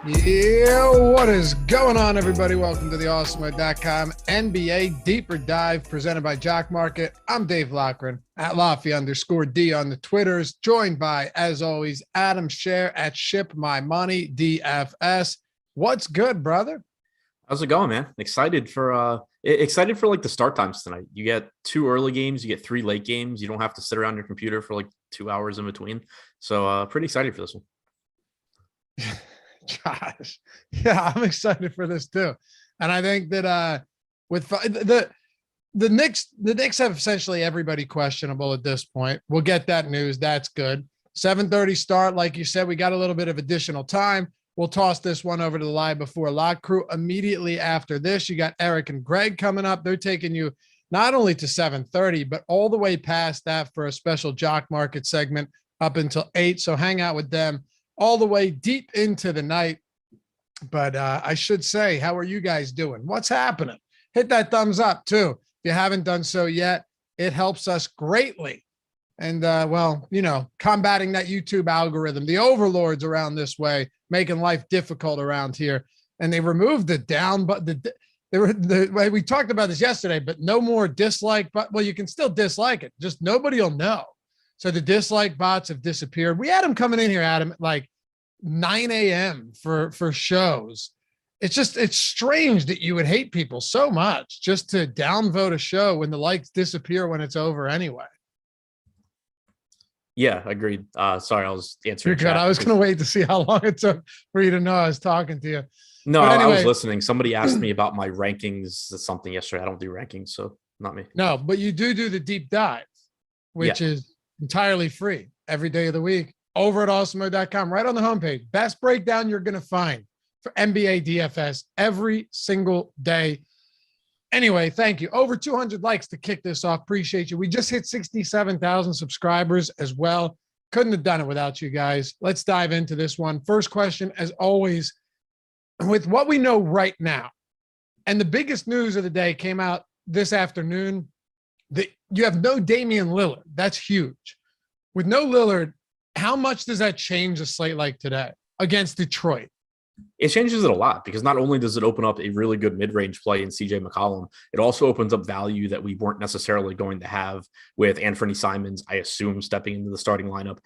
Yeah, what is going on, everybody? Welcome to the Awesemo.com NBA Deeper Dive presented by Jock Market. I'm Dave Loughran at Laffy_D on the Twitters, joined by, as always, Adam Scher at Ship My Money DFS. What's good, brother? How's it going, man? Excited for like the start times tonight. You get 2 early games, you get 3 late games. You don't have to sit around your computer for like 2 hours in between. So pretty excited for this one. Josh, yeah, I'm excited for this too, and I think that with the Knicks have essentially everybody questionable at this point. We'll get that news. That's good. 7:30 start, like you said. We got a little bit of additional time. We'll toss this one over to the Live Before Lock crew immediately after this. You got Eric and Greg coming up. They're taking you not only to 7:30, but all the way past that for a special Jock Market segment up until 8. So hang out with them all the way deep into the night. But I should say, how are you guys doing? What's happening? Hit that thumbs up too. If you haven't done so yet, it helps us greatly. And well, you know, combating that YouTube algorithm, the overlords around this way, making life difficult around here. And they removed the down, but we talked about this yesterday, but no more dislike. But well, you can still dislike it. Just nobody will know. So the dislike bots have disappeared. We had them coming in here, Adam, at like 9 a.m. for shows. It's strange that you would hate people so much just to downvote a show when the likes disappear when it's over anyway. Yeah, agreed. Sorry, I was answering. You're good. I was going to wait to see how long it took for you to know I was talking to you. No, anyway, I was listening. Somebody asked me about my rankings or something yesterday. I don't do rankings, so not me. No, but you do the deep dive, which is entirely free every day of the week over at Awesemo.com, right on the homepage. Best breakdown you're going to find for NBA DFS every single day. Anyway, thank you. Over 200 likes to kick this off. Appreciate you. We just hit 67,000 subscribers as well. Couldn't have done it without you guys. Let's dive into this one. First question, as always, with what we know right now, and the biggest news of the day came out this afternoon, that you have no Damian Lillard. That's huge. With no Lillard, how much does that change a slate like today against Detroit? It changes it a lot because not only does it open up a really good mid-range play in CJ McCollum, it also opens up value that we weren't necessarily going to have with Anthony Simons, I assume, stepping into the starting lineup.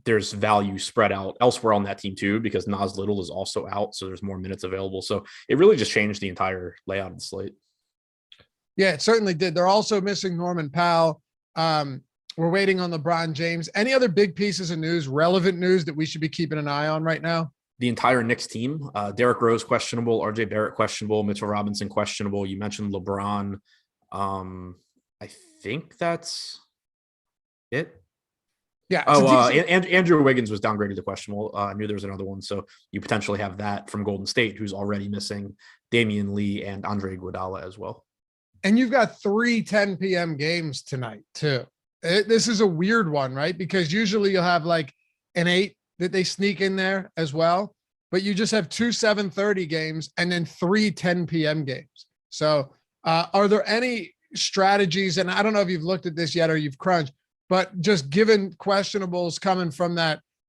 There's value spread out elsewhere on that team too, because Nas Little is also out, so there's more minutes available. So it really just changed the entire layout of the slate. Yeah, it certainly did. They're also missing Norman Powell. We're waiting on LeBron James. Any other big pieces of news, relevant news that we should be keeping an eye on right now? The entire Knicks team, Derrick Rose questionable, RJ Barrett questionable, Mitchell Robinson questionable. You mentioned LeBron. I think that's it. Yeah. Oh, Andrew Wiggins was downgraded to questionable. I knew there was another one. So you potentially have that from Golden State, who's already missing Damian Lee and Andre Iguodala as well. And you've got 3 10 p.m. games tonight too. This is a weird one, right? Because usually you'll have like an 8 that they sneak in there as well, but you just have 2 7:30 games and then 3 10 p.m. games. So are there any strategies, and I don't know if you've looked at this yet or you've crunched, but just given questionables coming from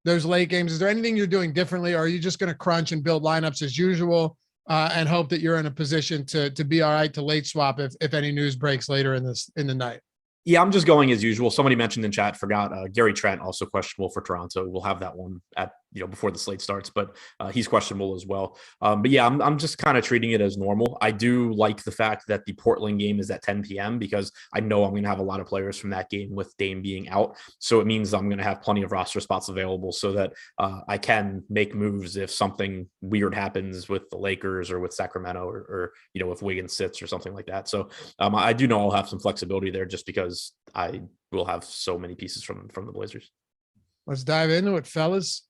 those late games, is there anything you're doing differently, or are you just going to crunch and build lineups as usual and hope that you're in a position to be all right to late swap if any news breaks later in the night? Yeah, I'm just going as usual. Somebody mentioned in chat, forgot Gary Trent, also questionable for Toronto. We'll have that one at before the slate starts, but he's questionable as well. But yeah, I'm just kind of treating it as normal. I do like the fact that the Portland game is at 10 p.m. because I know I'm going to have a lot of players from that game with Dame being out. So it means I'm going to have plenty of roster spots available so that I can make moves if something weird happens with the Lakers or with Sacramento or if Wiggins sits or something like that. So I do know I'll have some flexibility there just because I will have so many pieces from the Blazers. Let's dive into it, fellas.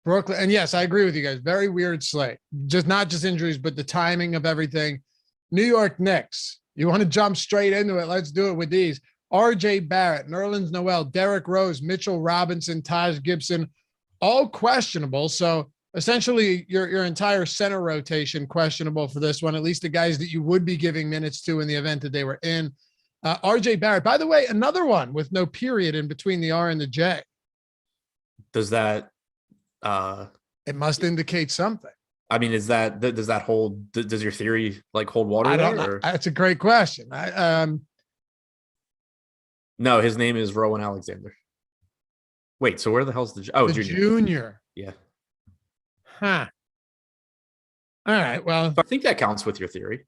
Brooklyn, and yes, I agree with you guys. Very weird slate. Not just injuries, but the timing of everything. New York Knicks. You want to jump straight into it? Let's do it with these. RJ Barrett, Nerlens Noel, Derrick Rose, Mitchell Robinson, Taj Gibson, all questionable. So essentially your entire center rotation questionable for this one, at least the guys that you would be giving minutes to in the event that they were in. RJ Barrett, by the way, another one with no period in between the R and the J. Does that it must indicate something. I mean, does that hold? Does your theory like hold water? I don't know. Or? That's a great question. No, his name is Rowan Alexander. Wait, so where the hell's the junior? Yeah. Huh. All right. Well, so I think that counts with your theory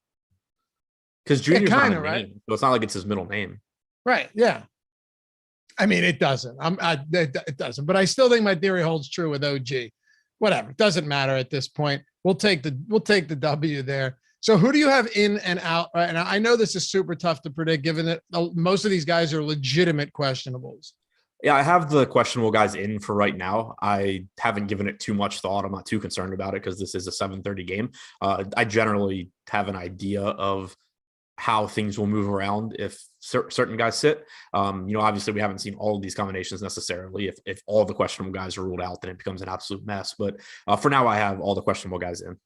because junior's not a name, right? so it's not like it's his middle name. Right. Yeah. I mean, it doesn't. It doesn't. But I still think my theory holds true with OG. Whatever. It doesn't matter at this point. We'll take the W there. So who do you have in and out? Right. And I know this is super tough to predict, given that most of these guys are legitimate questionables. Yeah, I have the questionable guys in for right now. I haven't given it too much thought. I'm not too concerned about it because this is a 7:30 game. I generally have an idea of how things will move around if certain guys sit. Obviously we haven't seen all of these combinations necessarily. If all the questionable guys are ruled out, then it becomes an absolute mess. But for now, I have all the questionable guys in.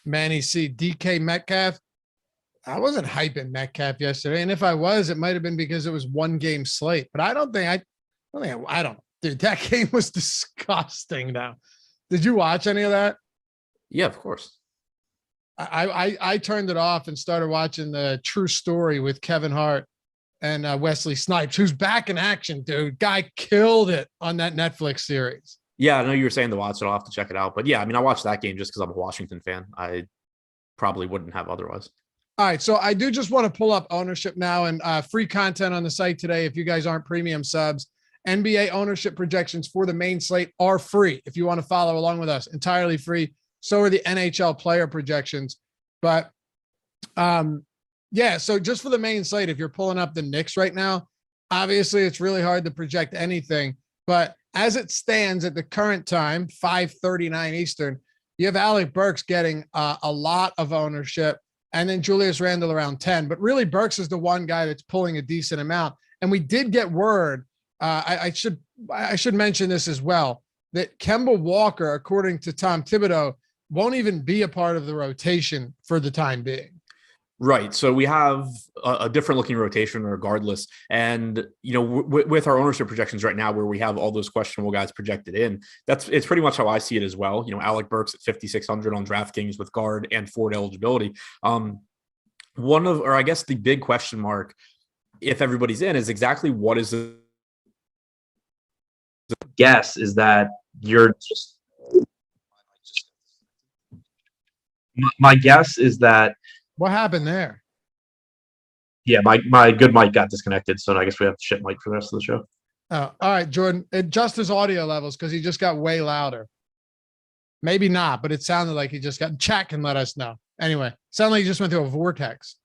Manny C, DK Metcalf. I wasn't hyping Metcalf yesterday, and if I was, it might have been because it was one game slate. But I don't. Dude, that game was disgusting. Now, did you watch any of that? Yeah, of course. I turned it off and started watching the True Story with Kevin Hart and Wesley Snipes, who's back in action, dude. Guy killed it on that Netflix series. Yeah, I know you were saying to watch it. I'll have to check it out. But yeah, I mean, I watched that game just because I'm a Washington fan. I probably wouldn't have otherwise. All right, so I do just want to pull up ownership now and free content on the site today. If you guys aren't premium subs, NBA ownership projections for the main slate are free. If you want to follow along with us, entirely free. So are the NHL player projections. But so just for the main slate, if you're pulling up the Knicks right now, obviously it's really hard to project anything. But as it stands at the current time, 5:39 Eastern, you have Alec Burks getting a lot of ownership, and then Julius Randle around 10. But really, Burks is the one guy that's pulling a decent amount. And we did get word. I should mention this as well, that Kemba Walker, according to Tom Thibodeau, won't even be a part of the rotation for the time being. Right. So we have a different looking rotation regardless. And, with our ownership projections right now, where we have all those questionable guys projected in, it's pretty much how I see it as well. Alec Burks at 5,600 on DraftKings with guard and forward eligibility. The big question mark, if everybody's in, is exactly what is the guess is that you're just my guess is that what happened there? Yeah, my good mic got disconnected, so I guess we have to ship mic for the rest of the show. Oh, all right, Jordan. Adjust his audio levels because he just got way louder. Maybe not, but it sounded like he just got. Chat can let us know. Anyway, sounded like he just went through a vortex.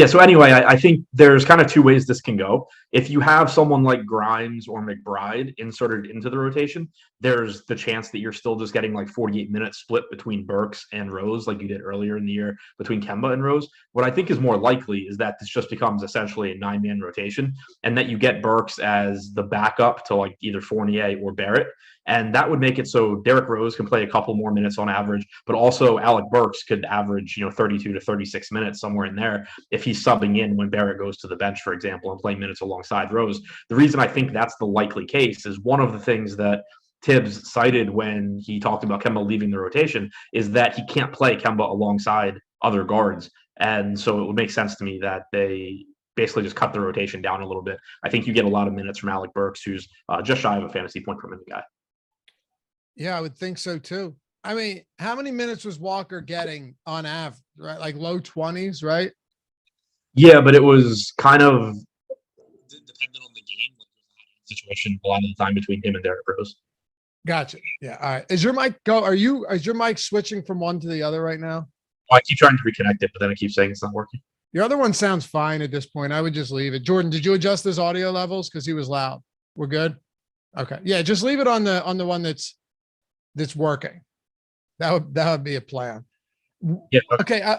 So anyway, I think there's kind of two ways this can go. If you have someone like Grimes or McBride inserted into the rotation, there's the chance that you're still just getting like 48 minutes split between Burks and Rose, like you did earlier in the year between Kemba and Rose. What I think is more likely is that this just becomes essentially a 9-man rotation, and that you get Burks as the backup to like either Fournier or Barrett. And that would make it so Derrick Rose can play a couple more minutes on average, but also Alec Burks could average, 32 to 36 minutes, somewhere in there, if he's subbing in when Barrett goes to the bench, for example, and playing minutes alongside Rose. The reason I think that's the likely case is one of the things that Tibbs cited when he talked about Kemba leaving the rotation is that he can't play Kemba alongside other guards. And so it would make sense to me that they basically just cut the rotation down a little bit. I think you get a lot of minutes from Alec Burks, who's just shy of a fantasy point per minute guy. Yeah, I would think so too. I mean, how many minutes was Walker getting on average, right? Like low 20s, right? Yeah, but it was kind of dependent on the game, situation a lot of the time between him and Derrick Rose. Gotcha. Yeah. All right. Is your mic is your mic switching from one to the other right now? I keep trying to reconnect it, but then I keep saying it's not working. Your other one sounds fine at this point. I would just leave it. Jordan, did you adjust his audio levels? Because he was loud. We're good. Okay. Yeah, just leave it on the one that's working. That would be a plan. Yeah. Okay.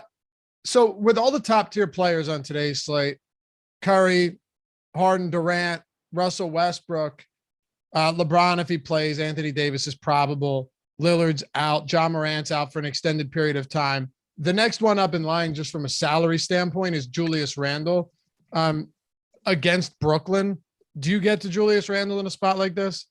So with all the top tier players on today's slate, Curry, Harden, Durant, Russell Westbrook, LeBron, if he plays, Anthony Davis is probable. Lillard's out. John Morant's out for an extended period of time. The next one up in line, just from a salary standpoint, is Julius Randle against Brooklyn. Do you get to Julius Randle in a spot like this?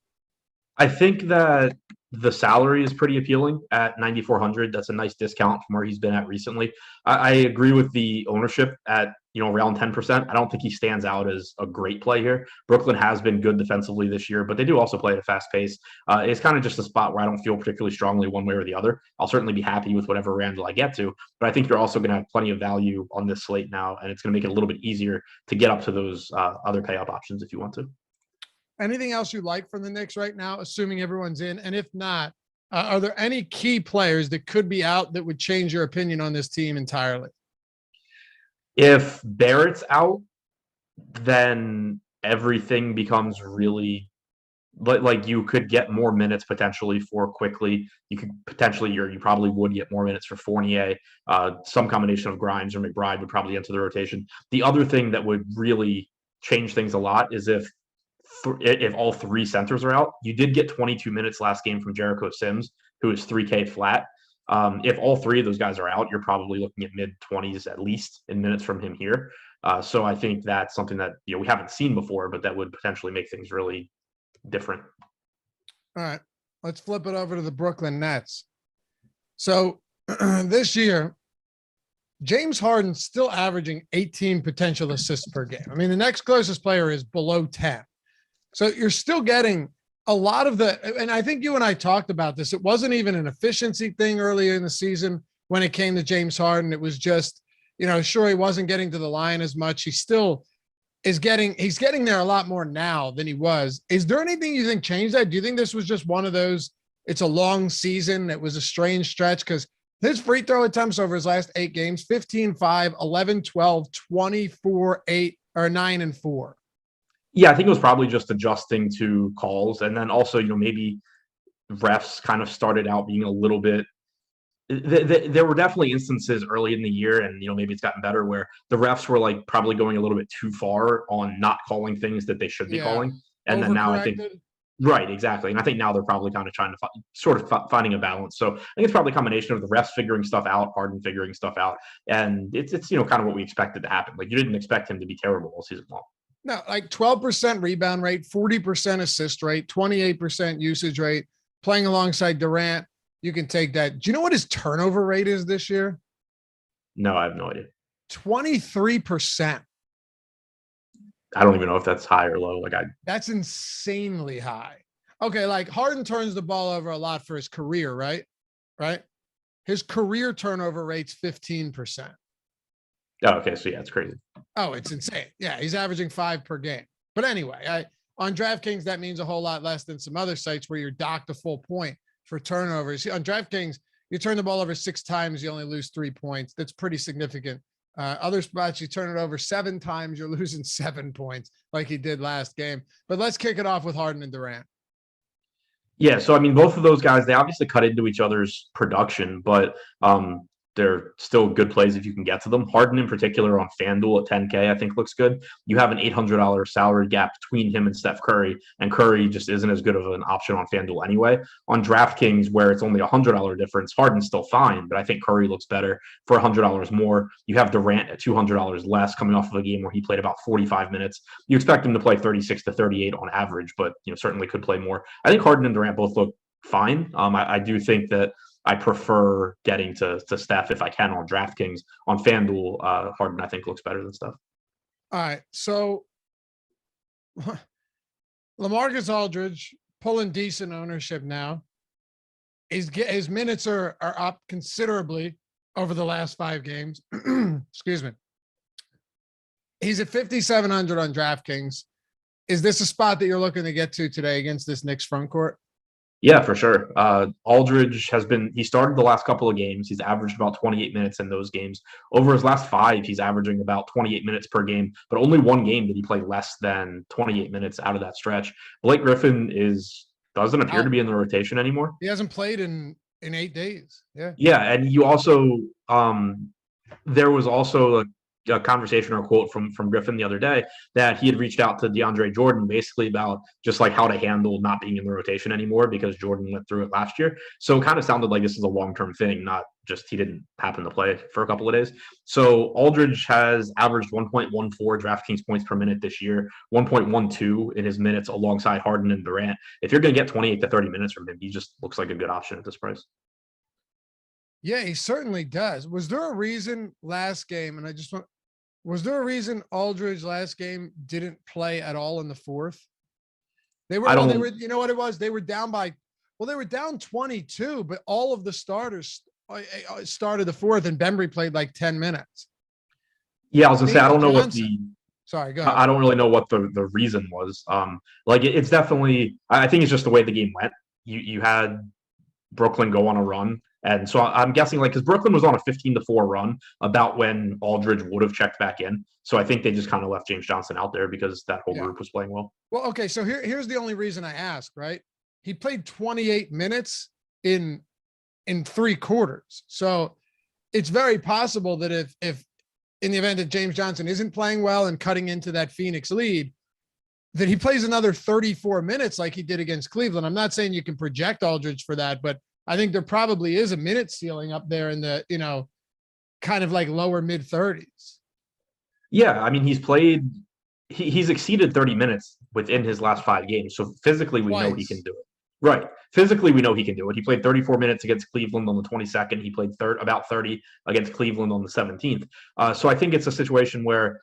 I think that the salary is pretty appealing at 9,400. That's a nice discount from where he's been at recently. I agree with the ownership at around 10%. I don't think he stands out as a great play here. Brooklyn has been good defensively this year, but they do also play at a fast pace. It's kind of just a spot where I don't feel particularly strongly one way or the other. I'll certainly be happy with whatever Randle I get to, but I think you're also going to have plenty of value on this slate now, and it's going to make it a little bit easier to get up to those other payout options if you want to. Anything else you like from the Knicks right now, assuming everyone's in? And if not, are there any key players that could be out that would change your opinion on this team entirely? If Barrett's out, then everything becomes really like you could get more minutes potentially for Quickly. You could potentially, you probably would get more minutes for Fournier. Some combination of Grimes or McBride would probably enter the rotation. The other thing that would really change things a lot is if all three centers are out. You did get 22 minutes last game from Jericho Sims, who is 3K flat. If all three of those guys are out, you're probably looking at mid-20s at least in minutes from him here. So I think that's something that we haven't seen before, but that would potentially make things really different. All right, let's flip it over to the Brooklyn Nets. So this year, James Harden's still averaging 18 potential assists per game. I mean, the next closest player is below 10. So you're still getting a lot of and I think you and I talked about this. It wasn't even an efficiency thing earlier in the season when it came to James Harden. It was just, sure, he wasn't getting to the line as much. He still he's getting there a lot more now than he was. Is there anything you think changed that? Do you think this was just one of those, it's a long season, it was a strange stretch? Because his free throw attempts over his last 8 games, 15-5, 11-12, 24-8, or 9-4. Yeah, I think it was probably just adjusting to calls. And then also, maybe refs kind of started out being a little bit there were definitely instances early in the year, and maybe it's gotten better, where the refs were like probably going a little bit too far on not calling things that they should be calling. And then now I think, right, exactly. And I think now they're probably kind of trying to finding a balance. So I think it's probably a combination of the refs figuring stuff out, Harden figuring stuff out, and it's kind of what we expected to happen. Like, you didn't expect him to be terrible all season long. No, like 12% rebound rate, 40% assist rate, 28% usage rate, playing alongside Durant. You can take that. Do you know what his turnover rate is this year? No, I have no idea. 23%. I don't even know if that's high or low. That's insanely high. Okay, like Harden turns the ball over a lot for his career, right? Right? His career turnover rate's 15%. Oh, okay. So yeah, it's crazy. Oh, it's insane. Yeah, he's averaging 5 per game. But anyway, on DraftKings, that means a whole lot less than some other sites where you're docked a full point for turnovers. On DraftKings, you turn the ball over 6 times, you only lose 3 points. That's pretty significant. Other spots, you turn it over 7 times, you're losing 7 points like he did last game. But let's kick it off with Harden and Durant. Yeah, so I mean, both of those guys, they obviously cut into each other's production, but they're still good plays if you can get to them. Harden in particular on FanDuel at 10K, I think looks good. You have an $800 salary gap between him and Steph Curry, and Curry just isn't as good of an option on FanDuel anyway. On DraftKings, where it's only $100 difference, Harden's still fine, but I think Curry looks better for $100 more. You have Durant at $200 less, coming off of a game where he played about 45 minutes. You expect him to play 36 to 38 on average, but certainly could play more. I think Harden and Durant both look fine. I do think that I prefer getting to Steph if I can on DraftKings. On FanDuel, Harden, I think, looks better than Steph. All right. So Lamarcus Aldridge pulling decent ownership now. His minutes are up considerably over the last 5 games. Excuse me. He's at 5,700 on DraftKings. Is this a spot that you're looking to get to today against this Knicks front court? Yeah, for sure. Aldridge he started the last couple of games. He's averaged about 28 minutes in those games. Over his last 5, he's averaging about 28 minutes per game, but only 1 game did he play less than 28 minutes out of that stretch. Blake Griffin doesn't appear to be in the rotation anymore. He hasn't played in 8 days. Yeah. Yeah. And you also, there was also a conversation or a quote from Griffin the other day that he had reached out to DeAndre Jordan basically about just like how to handle not being in the rotation anymore because Jordan went through it last year. So it kind of sounded like this is a long-term thing, not just he didn't happen to play for a couple of days. So Aldridge has averaged 1.14 DraftKings points per minute this year, 1.12 in his minutes alongside Harden and Durant. If you're going to get 28 to 30 minutes from him, he just looks like a good option at this price. Yeah, he certainly does. Was there a reason last game, and was there a reason Aldridge last game didn't play at all in the fourth? They were, you know what it was? They were down they were down 22, but all of the starters started the fourth, and Bembry played like 10 minutes. Yeah, I was gonna say, I don't know what sorry, go ahead. I don't really know what the reason was. It's definitely, I think it's just the way the game went. You had Brooklyn go on a run. And so I'm guessing because Brooklyn was on a 15-4 run about when Aldridge would have checked back in. So I think they just kind of left James Johnson out there because that whole group was playing well. Well, okay. So here's the only reason I ask, right? He played 28 minutes in 3 quarters. So it's very possible that if in the event that James Johnson isn't playing well and cutting into that Phoenix lead, that he plays another 34 minutes like he did against Cleveland. I'm not saying you can project Aldridge for that, but I think there probably is a minute ceiling up there in the, kind of like lower mid 30s. Yeah. I mean, he's exceeded 30 minutes within his last 5 games. So physically we know he can do it. Right. Physically, we know he can do it. He played 34 minutes against Cleveland on the 22nd. He played about 30 against Cleveland on the 17th. So I think it's a situation where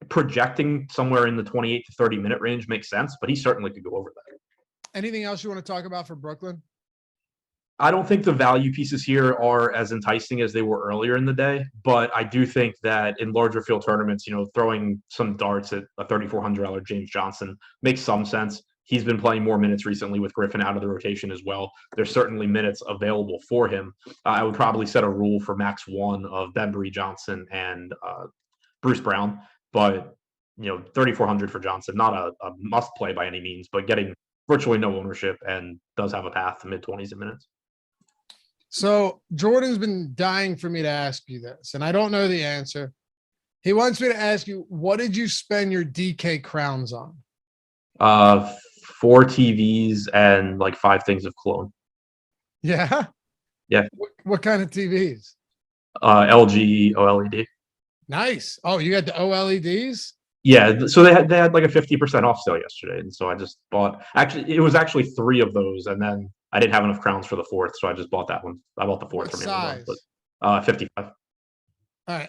projecting somewhere in the 28 to 30 minute range makes sense, but he certainly could go over that. Anything else you want to talk about for Brooklyn? I don't think the value pieces here are as enticing as they were earlier in the day, but I do think that in larger field tournaments, throwing some darts at a $3,400 James Johnson makes some sense. He's been playing more minutes recently with Griffin out of the rotation as well. There's certainly minutes available for him. I would probably set a rule for max 1 of Bembry, Johnson, and Bruce Brown, but 3,400 for Johnson, not a must play by any means, but getting virtually no ownership and does have a path to mid-20s in minutes. So Jordan's been dying for me to ask you this, and I don't know the answer. He wants me to ask you, what did you spend your DK crowns on? 4 TVs and like 5 things of cologne. Yeah? Yeah. What kind of TVs? LG OLED. Nice. Oh, you got the OLEDs? Yeah, so they had like a 50% off sale yesterday, and so I just bought. Actually, it was actually 3 of those, and then I didn't have enough crowns for the 4th, so I just bought that one. I bought the 4th from Amazon, but 55. All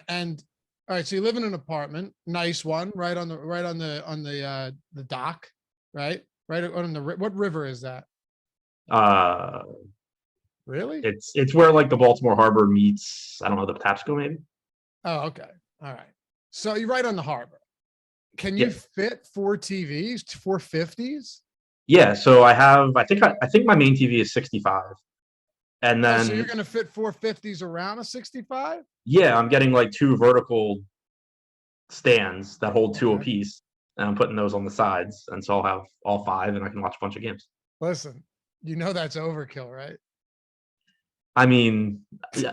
right. So you live in an apartment, nice one, right on the dock, right? Right on what river is that? Really? It's where like the Baltimore Harbor meets, I don't know, the Patapsco maybe. Oh, okay. All right. So you're right on the harbor. Can you fit 4 TVs, 4 50s? Yeah. So I think my main TV is 65. And then so you're going to fit 4 50s around a 65? Yeah. I'm getting like 2 vertical stands that hold 2 apiece, and I'm putting those on the sides. And so I'll have all 5 and I can watch a bunch of games. Listen, that's overkill, right? I mean,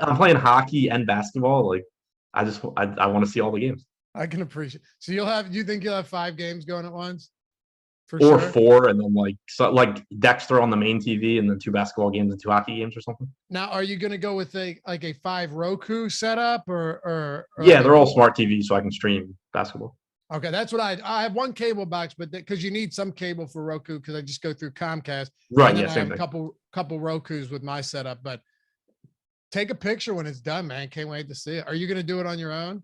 I'm playing hockey and basketball. Like I want to see all the games. I can appreciate. So you think you'll have 5 games going at once? Or 4, and then like Dexter on the main TV, and then 2 basketball games and 2 hockey games or something. Now, are you going to go with a 5 Roku setup or yeah, they're all smart TVs, so I can stream basketball. Okay, that's what I have 1 cable box, but because you need some cable for Roku, because I just go through Comcast. Right. Yeah. I have a couple Rokus with my setup, but take a picture when it's done, man. Can't wait to see it. Are you going to do it on your own?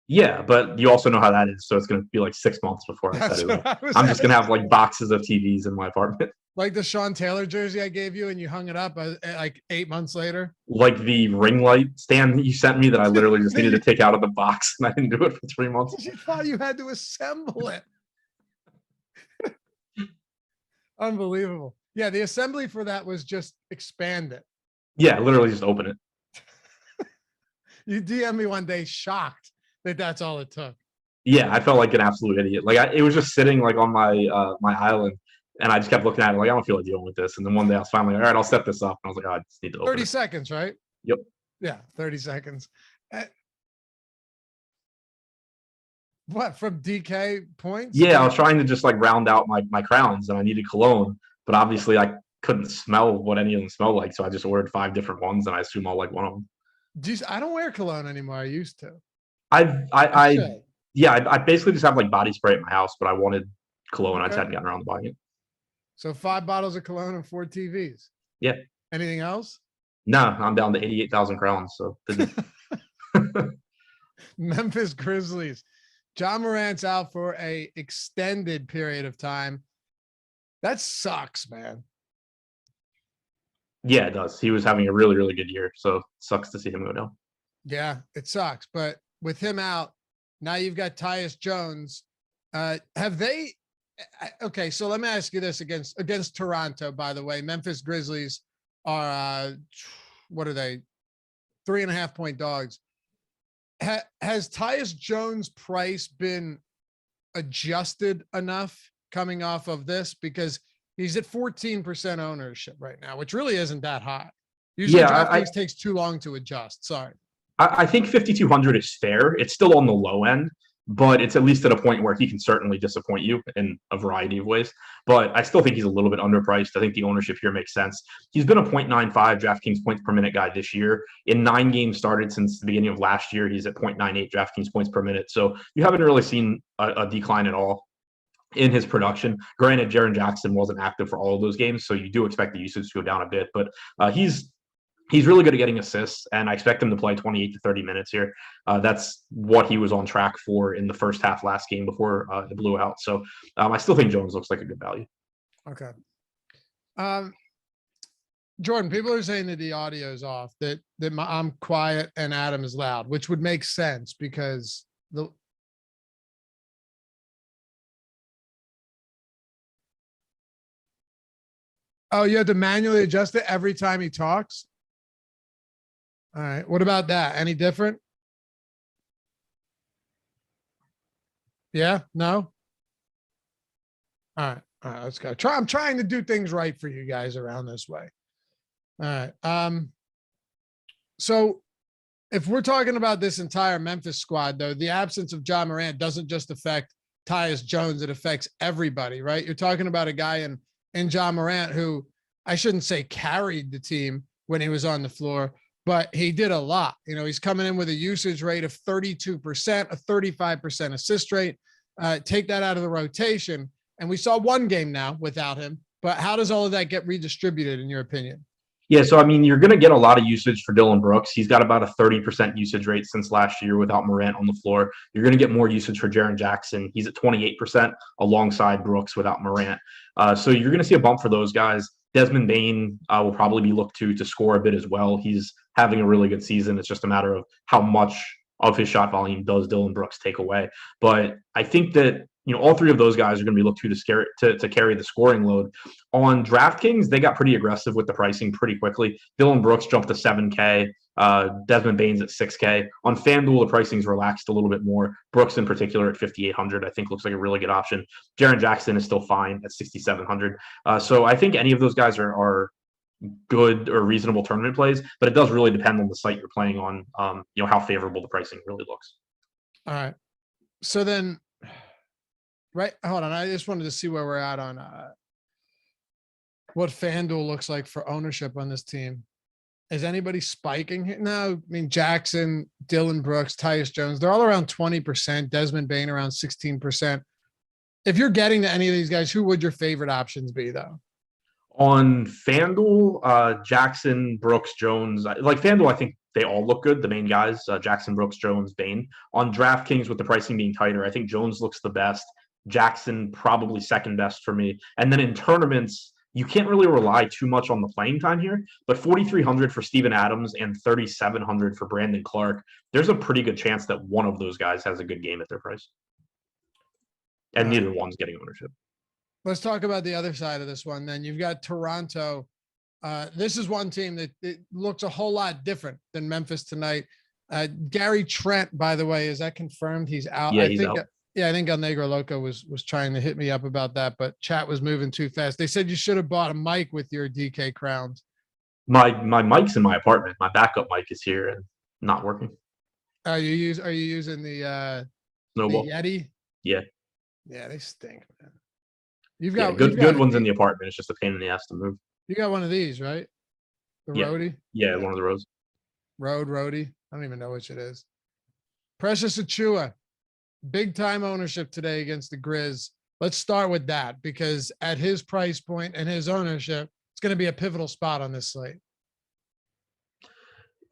Yeah, but you also know how that is. So it's going to be like 6 months before I set it up. I'm just going to have like boxes of TVs in my apartment. Like the Sean Taylor jersey I gave you and you hung it up like 8 months later. Like the ring light stand that you sent me that I literally just needed to take out of the box, and I didn't do it for 3 months. You thought you had to assemble it. Unbelievable. Yeah, the assembly for that was just expand it. Yeah, literally just open it. You DM me one day shocked that's all it took. Yeah, I felt like an absolute idiot. Like it was just sitting like on my my island, and I just kept looking at it like I don't feel like dealing with this. And then one day I was finally like, all right, I'll set this up. And I was like, oh, I just need to open 30 it. seconds, right? Yep. Yeah, 30 seconds. What, from DK points? Yeah, I was trying to just like round out my crowns, and I needed cologne, but obviously I couldn't smell what any of them smell like, so I just ordered 5 different ones, and I assume I'll like one of them. I don't wear cologne anymore. I used to. I basically just have like body spray at my house, but I wanted cologne. I just hadn't gotten around to buying it. So 5 bottles of cologne and 4 TVs. Yeah. Anything else? No, I'm down to 88,000 crowns. So Memphis Grizzlies. Ja Morant's out for a extended period of time. That sucks, man. Yeah, it does. He was having a really, really good year. So it sucks to see him go down. Yeah, it sucks. But with him out, now you've got Tyus Jones. Have they? Okay, so let me ask you this against Toronto, by the way. Memphis Grizzlies are, what are they? 3.5 point dogs. Has Tyus Jones' price been adjusted enough coming off of this? Because he's at 14% ownership right now, which really isn't that high. Usually DraftKings takes too long to adjust. Sorry. I think 5,200 is fair. It's still on the low end, but it's at least at a point where he can certainly disappoint you in a variety of ways. But I still think he's a little bit underpriced. I think the ownership here makes sense. He's been a 0.95 DraftKings points per minute guy this year. In 9 games started since the beginning of last year, he's at 0.98 DraftKings points per minute. So you haven't really seen a decline at all in his production. Granted, Jaren Jackson wasn't active for all of those games, so you do expect the usage to go down a bit. But he's really good at getting assists, and I expect him to play 28 to 30 minutes here. That's what he was on track for in the first half last game before it blew out. So I still think Jones looks like a good value. Okay. Jordan, people are saying that the audio is off, that I'm quiet and Adam is loud, which would make sense because oh, you have to manually adjust it every time he talks? All right. What about that? Any different? Yeah? No? All right. All right. Let's go. I'm trying to do things right for you guys around this way. All right. So if we're talking about this entire Memphis squad, though, the absence of Ja Morant doesn't just affect Tyus Jones. It affects everybody, right? You're talking about a guy in Ja Morant who, I shouldn't say carried the team when he was on the floor, but he did a lot. You know, he's coming in with a usage rate of 32%, a 35% assist rate. Take that out of the rotation. And we saw one game now without him, but how does all of that get redistributed in your opinion? Yeah, so I mean, you're going to get a lot of usage for Dillon Brooks. He's got about a 30% usage rate since last year without Morant on the floor. You're going to get more usage for Jaren Jackson. He's at 28% alongside Brooks without Morant. So you're going to see a bump for those guys. Desmond Bane will probably be looked to score a bit as well. He's having a really good season. It's just a matter of how much of his shot volume does Dillon Brooks take away. But I think that, you know, all 3 of those guys are going to be looked to carry the scoring load. On DraftKings, they got pretty aggressive with the pricing pretty quickly. Dillon Brooks jumped to 7K. Desmond Bane's at 6K. On FanDuel, the pricing's relaxed a little bit more. Brooks in particular at 5,800, I think looks like a really good option. Jaren Jackson is still fine at 6,700. So I think any of those guys are good or reasonable tournament plays, but it does really depend on the site you're playing on, you know, how favorable the pricing really looks. All right. So then, right, hold on. I just wanted to see where we're at on what FanDuel looks like for ownership on this team. Is anybody spiking here? No, I mean, Jackson, Dillon Brooks, Tyus Jones, they're all around 20%. Desmond Bane around 16%. If you're getting to any of these guys, who would your favorite options be, though? On FanDuel, Jackson, Brooks, Jones. Like FanDuel, I think they all look good, the main guys, Jackson, Brooks, Jones, Bane. On DraftKings, with the pricing being tighter, I think Jones looks the best. Jackson probably second best for me. And then in tournaments, you can't really rely too much on the playing time here, but 4,300 for Steven Adams and 3,700 for Brandon Clark. There's a pretty good chance that one of those guys has a good game at their price. And neither one's getting ownership. Let's talk about the other side of this one. Then you've got Toronto. This is one team that it looks a whole lot different than Memphis tonight. Gary Trent, by the way, is that confirmed? He's out. Yeah, he's out. Yeah, I think El Negro Loco was trying to hit me up about that, but chat was moving too fast. They said you should have bought a mic with your DK crowns. My mic's in my apartment. My backup mic is here and not working. Are you using the Snowball. The Yeti. Yeah. Yeah, they stink, man. You've got good ones in the apartment. It's just a pain in the ass to move. You got one of these, right? The roadie. Yeah, one of the roads. Roadie. I don't even know which it is. Precious Achua, big time ownership today against the Grizz. Let's start with that because at his price point and his ownership, it's going to be a pivotal spot on this slate.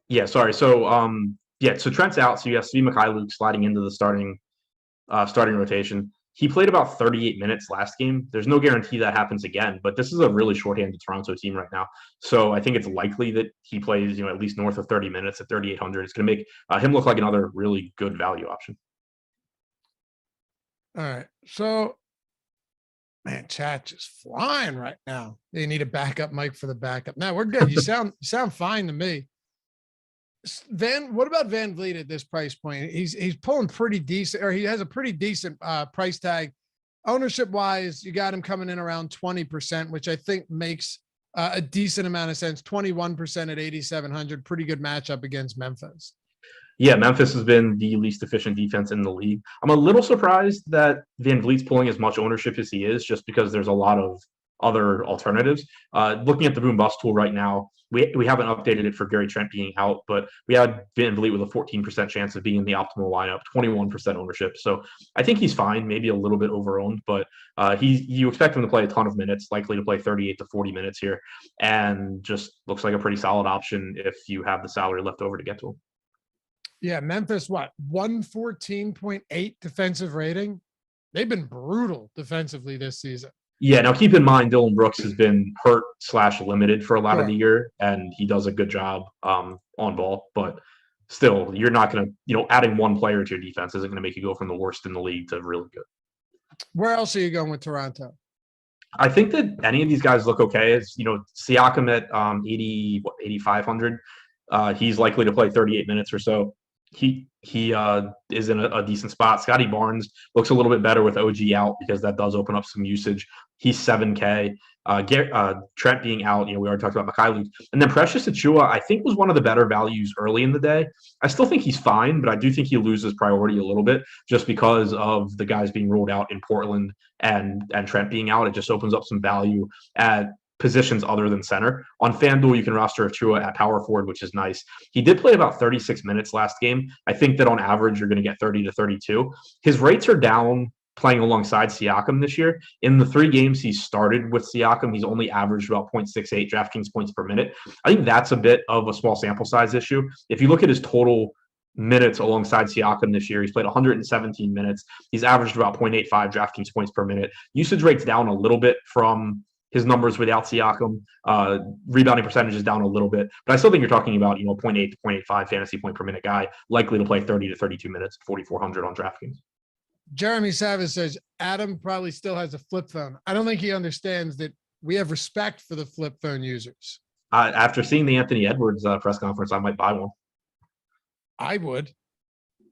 Yeah, sorry. So so Trent's out. So you have Svi Mikhailiuk sliding into the starting rotation. He played about 38 minutes last game. There's no guarantee that happens again, but this is a really shorthanded Toronto team right now. So I think it's likely that he plays, at least north of 30 minutes at 3,800. It's going to make him look like another really good value option. All right. So, man, chat just flying right now. They need a backup mic for the backup. No, we're good. You sound fine to me. What about Vanvleet at this price point? He's pulling pretty decent, or he has a pretty decent price tag. Ownership wise, you got him coming in around 20%, which I think makes a decent amount of sense. 21% at 8,700, pretty good matchup against Memphis. Yeah, Memphis has been the least efficient defense in the league. I'm a little surprised that VanVleet's pulling as much ownership as he is, just because there's a lot of other alternatives. Looking at the boom bust tool right now, we haven't updated it for Gary Trent being out, but we had VanVleet with a 14% chance of being in the optimal lineup, 21% ownership. So I think he's fine, maybe a little bit overowned, but you expect him to play a ton of minutes, likely to play 38 to 40 minutes here, and just looks like a pretty solid option if you have the salary left over to get to him. Yeah, Memphis, 114.8 defensive rating? They've been brutal defensively this season. Yeah, now keep in mind, Dillon Brooks has been hurt/limited for a lot of the year, and he does a good job on ball. But still, you're not going to, adding one player to your defense isn't going to make you go from the worst in the league to really good. Where else are you going with Toronto? I think that any of these guys look okay. It's, Siakam at 8,500. He's likely to play 38 minutes or so. He is in a decent spot. Scotty Barnes looks a little bit better with OG out because that does open up some usage. He's 7K. Trent being out, we already talked about Mikhailiuk. And then Precious Achua, I think, was one of the better values early in the day. I still think he's fine, but I do think he loses priority a little bit just because of the guys being ruled out in Portland and Trent being out. It just opens up some value at positions other than center. On FanDuel, you can roster Achua at power forward, which is nice. He did play about 36 minutes last game. I think that on average, you're going to get 30 to 32. His rates are down playing alongside Siakam this year. In the 3 games he started with Siakam, he's only averaged about 0.68 DraftKings points per minute. I think that's a bit of a small sample size issue. If you look at his total minutes alongside Siakam this year, he's played 117 minutes. He's averaged about 0.85 DraftKings points per minute. Usage rate's down a little bit from his numbers without Siakam. Rebounding percentage is down a little bit, but I still think you're talking about 0.8 to 0.85 fantasy point per minute guy, likely to play 30 to 32 minutes, 4,400 on DraftKings. Jeremy Savage says Adam probably still has a flip phone. I don't think he understands that we have respect for the flip phone users. After seeing the Anthony Edwards press conference, I might buy one. I would.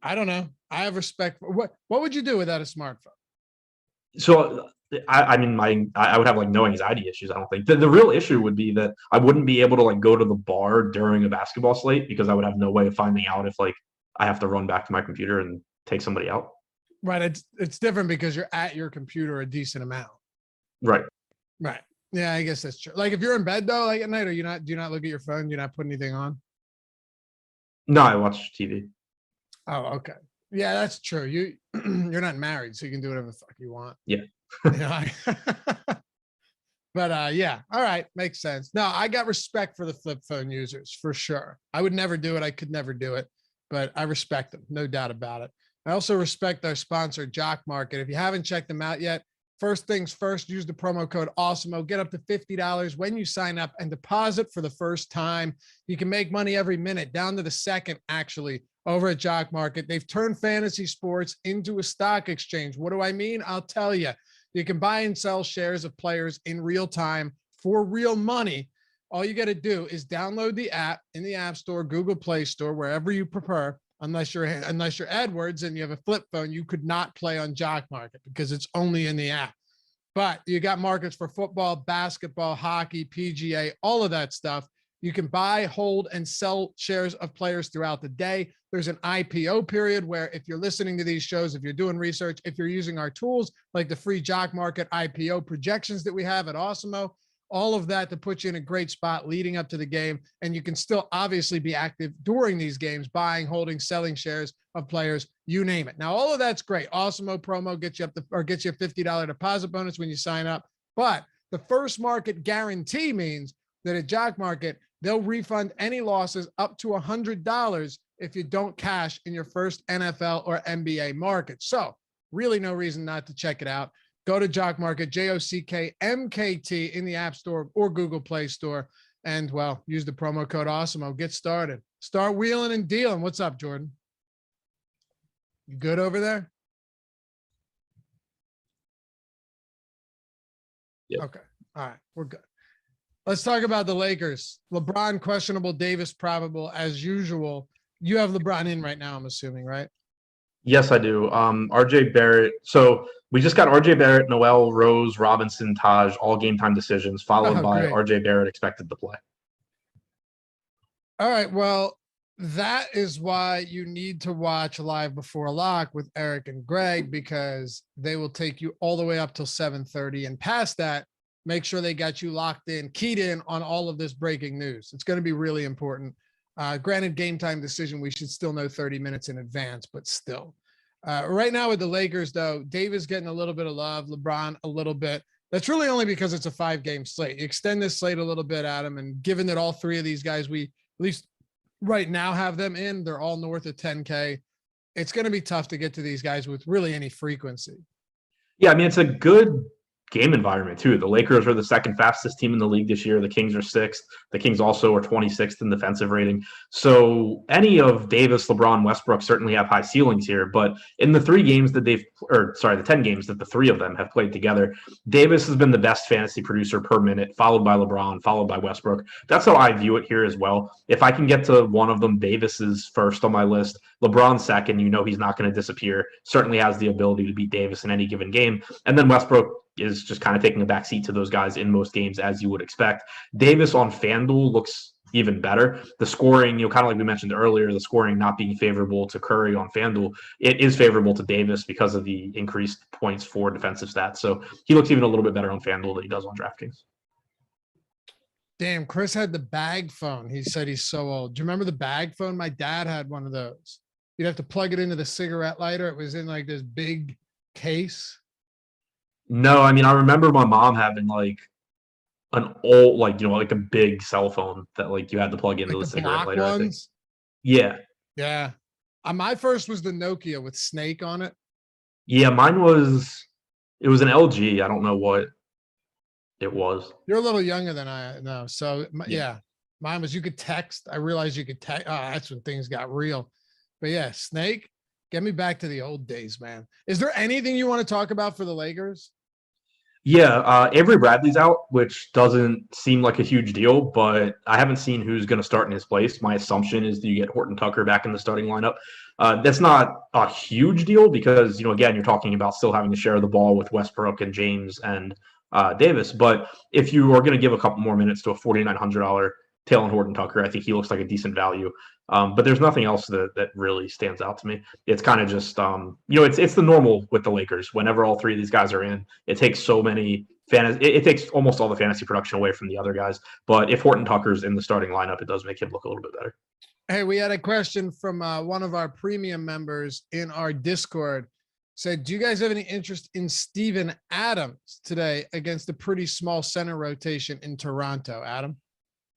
I don't know. I have respect for what would you do without a smartphone? So I would have no anxiety issues. I don't think the real issue would be that I wouldn't be able to go to the bar during a basketball slate because I would have no way of finding out if I have to run back to my computer and take somebody out. Right. It's different because you're at your computer a decent amount. Right. Right. Yeah, I guess that's true. If you're in bed though, at night, do you not look at your phone? Do you not put anything on? No, I watch TV. Oh, okay. Yeah, that's true. You're not married, so you can do whatever the fuck you want. Yeah. But yeah, all right, makes sense. No, I got respect for the flip phone users for sure. I would never do it. I could never do it, but I respect them, no doubt about it. I also respect our sponsor, Jock Market. If you haven't checked them out yet, first things first, use the promo code Awesemo. Get up to $50 when you sign up and deposit for the first time. You can make money every minute, down to the second, actually, over at Jock Market. They've turned fantasy sports into a stock exchange. What do I mean? I'll tell you. You can buy and sell shares of players in real time for real money. All you got to do is download the app in the App Store, Google Play Store, wherever you prefer. Unless you're Edwards and you have a flip phone, you could not play on Jock Market because it's only in the app. But you got markets for football, basketball, hockey, PGA, all of that stuff. You can buy, hold, and sell shares of players throughout the day. There's an IPO period where if you're listening to these shows, if you're doing research, if you're using our tools like the free jock market IPO projections that we have at Awesemo, all of that to put you in a great spot leading up to the game. And you can still obviously be active during these games, buying, holding, selling shares of players, you name it. Now, all of that's great. Awesemo promo gets you up gets you a $50 deposit bonus when you sign up. But the first market guarantee means that at Jock Market, they'll refund any losses up to $100 if you don't cash in your first NFL or NBA market. So really no reason not to check it out. Go to Jock Market, JOCKMKT in the App Store or Google Play Store. And, well, use the promo code Awesemo. Get started. Start wheeling and dealing. What's up, Jordan? You good over there? Yep. Okay. All right. We're good. Let's talk about the Lakers. LeBron questionable, Davis probable as usual. You have LeBron in right now, I'm assuming, right? Yes, I do. RJ Barrett. So we just got RJ Barrett, Noel, Rose, Robinson, Taj, all game time decisions, followed by great. RJ Barrett expected to play. All right. Well, that is why you need to watch Live Before Lock with Eric and Greg, because they will take you all the way up till 7:30 and past that. Make sure they got you locked in, keyed in on all of this breaking news. It's going to be really important. Granted, game time decision, we should still know 30 minutes in advance, but still. Right now with the Lakers, though, Davis getting a little bit of love, LeBron a little bit. That's really only because it's a 5-game slate. You extend this slate a little bit, Adam, and given that all three of these guys, we at least right now have them in, they're all north of 10K. It's going to be tough to get to these guys with really any frequency. Yeah, I mean, it's a good game environment too. The Lakers are the second fastest team in the league this year. The Kings are 6th. The Kings also are 26th in defensive rating. So any of Davis, LeBron, Westbrook certainly have high ceilings here. But in the 10 games that the three of them have played together, Davis has been the best fantasy producer per minute, followed by LeBron, followed by Westbrook. That's how I view it here as well. If I can get to one of them, Davis is first on my list. LeBron second, he's not going to disappear. Certainly has the ability to beat Davis in any given game. And then Westbrook is just kind of taking a backseat to those guys in most games, as you would expect. Davis on FanDuel looks even better. The scoring, kind of like we mentioned earlier, the scoring not being favorable to Curry on FanDuel, it is favorable to Davis because of the increased points for defensive stats. So he looks even a little bit better on FanDuel than he does on DraftKings. Damn, Chris had the bag phone. He said he's so old. Do you remember the bag phone? My dad had one of those. You'd have to plug it into the cigarette lighter. It was in like this big case. No, I mean, I remember my mom having like an old, like a big cell phone that like you had to plug into Like the the cigarette block lighter. I think. ones? Yeah. Yeah. My first was the Nokia with Snake on it. Yeah, mine was, it was an LG. I don't know what it was. You're a little younger than I know. So Yeah. mine was, you could text. I realized you could text. Oh, that's when things got real. But yeah, Snake, get me back to the old days, man. Is there anything you want to talk about for the Lakers? Yeah, Avery Bradley's out, which doesn't seem like a huge deal, but I haven't seen who's going to start in his place. My assumption is that you get Horton Tucker back in the starting lineup. That's not a huge deal because, again, you're talking about still having to share the ball with Westbrook and James and Davis. But if you are going to give a couple more minutes to a $4,900 Taylor Horton Tucker, I think he looks like a decent value. But there's nothing else that really stands out to me. It's kind of just, it's the normal with the Lakers. Whenever all three of these guys are in, it takes so many it takes almost all the fantasy production away from the other guys. But if Horton Tucker's in the starting lineup, it does make him look a little bit better. Hey, we had a question from one of our premium members in our Discord. Said, do you guys have any interest in Steven Adams today against a pretty small center rotation in Toronto, Adam?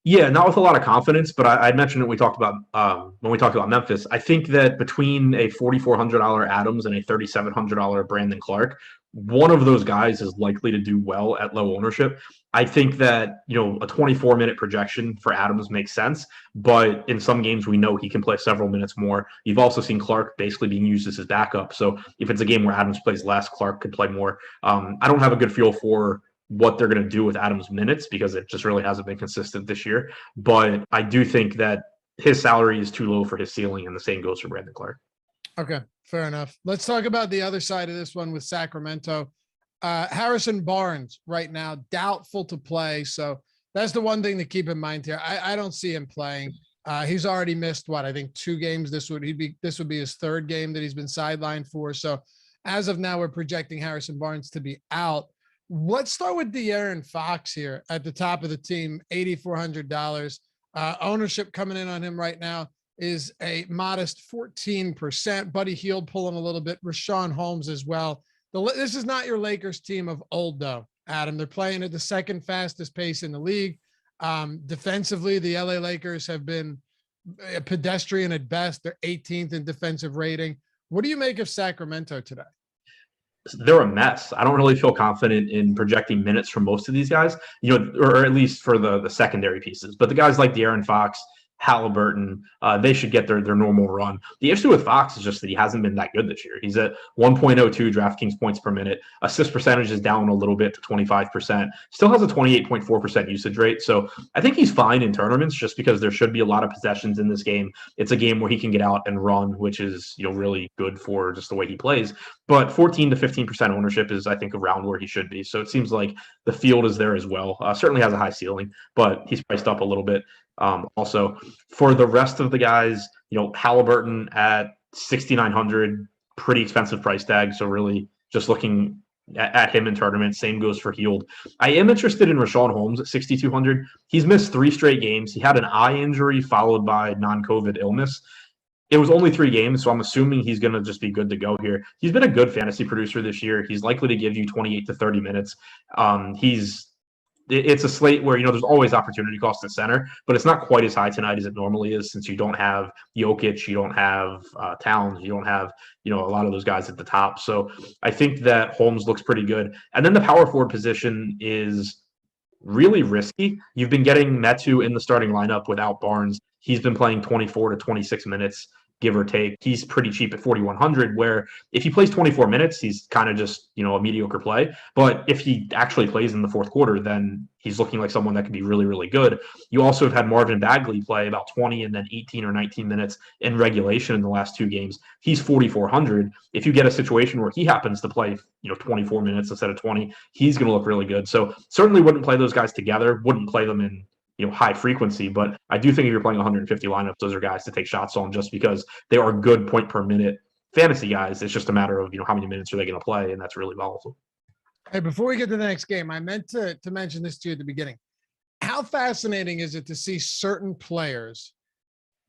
Yeah, not with a lot of confidence, but I mentioned it. We talked about when we talked about Memphis. I think that between a $4,400 Adams and a $3,700 Brandon Clark, one of those guys is likely to do well at low ownership. I think that a 24-minute projection for Adams makes sense, but in some games we know he can play several minutes more. You've also seen Clark basically being used as his backup. So if it's a game where Adams plays less, Clark could play more. I don't have a good feel for what they're going to do with Adams' minutes because it just really hasn't been consistent this year. But I do think that his salary is too low for his ceiling, and the same goes for Brandon Clark. Okay, fair enough. Let's talk about the other side of this one with Sacramento. Harrison Barnes right now, doubtful to play. So That's the one thing to keep in mind here. I don't see him playing. He's already missed what I think 2 games. This would be his 3rd game that he's been sidelined for. So as of now, we're projecting Harrison Barnes to be out. Let's start with De'Aaron Fox here at the top of the team, $8,400. Ownership coming in on him right now is a modest 14%. Buddy Hield pulling a little bit. Rashawn Holmes as well. This is not your Lakers team of old, though, Adam. They're playing at the 2nd fastest pace in the league. Defensively, the LA Lakers have been a pedestrian at best. They're 18th in defensive rating. What do you make of Sacramento today? They're a mess. I don't really feel confident in projecting minutes from most of these guys, or at least for the secondary pieces. But the guys like De'Aaron Fox, Halliburton, they should get their normal run. The issue with Fox is just that he hasn't been that good this year. He's at 1.02 DraftKings points per minute. Assist percentage is down a little bit to 25%. Still has a 28.4% usage rate. So I think he's fine in tournaments just because there should be a lot of possessions in this game. It's a game where he can get out and run, which is really good for just the way he plays. But 14 to 15% ownership is, I think, around where he should be. So it seems like the field is there as well. Certainly has a high ceiling, but he's priced up a little bit. Also, for the rest of the guys, Halliburton at 6,900, pretty expensive price tag. So really just looking at him in tournaments. Same goes for Hield. I am interested in Rashawn Holmes at 6,200. He's missed 3 straight games. He had an eye injury followed by non-COVID illness. It was only 3 games, so I'm assuming he's going to just be good to go here. He's been a good fantasy producer this year. He's likely to give you 28 to 30 minutes. It's a slate where, there's always opportunity cost at center, but it's not quite as high tonight as it normally is since you don't have Jokic, you don't have Towns, you don't have, a lot of those guys at the top. So I think that Holmes looks pretty good. And then the power forward position is really risky. You've been getting Metu in the starting lineup without Barnes. He's been playing 24 to 26 minutes, give or take. He's pretty cheap at 4,100, where if he plays 24 minutes, he's kind of just, a mediocre play. But if he actually plays in the 4th quarter, then he's looking like someone that could be really, really good. You also have had Marvin Bagley play about 20 and then 18 or 19 minutes in regulation in the last 2 games. He's 4,400. If you get a situation where he happens to play, 24 minutes instead of 20, he's going to look really good. So certainly wouldn't play those guys together, wouldn't play them in high frequency, but I do think if you're playing 150 lineups, those are guys to take shots on just because they are good point per minute fantasy guys. It's just a matter of, how many minutes are they going to play, and that's really volatile. Hey, before we get to the next game, I meant to mention this to you at the beginning. How fascinating is it to see certain players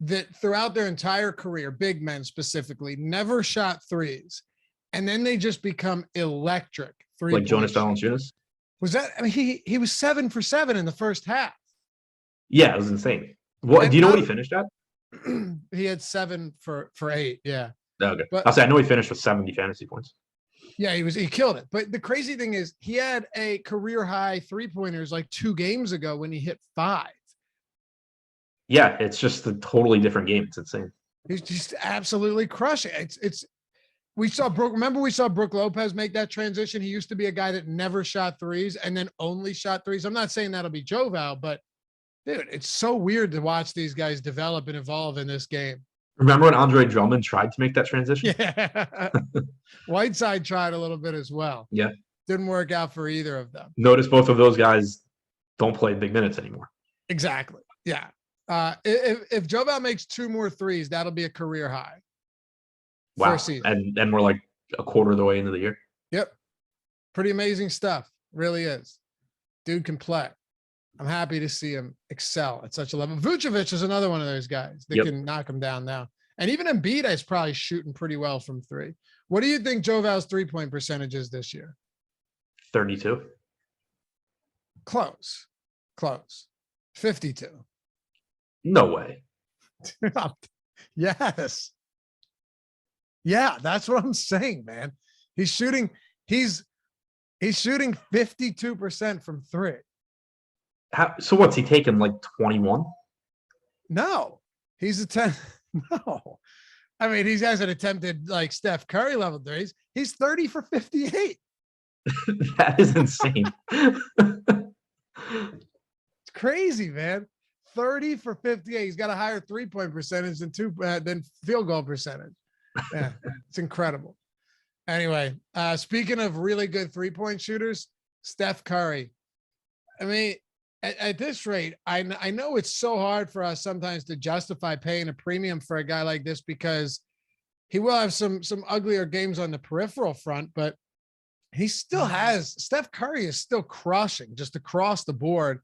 that throughout their entire career, big men specifically, never shot threes, and then they just become electric. Like Jonas Valanciunas? Was that, he was 7 for 7 in the first half. Yeah, it was insane. What do you know what he finished at? He had 7 for 8. Yeah. Okay. But I know he finished with 70 fantasy points. Yeah, he killed it. But the crazy thing is he had a career high 3-pointers like 2 games ago when he hit 5. Yeah, it's just a totally different game. It's insane. He's just absolutely crushing. We saw Brook Lopez make that transition. He used to be a guy that never shot threes and then only shot threes. I'm not saying that'll be Joval, but dude, it's so weird to watch these guys develop and evolve in this game. Remember when Andre Drummond tried to make that transition? Yeah. Whiteside tried a little bit as well. Yeah. Didn't work out for either of them. Notice both of those guys don't play big minutes anymore. Exactly. Yeah. If Joval makes 2 more threes, that'll be a career high. Wow. And we're like a quarter of the way into the year. Yep. Pretty amazing stuff. Really is. Dude can play. I'm happy to see him excel at such a level. Vucevic is another one of those guys that can knock him down now. And even Embiid is probably shooting pretty well from 3. What do you think Joval's 3-point percentage is this year? 32. Close. 52. No way. Yes. Yeah, that's what I'm saying, man. He's shooting 52% from 3. So what's he taking, like 21? No, he's a 10. No, I mean, he hasn't attempted like Steph Curry level threes. He's 30 for 58. That is insane. It's crazy, man. 30 for 58. He's got a higher 3-point percentage than field goal percentage. Yeah, it's incredible. Anyway, speaking of really good 3-point shooters, Steph Curry. I mean, at this rate, I know it's so hard for us sometimes to justify paying a premium for a guy like this because he will have some uglier games on the peripheral front, but he still has Steph Curry is still crushing just across the board.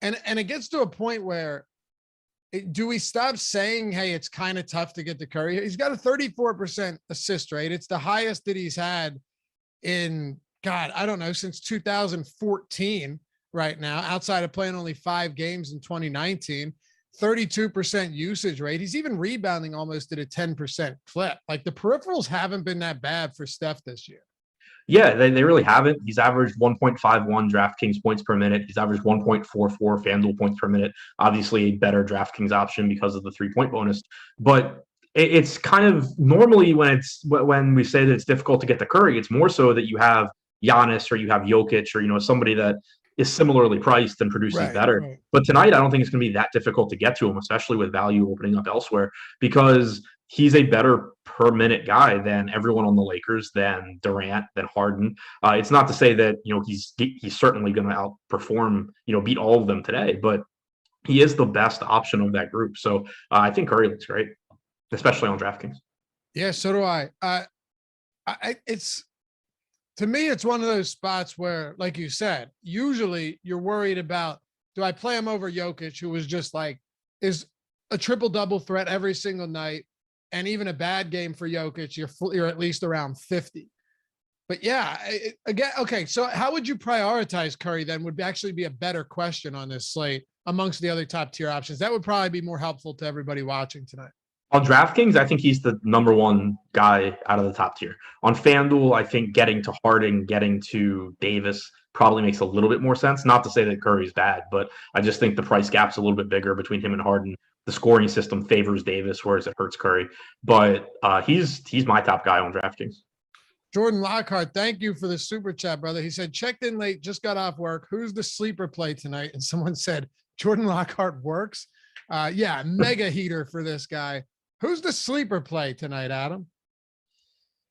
And it gets to a point where do we stop saying, hey, it's kind of tough to get to Curry? He's got a 34% assist rate. It's the highest that he's had in, God, I don't know, since 2014 right now, outside of playing only 5 games in 2019, 32% usage rate. He's even rebounding almost at a 10% clip. Like the peripherals haven't been that bad for Steph this year. Yeah, they really haven't. He's averaged 1.51 DraftKings points per minute. He's averaged 1.44 FanDuel points per minute. Obviously, a better DraftKings option because of the 3-point bonus. But it's kind of normally when we say that it's difficult to get to Curry, it's more so that you have Giannis or you have Jokic or somebody that is similarly priced and produces better. Right. But tonight, I don't think it's going to be that difficult to get to him, especially with value opening up elsewhere, because he's a better per minute guy than everyone on the Lakers, than Durant, than Harden. It's not to say that, he's certainly going to outperform, beat all of them today, but he is the best option of that group. So I think Curry looks great, especially on DraftKings. Yeah, so do I. To me, it's one of those spots where, like you said, usually you're worried about, do I play him over Jokic, who was just is a triple-double threat every single night, and even a bad game for Jokic, you're at least around 50. But yeah, again, okay, so how would you prioritize Curry then would actually be a better question on this slate amongst the other top-tier options. That would probably be more helpful to everybody watching tonight. On DraftKings, I think he's the number one guy out of the top tier. On FanDuel, I think getting to Harden, getting to Davis probably makes a little bit more sense. Not to say that Curry's bad, but I just think the price gap's a little bit bigger between him and Harden. The scoring system favors Davis, whereas it hurts Curry. But he's my top guy on DraftKings. Jordan Lockhart, thank you for the super chat, brother. He said, checked in late, just got off work. Who's the sleeper play tonight? And someone said, Jordan Lockhart works. Yeah, mega heater for this guy. Who's the sleeper play tonight, Adam?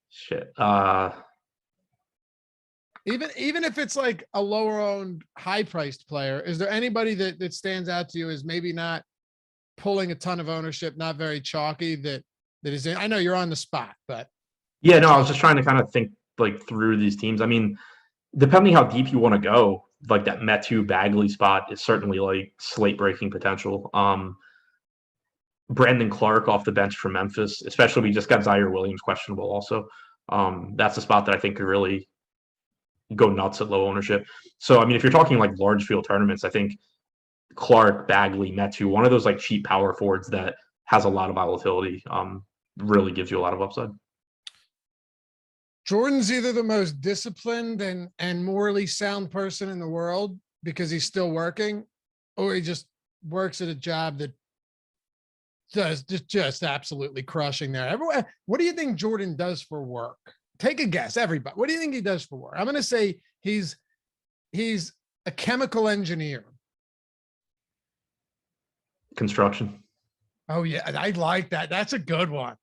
Shit. Even if it's like a lower owned, high priced player, is there anybody that stands out to you as maybe not pulling a ton of ownership, not very chalky that is in? I know you're on the spot, but yeah, no, I was just trying to kind of think through these teams. I mean, depending how deep you want to go, like that Metu Bagley spot is certainly slate breaking potential. Brandon Clark off the bench for Memphis, especially we just got Zaire Williams questionable also. That's a spot that I think could really go nuts at low ownership. So, I mean, if you're talking large field tournaments, I think Clark, Bagley, Metu, one of those cheap power forwards that has a lot of volatility, really gives you a lot of upside. Jordan's either the most disciplined and morally sound person in the world because he's still working, or he just works at a job that just absolutely crushing there. Everyone, what do you think Jordan does for work? Take a guess, everybody. What do you think he does for work? I'm going to say he's a chemical engineer. Construction. Oh yeah, I like that. That's a good one.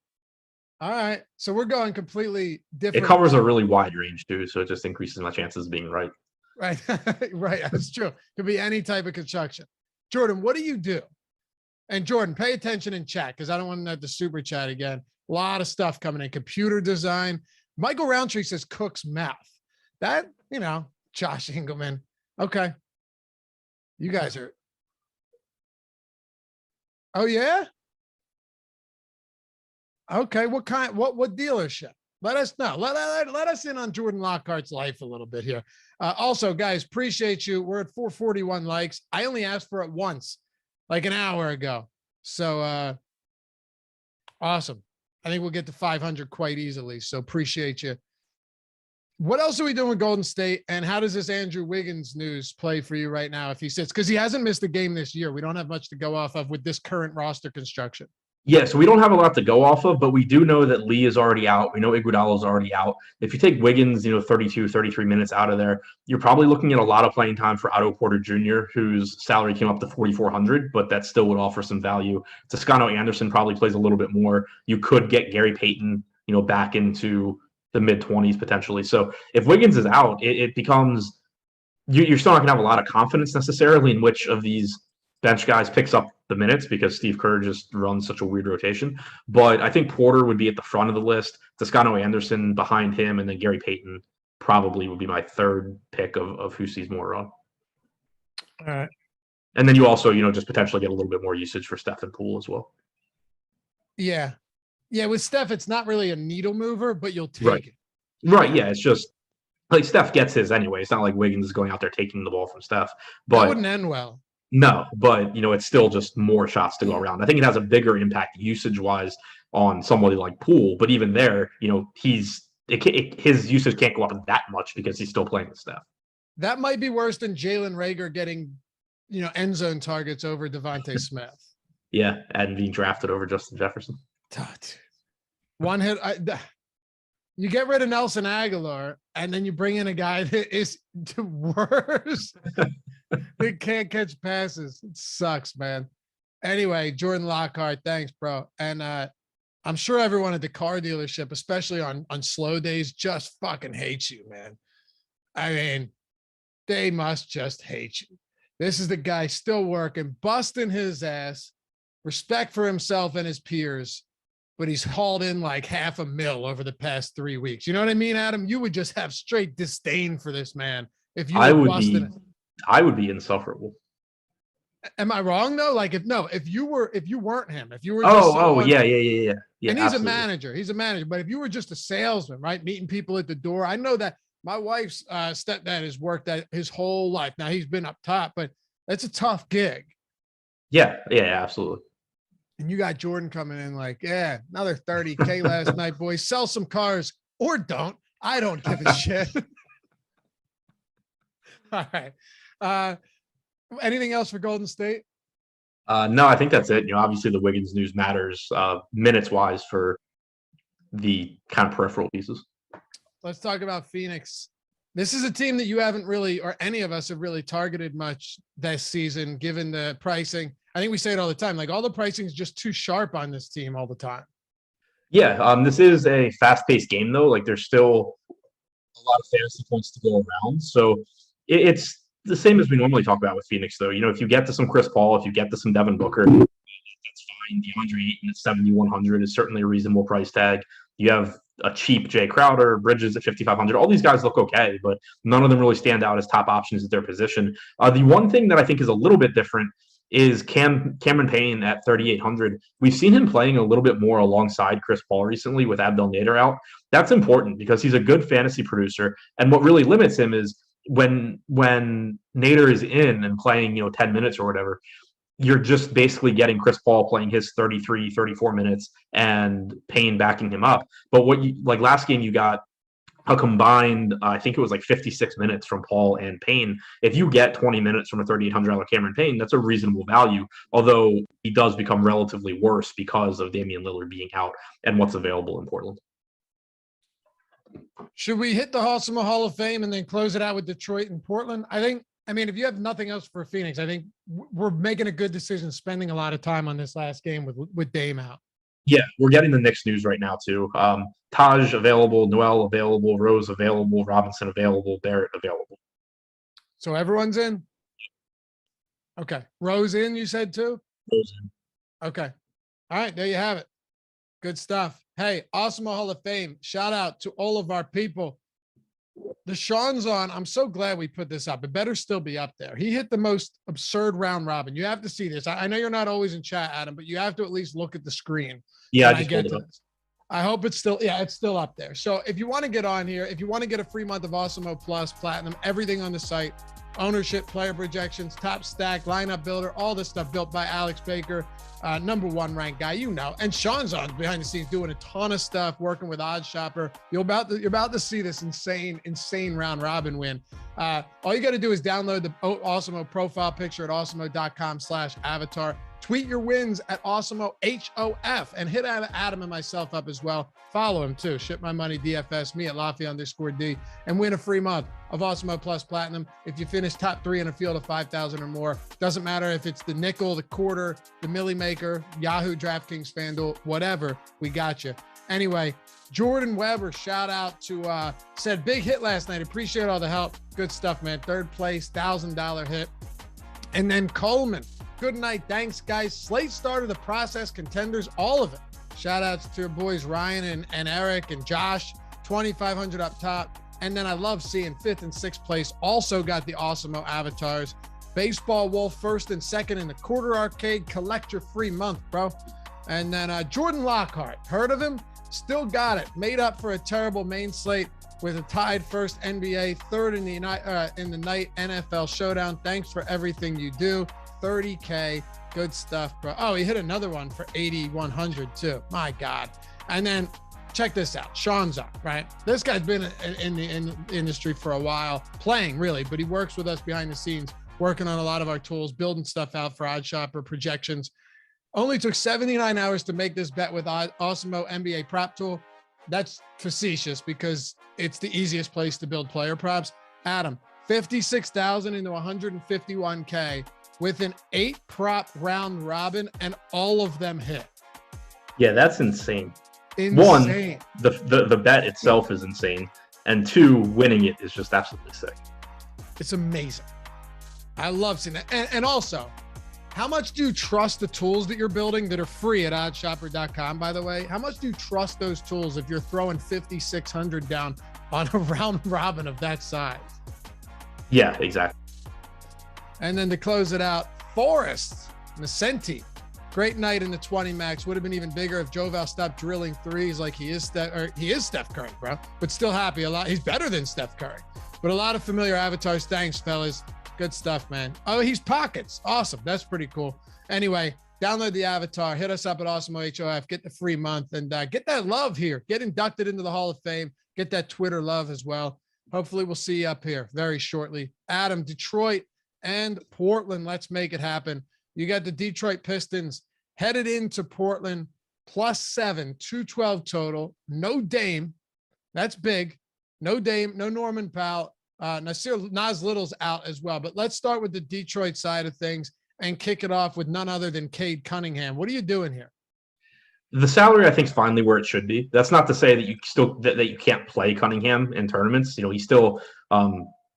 All right, so we're going completely different. It covers a really wide range too, so it just increases my chances of being right. Right, right. That's true. Could be any type of construction. Jordan, what do you do? And Jordan, pay attention in chat because I don't want to have the super chat again. A lot of stuff coming in. Computer design. Michael Roundtree says Cook's math. That, Josh Engelman. Okay. You guys are. Oh, yeah? Okay. What dealership? Let us know. Let us in on Jordan Lockhart's life a little bit here. Also, guys, appreciate you. We're at 441 likes. I only asked for it once, like an hour ago. So awesome. I think we'll get to 500 quite easily. So appreciate you. What else are we doing with Golden State? And how does this Andrew Wiggins news play for you right now if he sits? Because he hasn't missed a game this year. We don't have much to go off of with this current roster construction. Yeah, so we don't have a lot to go off of, but we do know that Lee is already out. We know Iguodala's already out. If you take Wiggins, 32, 33 minutes out of there, you're probably looking at a lot of playing time for Otto Porter Jr., whose salary came up to $4,400, but that still would offer some value. Toscano Anderson probably plays a little bit more. You could get Gary Payton, back into the mid-20s potentially. So if Wiggins is out, it becomes you're still not going to have a lot of confidence necessarily in which of these bench guys picks up the minutes because Steve Kerr just runs such a weird rotation. But I think Porter would be at the front of the list, Toscano Anderson behind him, and then Gary Payton probably would be my third pick of who sees more run. All right. And then you also, just potentially get a little bit more usage for Steph and Poole as well. Yeah. Yeah, with Steph, it's not really a needle mover, but you'll take it. Right, yeah. It's just like Steph gets his anyway. It's not like Wiggins is going out there taking the ball from Steph. But that wouldn't end well. No, but it's still just more shots to go around. I think it has a bigger impact usage-wise on somebody like Poole, but even there, his usage can't go up that much because he's still playing with Steph. That might be worse than Jalen Reagor getting, end zone targets over Devontae Smith. Yeah, and being drafted over Justin Jefferson. One hit. You get rid of Nelson Aguilar, and then you bring in a guy that is worse. It can't catch passes. It sucks, man. Anyway, Jordan Lockhart, thanks, bro. And I'm sure everyone at the car dealership, especially on slow days, just fucking hates you, man. I mean, they must just hate you. This is the guy still working, busting his ass, respect for himself and his peers, but he's hauled in like $500,000 over the past 3 weeks. You know what I mean, Adam? You would just have straight disdain for this man if you were busting it. I would be insufferable. Am I wrong though? Like if you weren't him, if you were just yeah. And he's a manager, but if you were just a salesman, right? Meeting people at the door. I know that my wife's stepdad has worked that his whole life. Now he's been up top, but that's a tough gig. Yeah, absolutely. And you got Jordan coming in like, yeah, another 30K last night, boys. Sell some cars or don't. I don't give a shit. All right. Anything else for Golden State? No, I think that's it. Obviously the Wiggins news matters minutes wise for the kind of peripheral pieces. Let's talk about Phoenix. This is a team that you haven't really, or any of us have really targeted much this season, given the pricing. I think we say it all the time. Like all the pricing is just too sharp on this team all the time. Yeah. This is a fast paced game though. Like there's still a lot of fantasy points to go around. So it's the same as we normally talk about with Phoenix, though. If you get to some Chris Paul, if you get to some Devin Booker, that's fine. DeAndre Ayton at 7,100 is certainly a reasonable price tag. You have a cheap Jay Crowder, Bridges at 5,500. All these guys look okay, but none of them really stand out as top options at their position. The one thing that I think is a little bit different is Cameron Payne at 3,800. We've seen him playing a little bit more alongside Chris Paul recently with Abdel Nader out. That's important because he's a good fantasy producer, and what really limits him is when Nader is in and playing, 10 minutes or whatever, you're just basically getting Chris Paul playing his 33, 34 minutes and Payne backing him up. But last game, you got a combined, I think it was like 56 minutes from Paul and Payne. If you get 20 minutes from a $3,800 Cameron Payne, that's a reasonable value, although he does become relatively worse because of Damian Lillard being out and what's available in Portland. Should we hit the Awesemo Hall of Fame and then close it out with Detroit and Portland? If you have nothing else for Phoenix, I think we're making a good decision spending a lot of time on this last game with Dame out. Yeah, we're getting the Knicks news right now too. Taj available, Noel available, Rose available, Robinson available, Barrett available. So everyone's in? Okay. Rose in, you said too? Rose in. Okay. All right, there you have it. Good stuff. Hey, Awesemo Hall of Fame. Shout out to all of our people. The Sean's on. I'm so glad we put this up. It better still be up there. He hit the most absurd round robin. You have to see this. I know you're not always in chat, Adam, but you have to at least look at the screen. Yeah, I get to this. I hope it's still up there. So if you want to get on here, if you want to get a free month of Awesemo Plus, Platinum, everything on the site, ownership, player projections, top stack, lineup builder, all this stuff built by Alex Baker, #1 ranked guy, and Sean's on behind the scenes doing a ton of stuff, working with Odds Shopper. You're about to see this insane round robin win. All you got to do is download the Awesemo profile picture at awesemo.com/avatar. Tweet your wins at Awesemo HOF and hit Adam and myself up as well. Follow him too. Ship My Money DFS, me at Lafayette_D, and win a free month of Awesemo Plus Platinum if you finish top 3 in a field of 5,000 or more. Doesn't matter if it's the nickel, the quarter, the milli maker, Yahoo, DraftKings, FanDuel, whatever, we got you. Anyway, Jordan Weber, shout out to said big hit last night. Appreciate all the help. Good stuff, man. Third place, $1,000 hit. And then Coleman, good night. Thanks, guys. Slate starter, the process, contenders, all of it. Shout outs to your boys Ryan and Eric and Josh, 2,500 up top. And then I love seeing 5th and 6th place. Also got the Awesemo avatars. Baseball Wolf, 1st and 2nd in the quarter arcade. Collect your free month, bro. And then Jordan Lockhart, heard of him? Still got it. Made up for a terrible main slate with a tied 1st NBA, 3rd in the night NFL showdown. Thanks for everything you do. 30K. Good stuff, bro. Oh, he hit another one for 8,100 too. My God. And then check this out. Sean's up, right? This guy's been in the industry for a while, playing really, but he works with us behind the scenes, working on a lot of our tools, building stuff out for OddsShopper projections. Only took 79 hours to make this bet with Awesemo NBA prop tool. That's facetious because it's the easiest place to build player props. Adam, 56,000 into 151K with an 8 prop round robin, and all of them hit. Yeah, that's insane. Insane. One, the bet itself is insane, and 2, winning it is just absolutely sick. It's amazing. I love seeing that. And also, how much do you trust the tools that you're building that are free at oddshopper.com, by the way? How much do you trust those tools if you're throwing 5,600 down on a round robin of that size? Yeah, exactly. And then to close it out, Forrest Nascenti. Great night in the 20 max. Would have been even bigger if Jovel stopped drilling threes like he is Steph Curry, bro. But still happy a lot. He's better than Steph Curry. But a lot of familiar avatars. Thanks, fellas. Good stuff, man. Oh, he's pockets. Awesome. That's pretty cool. Anyway, download the avatar. Hit us up at Awesemo HOF. Get the free month and get that love here. Get inducted into the Hall of Fame. Get that Twitter love as well. Hopefully we'll see you up here very shortly. Adam, Detroit and Portland. Let's make it happen. You got the Detroit Pistons headed into Portland +7, 212 total. No Dame. That's big. No Dame, no Norman Powell. Nas Little's out as well. But let's start with the Detroit side of things and kick it off with none other than Cade Cunningham. What are you doing here? The salary, I think, is finally where it should be. That's not to say that you still that you can't play Cunningham in tournaments. You know, he's still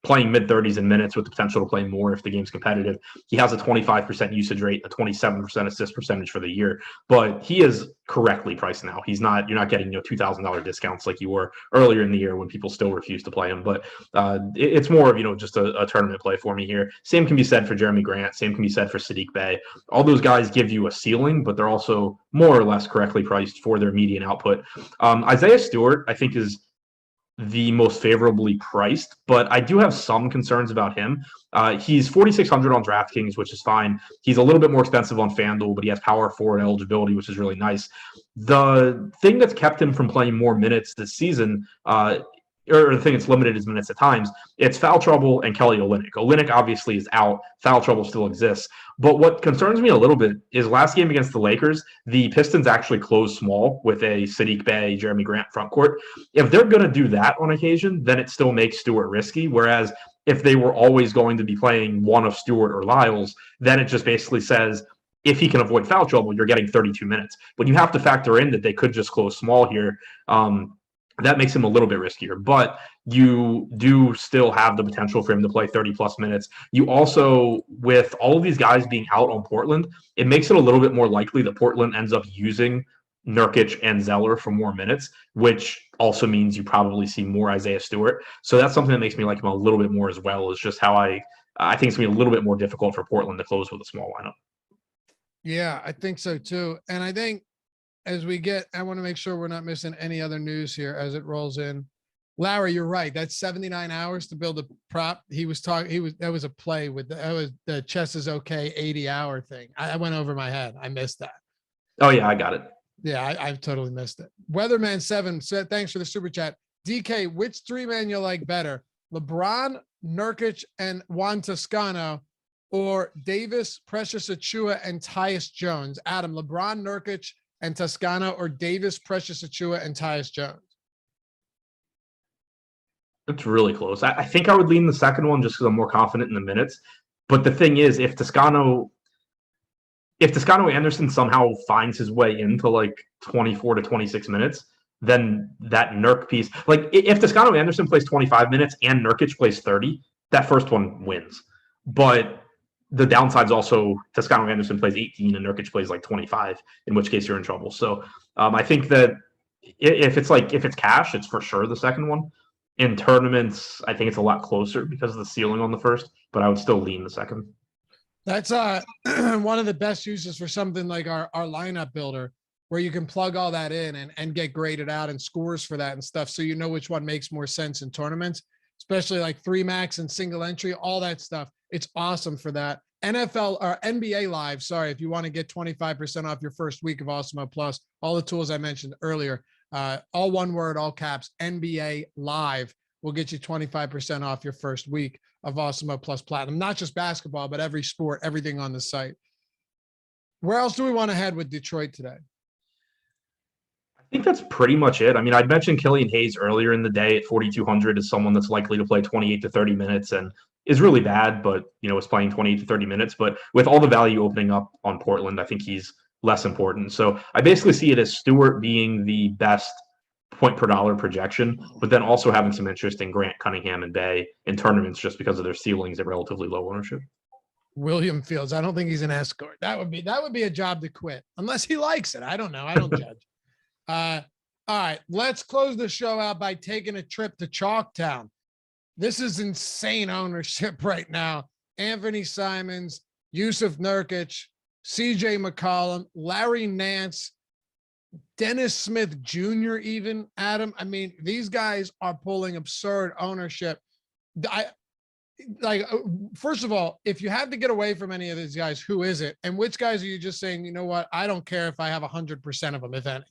playing mid-30s in minutes with the potential to play more if the game's competitive. He has a 25% usage rate, a 27% assist percentage for the year, but he is correctly priced now. You're not getting $2,000 discounts like you were earlier in the year when people still refused to play him. But it's more of just a tournament play for me here. Same can be said for Jeremy Grant. Same can be said for Sadiq Bey. All those guys give you a ceiling, but they're also more or less correctly priced for their median output. Isaiah Stewart, I think, is the most favorably priced, but I do have some concerns about him. He's 4,600 on DraftKings, which is fine. He's a little bit more expensive on FanDuel, but he has power forward eligibility, which is really nice. The thing that's kept him from playing more minutes this season, or the thing that's limited his minutes at times, it's foul trouble and Kelly Olynyk. Olynyk obviously is out. Foul trouble still exists. But what concerns me a little bit is last game against the Lakers, the Pistons actually closed small with a Sadiq Bey, Jeremy Grant front court. If they're going to do that on occasion, then it still makes Stewart risky. Whereas if they were always going to be playing one of Stewart or Lyles, then it just basically says, if he can avoid foul trouble, you're getting 32 minutes. But you have to factor in that they could just close small here. That makes him a little bit riskier, but you do still have the potential for him to play 30-plus minutes. You also, with all of these guys being out on Portland, it makes it a little bit more likely that Portland ends up using Nurkic and Zeller for more minutes, which also means you probably see more Isaiah Stewart. So that's something that makes me like him a little bit more as well, is just how I think it's going to be a little bit more difficult for Portland to close with a small lineup. Yeah, I think so too. And I think as we get, I want to make sure we're not missing any other news here as it rolls in. Larry, you're right. That's 79 hours to build a prop. That was a play with that was the chess is okay 80-hour thing. I went over my head. I missed that. Oh yeah, I got it. Yeah, I've totally missed it. Weatherman7 said, thanks for the super chat. DK, which 3-man you like better? LeBron, Nurkic, and Juan Toscano, or Davis, Precious Achiuwa, and Tyus Jones? Adam, LeBron, Nurkic, and Toscano, or Davis, Precious Achiuwa, and Tyus Jones? It's really close. I think I would lean the second one just because I'm more confident in the minutes. But the thing is, if Toscano Anderson somehow finds his way into like 24 to 26 minutes, then that Nurk piece, like if Toscano Anderson plays 25 minutes and Nurkic plays 30, that first one wins. But the downside is also Toscano Anderson plays 18 and Nurkic plays like 25, in which case you're in trouble. So I think that if it's cash, it's for sure the second one. In tournaments, I think it's a lot closer because of the ceiling on the first, but I would still lean the second. That's one of the best uses for something like our lineup builder, where you can plug all that in and get graded out and scores for that and stuff. So you know which one makes more sense in tournaments, especially like 3 max and single entry, all that stuff. It's awesome for that. NFL or NBA Live, sorry, if you want to get 25% off your first week of Awesemo Plus, all the tools I mentioned earlier, all one word, all caps, NBA Live will get you 25% off your first week of Awesemo Plus Platinum. Not just basketball, but every sport, everything on the site. Where else do we want to head with Detroit today? I think that's pretty much it. I mean, I'd mentioned Killian Hayes earlier in the day at 4,200 as someone that's likely to play 28 to 30 minutes and is really bad, but, is playing 28 to 30 minutes. But with all the value opening up on Portland, I think he's less important. So I basically see it as Stewart being the best point per dollar projection, but then also having some interest in Grant, Cunningham, and Bay in tournaments just because of their ceilings at relatively low ownership. William Fields. I don't think he's an escort. That would be a job to quit unless he likes it. I don't know. I don't judge. All right. Let's close the show out by taking a trip to Chalktown. This is insane ownership right now. Anthony Simons, Yusuf Nurkic, CJ McCollum, Larry Nance, Dennis Smith Jr. even, Adam. I mean, these guys are pulling absurd ownership. First of all, if you have to get away from any of these guys, who is it? And which guys are you just saying, you know what? I don't care if I have 100% of them, if any.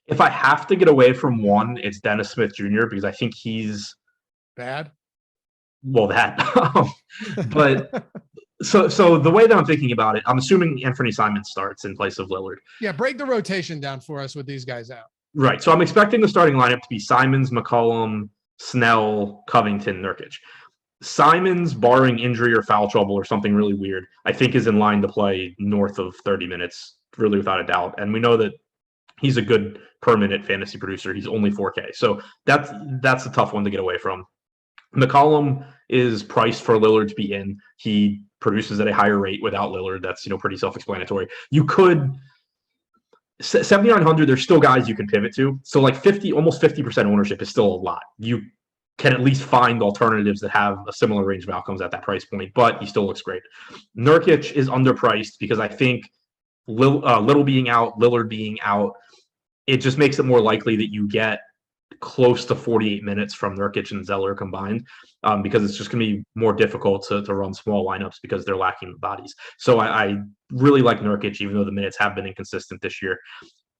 If I have to get away from one, it's Dennis Smith Jr. because I think he's bad. Well, that, but so the way that I'm thinking about it, I'm assuming Anthony Simons starts in place of Lillard. Yeah, break the rotation down for us with these guys out. Right. So I'm expecting the starting lineup to be Simons, McCollum, Snell, Covington, Nurkic. Simons, barring injury or foul trouble or something really weird, I think is in line to play north of 30 minutes, really without a doubt. And we know that he's a good per minute fantasy producer. He's only 4K. So that's a tough one to get away from. McCollum is priced for Lillard to be in. He produces at a higher rate without Lillard. That's, pretty self-explanatory. You could 7,900, there's still guys you can pivot to. So like almost 50% ownership is still a lot. You can at least find alternatives that have a similar range of outcomes at that price point, but he still looks great. Nurkic is underpriced because I think Little being out, Lillard being out, it just makes it more likely that you get close to 48 minutes from Nurkic and Zeller combined, because it's just going to be more difficult to run small lineups because they're lacking the bodies. So I really like Nurkic, even though the minutes have been inconsistent this year.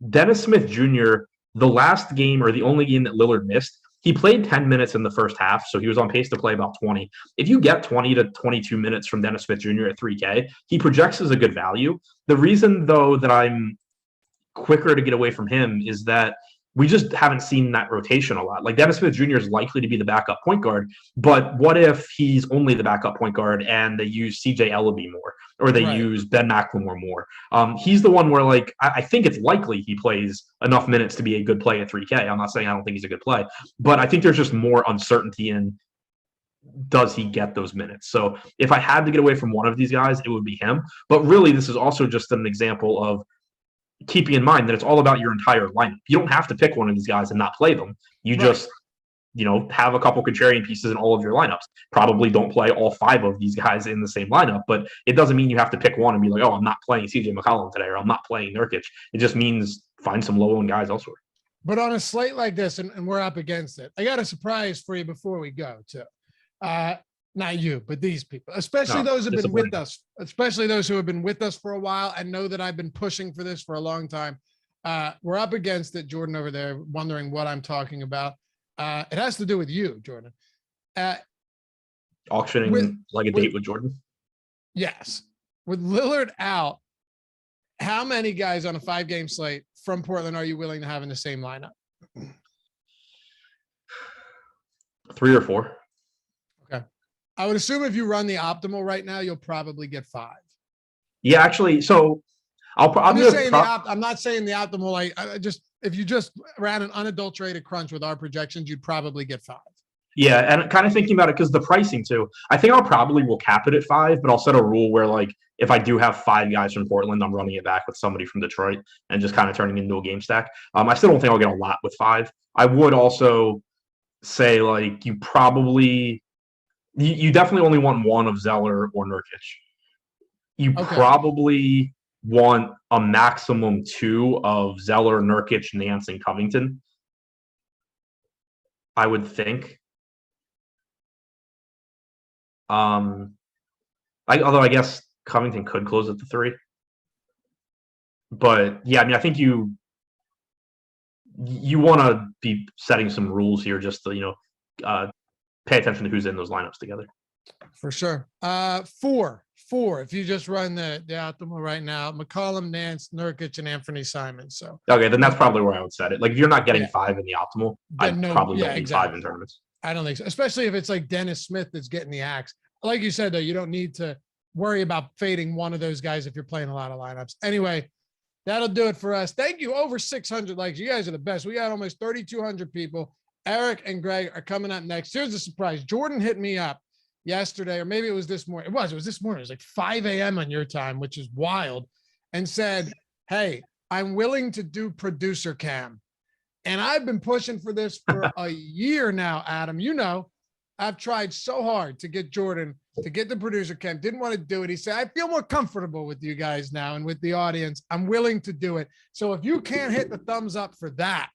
Dennis Smith Jr., the last game or the only game that Lillard missed, he played 10 minutes in the first half, so he was on pace to play about 20. If you get 20 to 22 minutes from Dennis Smith Jr. at 3K, he projects as a good value. The reason, though, that I'm quicker to get away from him is that we just haven't seen that rotation a lot. Like Dennis Smith Jr. is likely to be the backup point guard, but what if he's only the backup point guard and they use CJ Ellaby more, or they use Ben McLemore more? He's the one where I think it's likely he plays enough minutes to be a good play at 3K. I'm not saying I don't think he's a good play, but I think there's just more uncertainty in does he get those minutes. So if I had to get away from one of these guys, it would be him. But really, this is also just an example of keeping in mind that it's all about your entire lineup. You don't have to pick one of these guys and not play them. You just, have a couple contrarian pieces in all of your lineups. Probably don't play all 5 of these guys in the same lineup, but it doesn't mean you have to pick one and be like, oh, I'm not playing CJ McCollum today, or I'm not playing Nurkic. It just means find some low-owned guys elsewhere. But on a slate like this, and we're up against it, I got a surprise for you before we go, too. Not you, but these people, especially those who have been with us, especially those who have been with us for a while and know that I've been pushing for this for a long time. We're up against it. Jordan over there wondering what I'm talking about. It has to do with you, Jordan. Auctioning like a date with Jordan? Yes. With Lillard out, how many guys on a 5-game slate from Portland are you willing to have in the same lineup? 3 or 4. Okay. I would assume if you run the optimal right now, you'll probably get 5. Yeah, actually. So I'm not saying the optimal. Like, if you just ran an unadulterated crunch with our projections, you'd probably get 5. Yeah, and kind of thinking about it because the pricing too. I think I'll probably will cap it at 5, but I'll set a rule where like if I do have 5 guys from Portland, I'm running it back with somebody from Detroit and just kind of turning it into a game stack. I still don't think I'll get a lot with 5. I would also say like you definitely only want one of Zeller or Nurkic. You probably want a maximum 2 of Zeller, Nurkic, Nance, and Covington. I would think. Although I guess Covington could close at the 3. But yeah, I mean, I think you want to be setting some rules here just to, pay attention to who's in those lineups together. For sure. 4. If you just run the optimal right now, McCollum, Nance, Nurkic, and Anthony Simons. So okay, then that's probably where I would set it. Like if you're not getting 5 in the optimal, I'd probably don't need 5 in tournaments. I don't think so, especially if it's like Dennis Smith that's getting the axe. Like you said, though, you don't need to worry about fading one of those guys if you're playing a lot of lineups. Anyway, that'll do it for us. Thank you. Over 600 likes. You guys are the best. We got almost 3,200 people. Eric and Greg are coming up next. Here's a surprise. Jordan hit me up yesterday, or maybe it was this morning. It was this morning. It was like 5 a.m. on your time, which is wild, and said, hey, I'm willing to do producer cam. And I've been pushing for this for a year now, Adam. I've tried so hard to get Jordan to get the producer cam. Didn't want to do it. He said, I feel more comfortable with you guys now and with the audience. I'm willing to do it. So if you can't hit the thumbs up for that,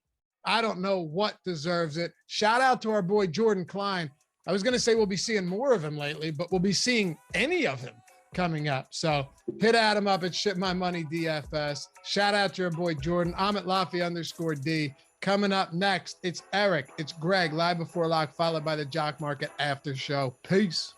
I don't know what deserves it. Shout out to our boy, Jordan Klein. I was going to say we'll be seeing more of him lately, but we'll be seeing any of him coming up. So hit Adam up at Ship My Money DFS. Shout out to your boy, Jordan. I'm at Laffy_D. Coming up next, it's Eric, it's Greg, live before lock, followed by the Jock Market after show. Peace.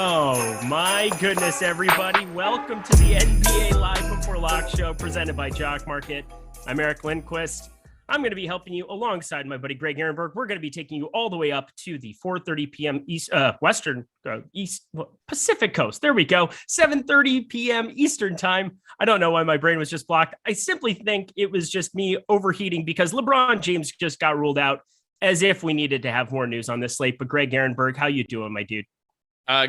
Oh my goodness, everybody. Welcome to the NBA Live Before Lock show presented by Jock Market. I'm Eric Lindquist. I'm going to be helping you alongside my buddy Greg Ehrenberg. We're going to be taking you all the way up to the 4:30 p.m. Pacific Coast. There we go. 7:30 p.m. Eastern time. I don't know why my brain was just blocked. I simply think it was just me overheating because LeBron James just got ruled out, as if we needed to have more news on this slate. But Greg Ehrenberg, how you doing, my dude?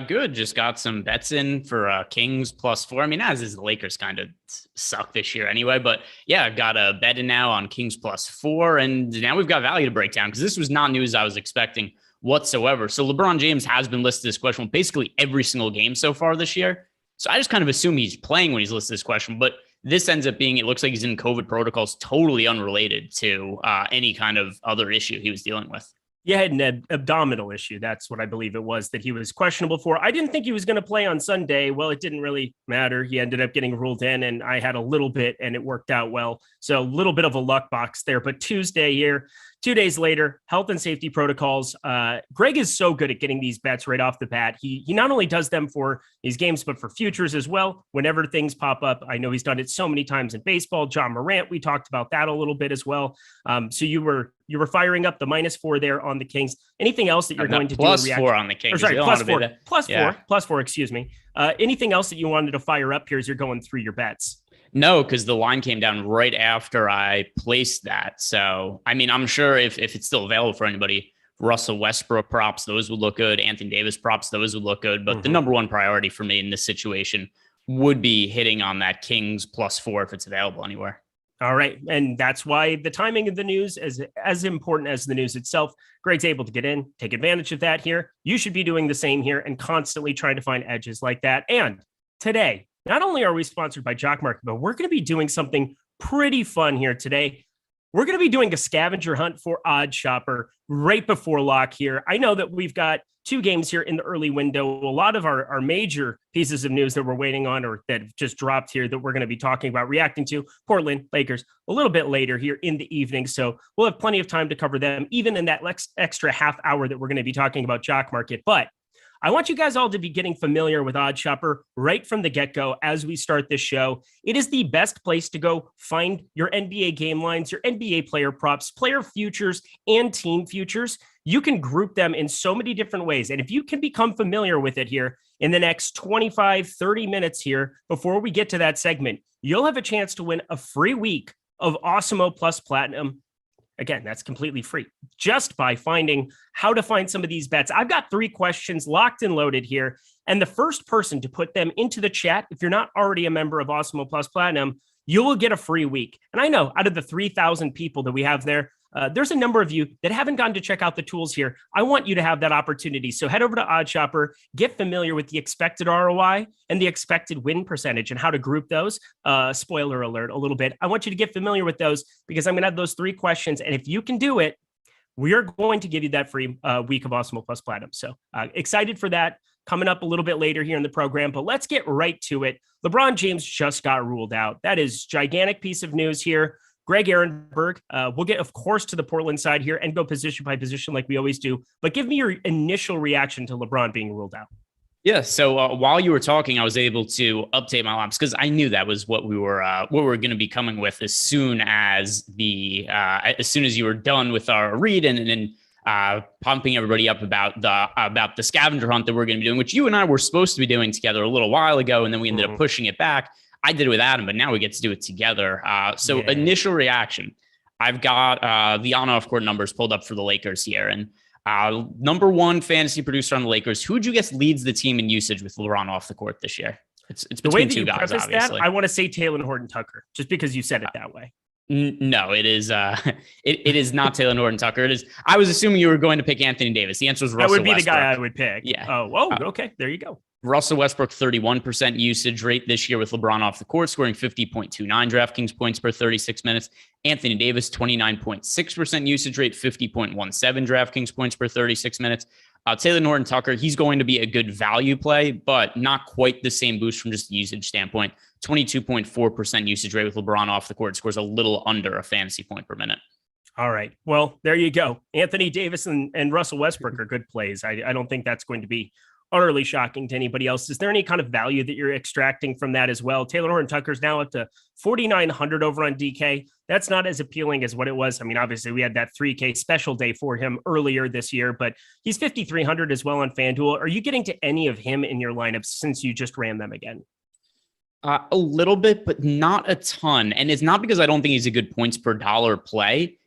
Good. Just got some bets in for Kings +4. I mean, as is the Lakers kind of suck this year anyway. But yeah, I've got a bet in now on Kings +4. And now we've got value to break down because this was not news I was expecting whatsoever. So LeBron James has been listed as questionable basically every single game so far this year. So I just kind of assume he's playing when he's listed as questionable. But this ends up being, it looks like he's in COVID protocols, totally unrelated to any kind of other issue he was dealing with. Yeah, had an abdominal issue. That's what I believe it was that he was questionable for. I didn't think he was going to play on Sunday. Well, it didn't really matter. He ended up getting ruled in, and I had a little bit, and it worked out well. So a little bit of a luck box there. But Tuesday here, 2 days later, health and safety protocols. Greg is so good at getting these bets right off the bat. He not only does them for these games, but for futures as well. Whenever things pop up, I know he's done it so many times in baseball. John Morant, we talked about that a little bit as well. So you were firing up the -4 there on the Kings. Anything else that you're going to do? +4 on the Kings. Sorry, +4. Excuse me. Anything else that you wanted to fire up here as you're going through your bets? No, because the line came down right after I placed that. So, I mean, I'm sure if it's still available for anybody, Russell Westbrook props, those would look good. Anthony Davis props, those would look good. But the number one priority for me in this situation would be hitting on that Kings +4 if it's available anywhere. All right. And that's why the timing of the news is as important as the news itself. Greg's able to get in, take advantage of that here. You should be doing the same here and constantly trying to find edges like that. And today, not only are we sponsored by Jock Market, but we're going to be doing something pretty fun here today. We're going to be doing a scavenger hunt for Odd Shopper right before lock here. I know that we've got 2 games here in the early window. A lot of our major pieces of news that we're waiting on or that just dropped here that we're going to be talking about, reacting to Portland Lakers a little bit later here in the evening. So we'll have plenty of time to cover them, even in that extra half hour that we're going to be talking about Jock Market. But I want you guys all to be getting familiar with Odd Shopper right from the get-go as we start this show. It is the best place to go find your NBA game lines, your NBA player props, player futures, and team futures. You can group them in so many different ways. And if you can become familiar with it here in the next 25, 30 minutes here before we get to that segment, you'll have a chance to win a free week of Awesemo Plus Platinum. Again, that's completely free just by finding how to find some of these bets. I've got 3 questions locked and loaded here. And the first person to put them into the chat, if you're not already a member of Awesemo Plus Platinum, you will get a free week. And I know out of the 3,000 people that we have there, there's a number of you that haven't gone to check out the tools here. I want you to have that opportunity. So head over to Odd Shopper, get familiar with the expected ROI and the expected win percentage and how to group those. Spoiler alert a little bit. I want you to get familiar with those because I'm going to have those 3 questions. And if you can do it, we are going to give you that free week of Awesemo Plus Platinum. So excited for that coming up a little bit later here in the program. But let's get right to it. LeBron James just got ruled out. That is gigantic piece of news here. Greg Ehrenberg, we'll get, of course, to the Portland side here and go position by position like we always do. But give me your initial reaction to LeBron being ruled out. Yeah. So while you were talking, I was able to update my laps because I knew that was what we were going to be coming with as soon as you were done with our read and pumping everybody up about the scavenger hunt that we're going to be doing, which you and I were supposed to be doing together a little while ago, and then we ended up pushing it back. I did it with Adam, but now we get to do it together. Initial reaction, I've got the on-off court numbers pulled up for the Lakers here. And number 1 fantasy producer on the Lakers, who'd you guess leads the team in usage with LeBron off the court this year? It's between 2 guys, obviously. I want to say Taylor Horton Tucker, just because you said it that way. No, it is. It is not Taylor Norton Tucker. It is. I was assuming you were going to pick Anthony Davis. The answer was Russell Westbrook. That would be the guy I would pick. Yeah. Okay. There you go. Russell Westbrook, 31% usage rate this year with LeBron off the court, scoring 50.29 DraftKings points per 36 minutes. Anthony Davis, 29.6% usage rate, 50.17 DraftKings points per 36 minutes. Taylor Norton Tucker, he's going to be a good value play, but not quite the same boost from just a usage standpoint. 22.4% usage rate with LeBron off the court, scores a little under a fantasy point per minute. All right. Well, there you go. Anthony Davis and Russell Westbrook are good plays. I don't think that's going to be utterly shocking to anybody else. Is there any kind of value that you're extracting from that as well? Taylor Horton-Tucker's now up to 4,900 over on DK. That's not as appealing as what it was. I mean, obviously we had that 3K special day for him earlier this year, but he's 5,300 as well on FanDuel. Are you getting to any of him in your lineups since you just ran them again? A little bit, but not a ton. And it's not because I don't think he's a good points per dollar play.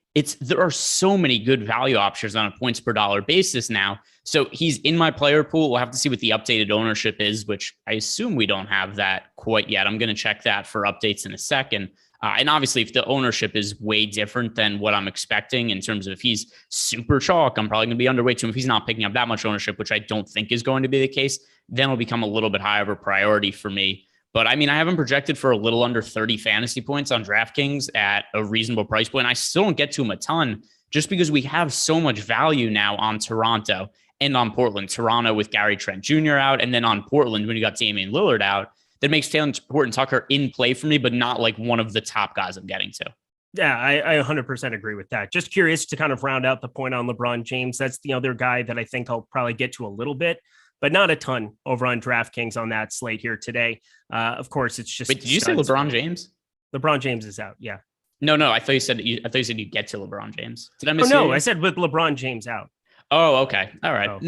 There are so many good value options on a points per dollar basis now. So he's in my player pool. We'll have to see what the updated ownership is, which I assume we don't have that quite yet. I'm going to check that for updates in a second. And obviously, if the ownership is way different than what I'm expecting in terms of if he's super chalk, I'm probably going to be underweight to him. If he's not picking up that much ownership, which I don't think is going to be the case, then it'll become a little bit higher of a priority for me. But I mean, I have him projected for a little under 30 fantasy points on DraftKings at a reasonable price point. I still don't get to him a ton just because we have so much value now on Toronto and on Portland. Toronto with Gary Trent Jr. out, and then on Portland when you got Damian Lillard out. That makes Taylor Horton-Tucker in play for me, but not like one of the top guys I'm getting to. Yeah, I 100% agree with that. Just curious to kind of round out the point on LeBron James. That's the other guy that I think I'll probably get to a little bit, but not a ton over on DraftKings on that slate here today. Of course, it's just. Wait, did you say LeBron James? LeBron James is out. Yeah. No. I thought you said you get to LeBron James. Did I miss? Oh, no, I said with LeBron James out. Oh, okay. All right. Oh,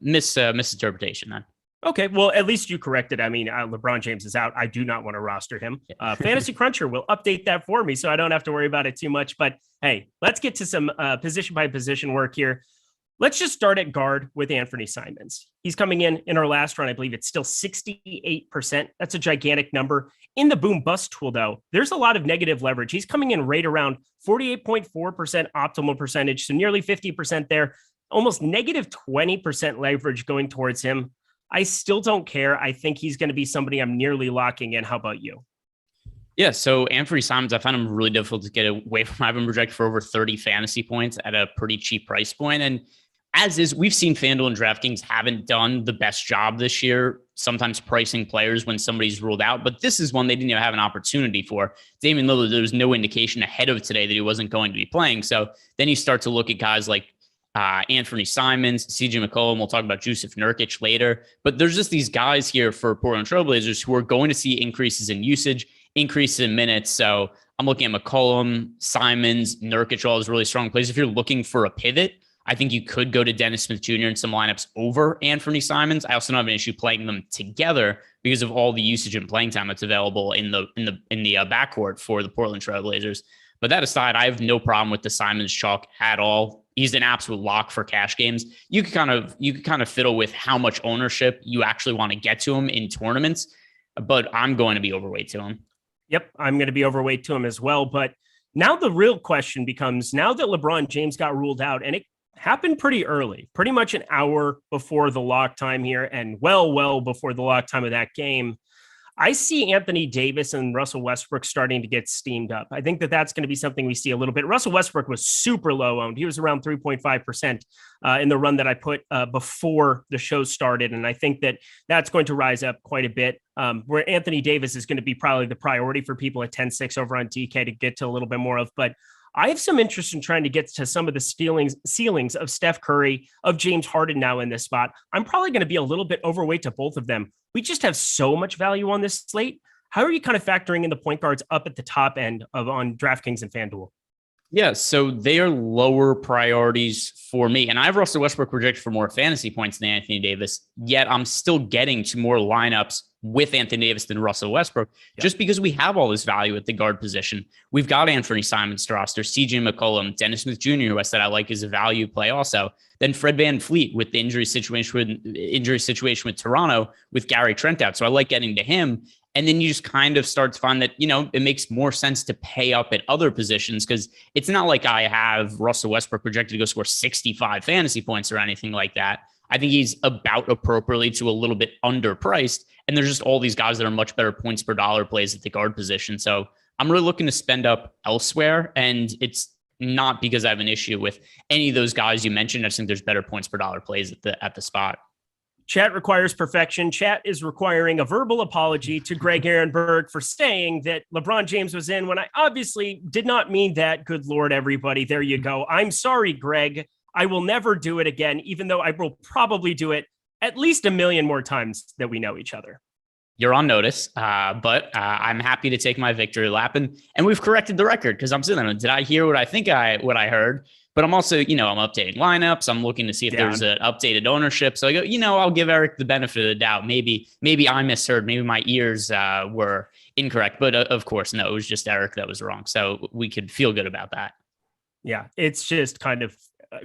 Misinterpretation then. Okay, well, at least you corrected. I mean, LeBron James is out. I do not want to roster him. Fantasy Cruncher will update that for me, so I don't have to worry about it too much. But hey, let's get to some position by position work here. Let's just start at guard with Anthony Simons. He's coming in our last run. I believe it's still 68%. That's a gigantic number. In the boom bust tool, though, there's a lot of negative leverage. He's coming in right around 48.4% optimal percentage, so nearly 50% there. Almost negative 20% leverage going towards him. I still don't care. I think he's going to be somebody I'm nearly locking in. How about you? Yeah, so Anthony Simons, I find him really difficult to get away from. I've been projected for over 30 fantasy points at a pretty cheap price point. And as is, we've seen FanDuel and DraftKings haven't done the best job this year, sometimes pricing players when somebody's ruled out. But this is one they didn't even have an opportunity for. Damian Lillard, there was no indication ahead of today that he wasn't going to be playing. So then you start to look at guys like Anthony Simons, CJ McCollum. We'll talk about Jusuf Nurkic later. But there's just these guys here for Portland Trailblazers who are going to see increases in usage, increases in minutes. So I'm looking at McCollum, Simons, Nurkic, all those really strong plays. If you're looking for a pivot, I think you could go to Dennis Smith Jr. in some lineups over Anthony Simons. I also don't have an issue playing them together because of all the usage and playing time that's available in the backcourt for the Portland Trailblazers. But that aside, I have no problem with the Simons chalk at all. He's an absolute lock for cash games. You could kind of fiddle with how much ownership you actually want to get to him in tournaments, but I'm going to be overweight to him. Yep, I'm going to be overweight to him as well. But now the real question becomes, now that LeBron James got ruled out, and it happened pretty early, pretty much an hour before the lock time here, and well before the lock time of that game, I see Anthony Davis and Russell Westbrook starting to get steamed up. I think that that's going to be something we see a little bit. Russell Westbrook was super low owned. He was around 3.5% in the run that I put before the show started. And I think that that's going to rise up quite a bit, where Anthony Davis is going to be probably the priority for people at 10-6 over on DK to get to a little bit more of. But I have some interest in trying to get to some of the ceilings of Steph Curry, of James Harden now in this spot. I'm probably going to be a little bit overweight to both of them. We just have so much value on this slate. How are you kind of factoring in the point guards up at the top end on DraftKings and FanDuel? Yeah, so they are lower priorities for me. And I have Russell Westbrook projected for more fantasy points than Anthony Davis, yet I'm still getting to more lineups with Anthony Davis than Russell Westbrook, just because we have all this value at the guard position. We've got Anthony Simons to roster, CJ McCollum, Dennis Smith Jr., who I said I like is a value play also. Then Fred VanVleet with the injury situation with Toronto with Gary Trent out. So I like getting to him. And then you just kind of start to find that, it makes more sense to pay up at other positions, because it's not like I have Russell Westbrook projected to go score 65 fantasy points or anything like that. I think he's about appropriately to a little bit underpriced. And there's just all these guys that are much better points per dollar plays at the guard position. So I'm really looking to spend up elsewhere. And it's not because I have an issue with any of those guys you mentioned. I just think there's better points per dollar plays at the spot. Chat requires perfection. Chat is requiring a verbal apology to Greg Ehrenberg for saying that LeBron James was in when I obviously did not mean that. Good Lord, everybody. There you go. I'm sorry, Greg. I will never do it again, even though I will probably do it at least a million more times that we know each other. You're on notice, but I'm happy to take my victory lap, and we've corrected the record because I'm sitting there. Did I hear what I heard? But I'm also, I'm updating lineups. I'm looking to see if there's an updated ownership. So I go, I'll give Eric the benefit of the doubt. Maybe I misheard. Maybe my ears were incorrect. But of course, no, it was just Eric that was wrong. So we could feel good about that. Yeah, it's just kind of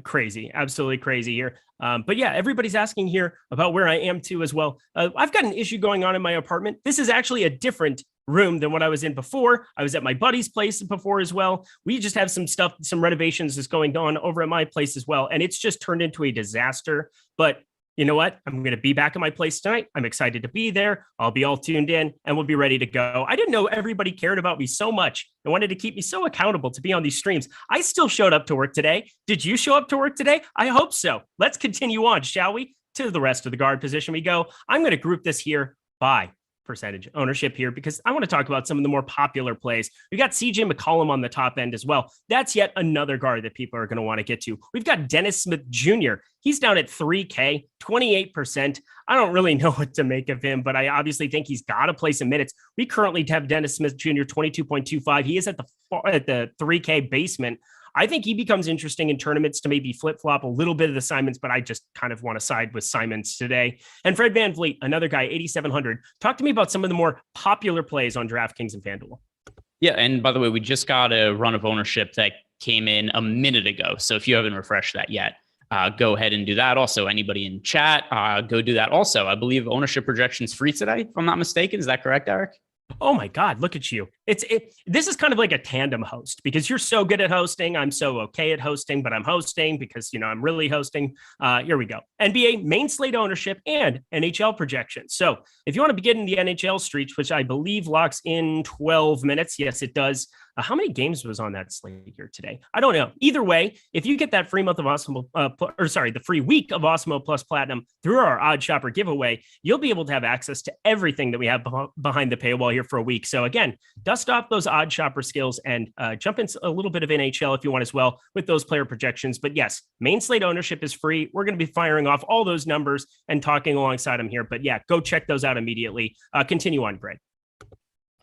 crazy, absolutely crazy here. But yeah, everybody's asking here about where I am too as well. I've got an issue going on in my apartment. This is actually a different room than what I was in before. I was at my buddy's place before as well. We just have some renovations that's going on over at my place as well. And it's just turned into a disaster. But you know what? I'm going to be back at my place tonight. I'm excited to be there. I'll be all tuned in and we'll be ready to go. I didn't know everybody cared about me so much and wanted to keep me so accountable to be on these streams. I still showed up to work today. Did you show up to work today? I hope so. Let's continue on, shall we? To the rest of the guard position we go. I'm going to group this here by percentage ownership here because I want to talk about some of the more popular plays. We got CJ McCollum on the top end as well. That's yet another guard that people are going to want to get to. We've got Dennis Smith Jr. He's down at 3K, 28%. I don't really know what to make of him, but I obviously think he's got to play some minutes. We currently have Dennis Smith Jr. 22.25. He is at the 3K basement. I think he becomes interesting in tournaments to maybe flip-flop a little bit of the Simons, but I just kind of want to side with Simons today. And Fred VanVleet, another guy, 8,700. Talk to me about some of the more popular plays on DraftKings and FanDuel. Yeah, and by the way, we just got a run of ownership that came in a minute ago. So if you haven't refreshed that yet, go ahead and do that. Also, anybody in chat, go do that. Also, I believe ownership projections free today, if I'm not mistaken. Is that correct, Eric? Oh my God, look at you. This is kind of like a tandem host because you're so good at hosting. I'm so okay at hosting, but I'm hosting because, I'm really hosting. Here we go. NBA main slate ownership and NHL projections. So if you want to begin the NHL streaks, which I believe locks in 12 minutes. Yes, it does. How many games was on that slate here today? I don't know. Either way, if you get that free month of Awesemo, the free week of Awesemo Plus Platinum through our Odd Shopper giveaway, you'll be able to have access to everything that we have behind the paywall here for a week. So again, dust off those Odd Shopper skills and jump into a little bit of NHL if you want as well with those player projections. But yes, main slate ownership is free. We're going to be firing off all those numbers and talking alongside them here. But yeah, go check those out immediately. Continue on, Greg.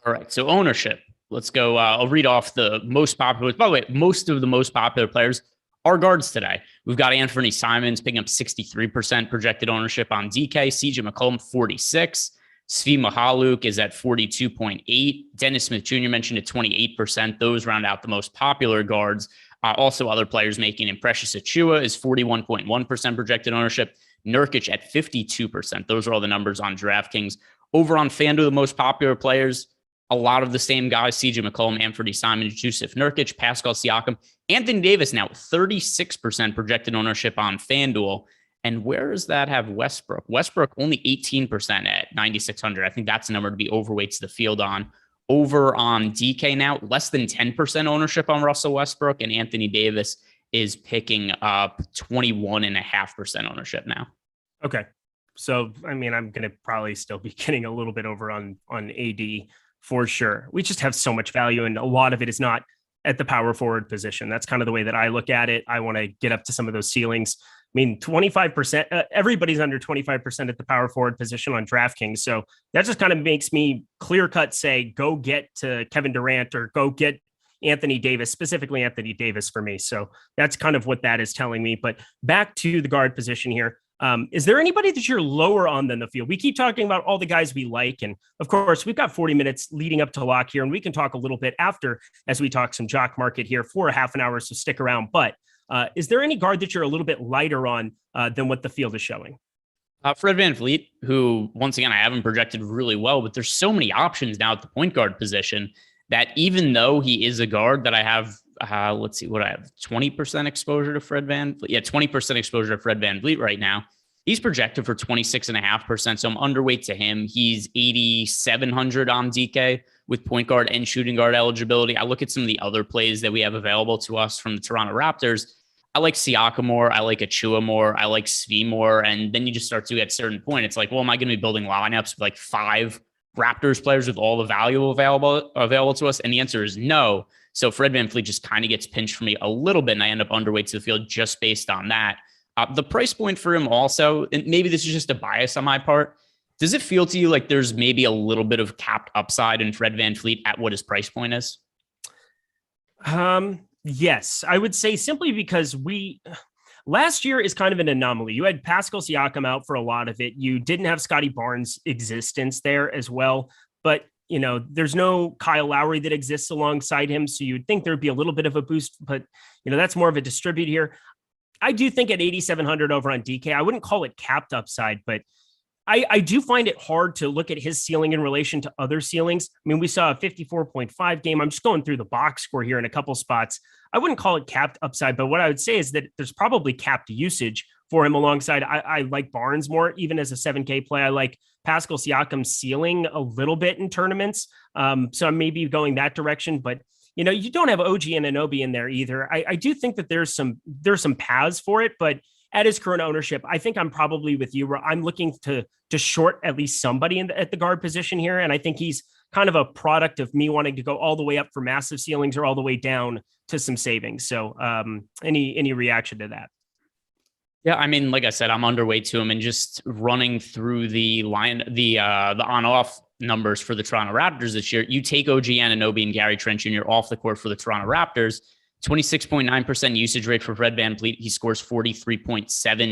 All right. So ownership. Let's go. I'll read off the most popular. By the way, most of the most popular players are guards today. We've got Anthony Simons picking up 63% projected ownership on DK. CJ McCollum, 46. Svi Mykhailiuk is at 42.8. Dennis Smith Jr. mentioned at 28%. Those round out the most popular guards. Also, other players making it. Precious Achiuwa is 41.1% projected ownership. Nurkic at 52%. Those are all the numbers on DraftKings. Over on FanDuel, the most popular players, a lot of the same guys, CJ McCollum, Anthony Simons, Jusuf Nurkic, Pascal Siakam, Anthony Davis now 36% projected ownership on FanDuel. And where does that have Westbrook? Westbrook only 18% at 9,600. I think that's a number to be overweight to the field on. Over on DK now, less than 10% ownership on Russell Westbrook, and Anthony Davis is picking up 21.5% ownership now. Okay. So, I'm going to probably still be getting a little bit over on AD. For sure. We just have so much value, and a lot of it is not at the power forward position. That's kind of the way that I look at it. I want to get up to some of those ceilings. 25%, everybody's under 25% at the power forward position on DraftKings. So that just kind of makes me clear cut say, go get to Kevin Durant or go get Anthony Davis, specifically Anthony Davis for me. So that's kind of what that is telling me. But back to the guard position here. Is there anybody that you're lower on than the field? We keep talking about all the guys we like. And of course, we've got 40 minutes leading up to lock here, and we can talk a little bit after as we talk some jock market here for a half an hour. So stick around. But is there any guard that you're a little bit lighter on than what the field is showing? Fred VanVleet, who once again, I haven't projected really well, but there's so many options now at the point guard position that even though he is a guard that I have, let's see what I have, 20% exposure to Fred VanVleet. Yeah, 20% exposure to Fred VanVleet right now. He's projected for 26.5%. So I'm underweight to him. He's 8,700 on DK with point guard and shooting guard eligibility. I look at some of the other plays that we have available to us from the Toronto Raptors. I like Siakam more. I like Achiuwa more. I like Svi more. And then you just start to get a certain point. It's like, well, am I going to be building lineups with like 5 Raptors players with all the value available to us? And the answer is no. So Fred VanVleet just kind of gets pinched for me a little bit, and I end up underweight to the field just based on that. The price point for him also, and maybe this is just a bias on my part, does it feel to you like there's maybe a little bit of capped upside in Fred VanVleet at what his price point is? Yes, I would say simply because last year is kind of an anomaly. You had Pascal Siakam out for a lot of it. You didn't have Scotty Barnes' existence there as well, but there's no Kyle Lowry that exists alongside him. So you'd think there'd be a little bit of a boost, but that's more of a distribute here. I do think at 8,700 over on DK, I wouldn't call it capped upside, but I do find it hard to look at his ceiling in relation to other ceilings. I mean, we saw a 54.5 game. I'm just going through the box score here in a couple spots. I wouldn't call it capped upside, but what I would say is that there's probably capped usage for him alongside. I like Barnes more, even as a 7K play. I like Pascal Siakam's ceiling a little bit in tournaments. So I'm maybe going that direction, but you don't have OG and Anunoby in there either. I do think that there's some paths for it, but at his current ownership, I think I'm probably with you. I'm looking to short at least somebody at the guard position here. And I think he's kind of a product of me wanting to go all the way up for massive ceilings or all the way down to some savings. So any reaction to that? Yeah, I mean, like I said, I'm underweight to him, and just running through the on-off numbers for the Toronto Raptors this year. You take OG Anunoby and Gary Trent Jr. off the court for the Toronto Raptors, 26.9% usage rate for Fred VanVleet. He scores 43.7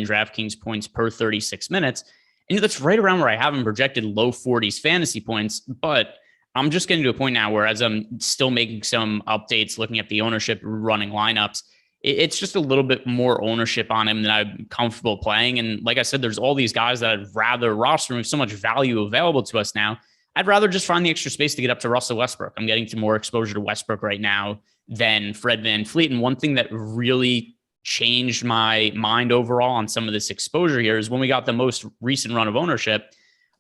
DraftKings points per 36 minutes. And that's right around where I have him projected, low 40s fantasy points. But I'm just getting to a point now where, as I'm still making some updates, looking at the ownership, running lineups, it's just a little bit more ownership on him than I'm comfortable playing. And like I said, there's all these guys that I'd rather roster with so much value available to us now. I'd rather just find the extra space to get up to Russell Westbrook. I'm getting to more exposure to Westbrook right now than Fred VanVleet. And one thing that really changed my mind overall on some of this exposure here is when we got the most recent run of ownership,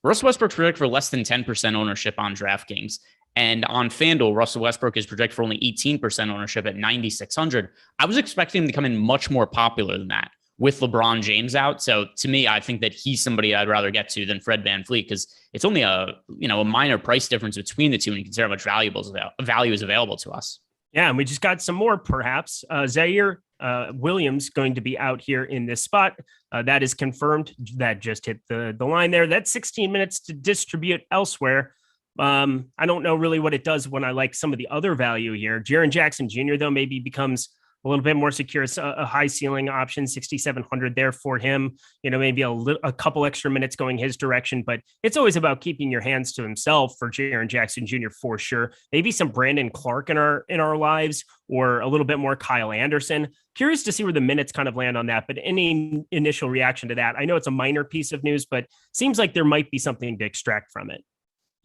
Russell Westbrook's projected for less than 10% ownership on DraftKings. And on FanDuel, Russell Westbrook is projected for only 18% ownership at 9,600. I was expecting him to come in much more popular than that with LeBron James out. So to me, I think that he's somebody I'd rather get to than Fred VanVleet, because it's only a minor price difference between the two when you consider how much value is available to us. Yeah, and we just got some more, perhaps. Zaire Williams going to be out here in this spot. That is confirmed. That just hit the line there. That's 16 minutes to distribute elsewhere. I don't know really what it does when I like some of the other value here. Jaren Jackson Jr., though, maybe becomes a little bit more secure. It's a high ceiling option, 6,700 there for him. Maybe a couple extra minutes going his direction, but it's always about keeping your hands to himself for Jaren Jackson Jr. for sure. Maybe some Brandon Clark in our lives, or a little bit more Kyle Anderson. Curious to see where the minutes kind of land on that, but any initial reaction to that? I know it's a minor piece of news, but seems like there might be something to extract from it.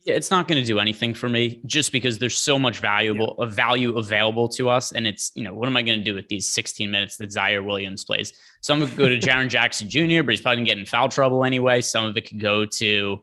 Yeah, it's not going to do anything for me, just because there's so much value available to us. And it's, what am I going to do with these 16 minutes that Zaire Williams plays? Some of it could go to Jaren Jackson Jr., but he's probably going to get in foul trouble anyway. Some of it could go to,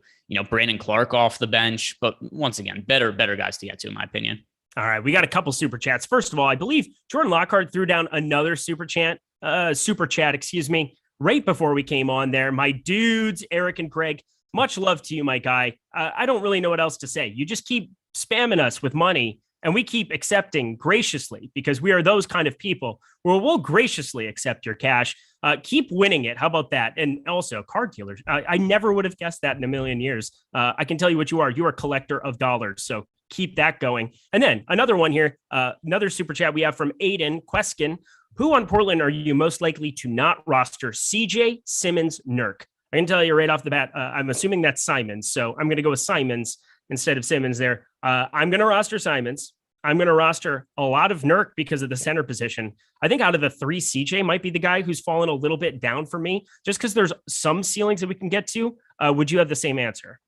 Brandon Clark off the bench. But once again, better guys to get to, in my opinion. All right, we got a couple super chats. First of all, I believe Jordan Lockhart threw down another super chat, right before we came on there. My dudes, Eric and Greg, much love to you, my guy. I don't really know what else to say. You just keep spamming us with money, and we keep accepting graciously, because we are those kind of people where we'll graciously accept your cash. Keep winning it. How about that? And also, card dealers. I never would have guessed that in a million years. I can tell you what you are. You are a collector of dollars. So keep that going. And then another one here, another super chat we have from Aiden Queskin. Who on Portland are you most likely to not roster? CJ, Simmons, Nurk. I can tell you right off the bat, I'm assuming that's Simons. So I'm going to go with Simons instead of Simmons there. I'm going to roster Simons. I'm going to roster a lot of Nurk because of the center position. I think out of the three, CJ might be the guy who's fallen a little bit down for me, just because there's some ceilings that we can get to. Would you have the same answer?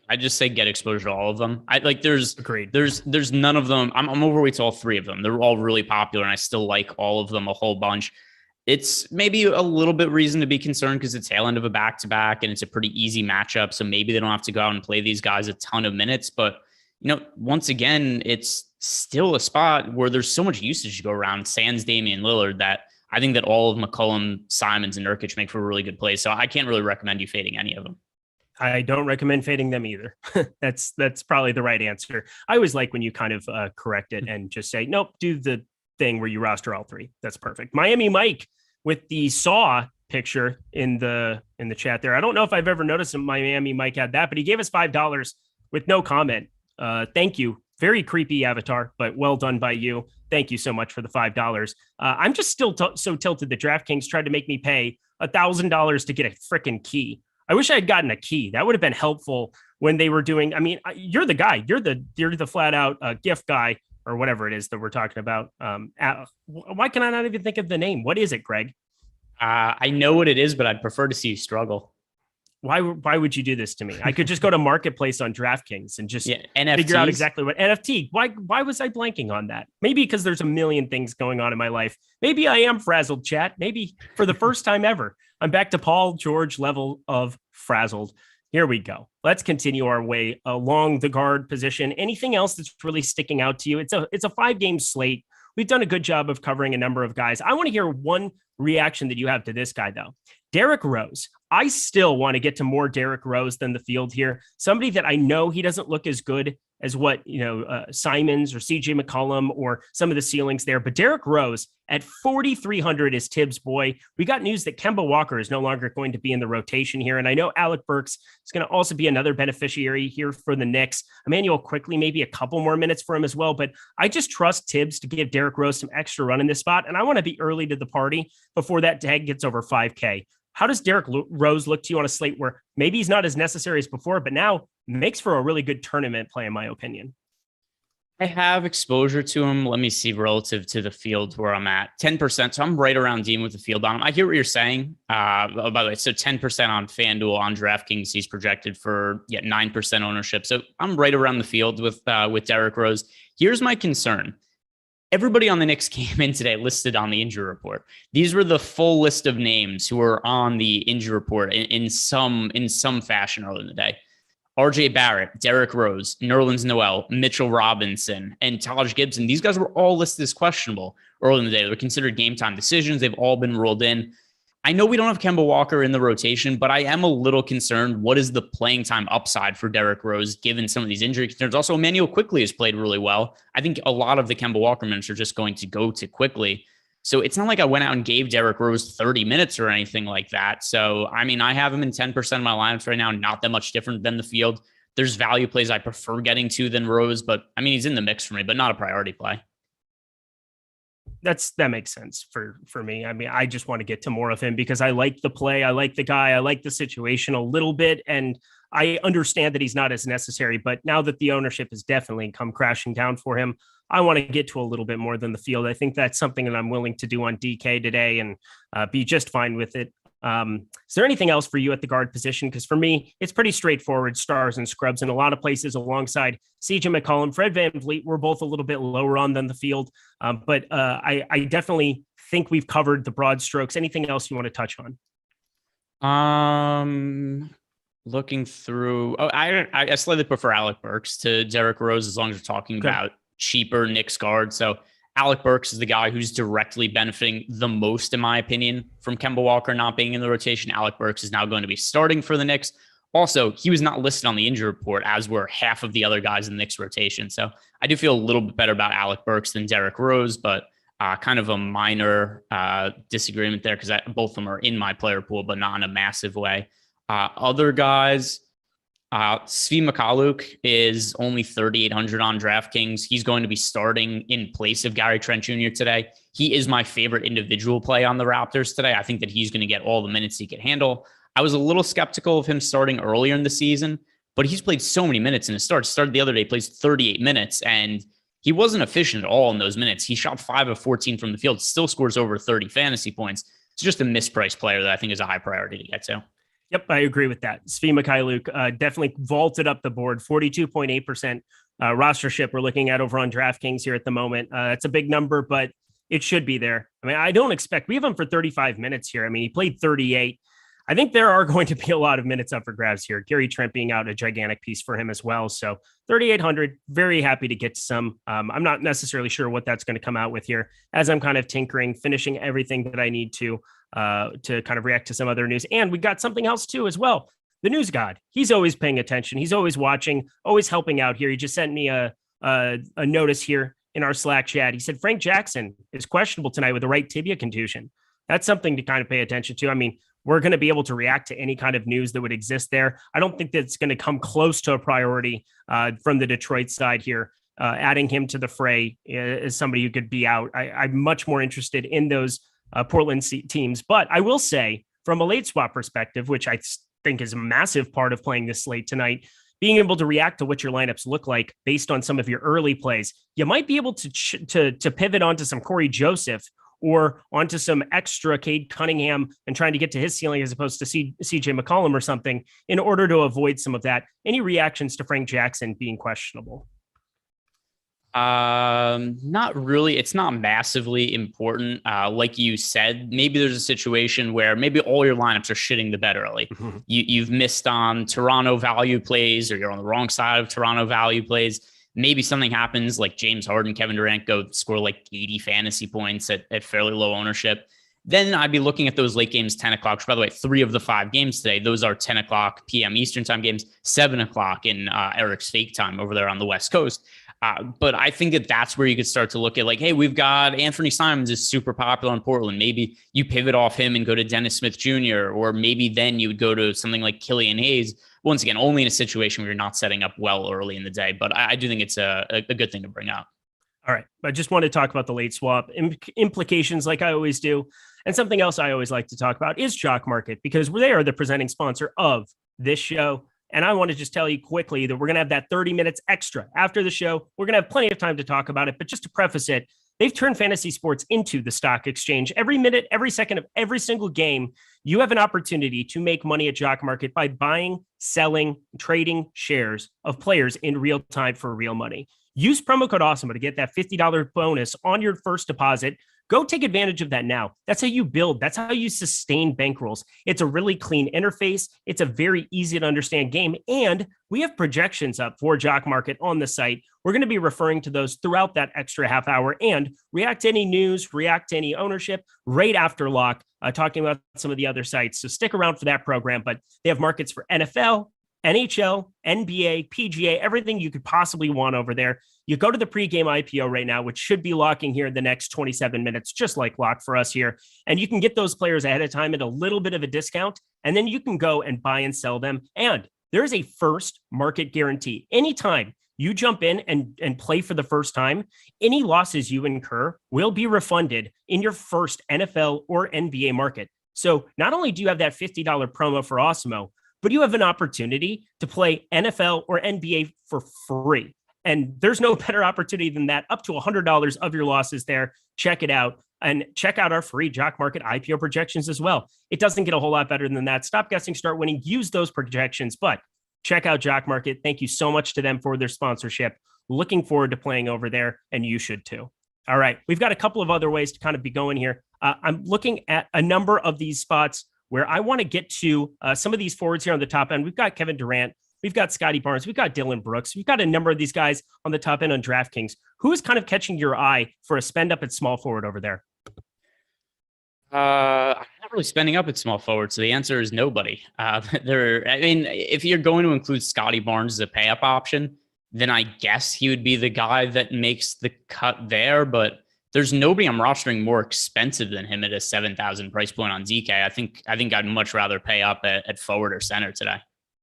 I just say get exposure to all of them. There's agreed. There's none of them. I'm overweight to all three of them. They're all really popular, and I still like all of them a whole bunch. It's maybe a little bit reason to be concerned because it's tail end of a back-to-back and it's a pretty easy matchup. So maybe they don't have to go out and play these guys a ton of minutes. But, once again, it's still a spot where there's so much usage to go around, sans Damian Lillard, that I think that all of McCollum, Simons, and Nurkic make for a really good play. So I can't really recommend you fading any of them. I don't recommend fading them either. That's probably the right answer. I always like when you kind of correct it and just say, nope, do the thing where you roster all three. That's perfect. Miami Mike with the Saw picture in the chat there. I don't know if I've ever noticed in Miami Mike had that, but he gave us $5 with no comment. Thank you. Very creepy avatar, but well done by you. Thank you so much for the $5. I'm just still so tilted that DraftKings tried to make me pay $1,000 to get a freaking key. I wish I had gotten a key. That would have been helpful when they were doing. I mean, you're the guy. You're the flat out gift guy or whatever it is that we're talking about. Why can I not even think of the name? What is it, Greg? I know what it is, but I'd prefer to see you struggle. Why would you do this to me? I could just go to Marketplace on DraftKings and just figure out exactly what NFT. Why was I blanking on that? Maybe because there's a million things going on in my life. Maybe I am frazzled, chat. Maybe for the first time ever, I'm back to Paul George level of frazzled. Here we go. Let's continue our way along the guard position. Anything else that's really sticking out to you? It's a 5-game slate. We've done a good job of covering a number of guys. I want to hear one reaction that you have to this guy, though. Derrick Rose. I still want to get to more Derrick Rose than the field here. Somebody that I know he doesn't look as good as what, Simons or CJ McCollum or some of the ceilings there. But Derrick Rose at 4,300 is Tibbs' boy. We got news that Kemba Walker is no longer going to be in the rotation here. And I know Alec Burks is going to also be another beneficiary here for the Knicks. Emmanuel quickly, maybe a couple more minutes for him as well. But I just trust Tibbs to give Derrick Rose some extra run in this spot. And I want to be early to the party before that tag gets over 5K. How does Derrick Rose look to you on a slate where maybe he's not as necessary as before, but now makes for a really good tournament play, in my opinion? I have exposure to him. Let me see relative to the field where I'm at. 10%. So I'm right around Dean with the field on him. I hear what you're saying. By the way, so 10% on FanDuel, on DraftKings, he's projected for 9% ownership. So I'm right around the field with Derrick Rose. Here's my concern. Everybody on the Knicks came in today listed on the injury report. These were the full list of names who were on the injury report in some fashion earlier in the day. RJ Barrett, Derrick Rose, Nerlens Noel, Mitchell Robinson, and Taj Gibson. These guys were all listed as questionable early in the day. They were considered game time decisions. They've all been ruled in. I know we don't have Kemba Walker in the rotation, but I am a little concerned. What is the playing time upside for Derrick Rose, given some of these injury concerns? Also, Emmanuel Quickley has played really well. I think a lot of the Kemba Walker minutes are just going to go to Quickley. So it's not like I went out and gave Derrick Rose 30 minutes or anything like that. So, I mean, I have him in 10% of my lineups right now, not that much different than the field. There's value plays I prefer getting to than Rose, but I mean, he's in the mix for me, but not a priority play. That makes sense for me. I mean, I just want to get to more of him because I like the play. I like the guy. I like the situation a little bit. And I understand that he's not as necessary, but now that the ownership has definitely come crashing down for him, I want to get to a little bit more than the field. I think that's something that I'm willing to do on DK today and be just fine with it. Is there anything else for you at the guard position? Because for me, it's pretty straightforward, stars and scrubs in a lot of places alongside CJ McCollum. Fred VanVleet, we're both a little bit lower on than the field. But I definitely think we've covered the broad strokes. Anything else you want to touch on? Looking through, I slightly prefer Alec Burks to Derrick Rose as long as we're talking about cheaper Knicks guard. So Alec Burks is the guy who's directly benefiting the most, in my opinion, from Kemba Walker not being in the rotation. Alec Burks is now going to be starting for the Knicks. Also, he was not listed on the injury report, as were half of the other guys in the Knicks rotation. So I do feel a little bit better about Alec Burks than Derrick Rose, but kind of a minor disagreement there because both of them are in my player pool, but not in a massive way. Other guys, Svi Mykhailiuk is only 3,800 on DraftKings. He's going to be starting in place of Gary Trent Jr. today. He is my favorite individual play on the Raptors today. I think that he's going to get all the minutes he can handle. I was a little skeptical of him starting earlier in the season, but he's played so many minutes in his start. Started the other day, plays 38 minutes, and he wasn't efficient at all in those minutes. He shot 5 of 14 from the field, still scores over 30 fantasy points. It's just a mispriced player that I think is a high priority to get to. Yep, I agree with that. Svi Mykhailiuk definitely vaulted up the board, 42.8% rostership we're looking at over on DraftKings here at the moment. It's a big number, but it should be there. I mean, I don't expect, we have him for 35 minutes here. I mean, he played 38. I think there are going to be a lot of minutes up for grabs here. Gary Trent being out, a gigantic piece for him as well. So 3,800, very happy to get to some. I'm not necessarily sure what that's going to come out with here as I'm kind of tinkering, finishing everything that I need to kind of react to some other news. And we got something else too as well. The news god, he's always paying attention. He's always watching, always helping out here. He just sent me a notice here in our Slack chat. He said, Frank Jackson is questionable tonight with a right tibia contusion. That's something to kind of pay attention to. I mean, we're going to be able to react to any kind of news that would exist there. I don't think that's going to come close to a priority from the Detroit side here. Adding him to the fray is somebody who could be out. I'm much more interested in those Portland teams. But I will say, from a late swap perspective, which I think is a massive part of playing this slate tonight, being able to react to what your lineups look like based on some of your early plays, you might be able to pivot onto some Corey Joseph or onto some extra Cade Cunningham and trying to get to his ceiling as opposed to CJ McCollum or something in order to avoid some of that. Any reactions to Frank Jackson being questionable? Not really. It's not massively important. Like you said, maybe there's a situation where maybe all your lineups are shitting the bed early. You've missed on Toronto value plays, or you're on the wrong side of Toronto value plays. Maybe something happens like James Harden, Kevin Durant go score like 80 fantasy points at fairly low ownership. Then I'd be looking at those late games, 10 o'clock, which, by the way, 3 of the 5 games today, those are 10 o'clock p.m. Eastern time games, 7 o'clock in Eric's fake time over there on the West Coast. But I think that's where you could start to look at like, hey, we've got Anthony Simons is super popular in Portland. Maybe you pivot off him and go to Dennis Smith Jr., or maybe then you would go to something like Killian Hayes. Once again, only in a situation where you're not setting up well early in the day. But I do think it's a good thing to bring up. All right. I just want to talk about the late swap implications like I always do. And something else I always like to talk about is Jock Market, because they are the presenting sponsor of this show. And I want to just tell you quickly that we're going to have that 30 minutes extra after the show. We're going to have plenty of time to talk about it. But just to preface it, they've turned fantasy sports into the stock exchange. Every minute, every second of every single game, you have an opportunity to make money at Jock Market by buying, selling, trading shares of players in real time for real money. Use promo code Awesemo to get that $50 bonus on your first deposit. Go take advantage of that now. That's how you build. That's how you sustain bankrolls. It's a really clean interface. It's a very easy to understand game. And we have projections up for Jock Market on the site. We're going to be referring to those throughout that extra half hour and react to any news, react to any ownership right after lock, talking about some of the other sites. So stick around for that program. But they have markets for NFL, NHL, NBA, PGA, everything you could possibly want over there. You go to the pregame IPO right now, which should be locking here in the next 27 minutes, just like lock for us here. And you can get those players ahead of time at a little bit of a discount, and then you can go and buy and sell them. And there's a first market guarantee. Anytime you jump in and play for the first time, any losses you incur will be refunded in your first NFL or NBA market. So not only do you have that $50 promo for Awesemo, but you have an opportunity to play NFL or NBA for free. And there's no better opportunity than that. Up to $100 of your losses there. Check it out. And check out our free Jock Market IPO projections as well. It doesn't get a whole lot better than that. Stop guessing, start winning. Use those projections. But check out Jock Market. Thank you so much to them for their sponsorship. Looking forward to playing over there, and you should too. All right. We've got a couple of other ways to kind of be going here. I'm looking at a number of these spots where I want to get to some of these forwards here on the top end. We've got Kevin Durant. We've got Scotty Barnes. We've got Dylan Brooks. We've got a number of these guys on the top end on DraftKings. Who is kind of catching your eye for a spend up at small forward over there? I'm not really spending up at small forward, so the answer is nobody. If you're going to include Scotty Barnes as a pay up option, then I guess he would be the guy that makes the cut there. But there's nobody I'm rostering more expensive than him at a 7,000 price point on DK. I think I'd much rather pay up at forward or center today.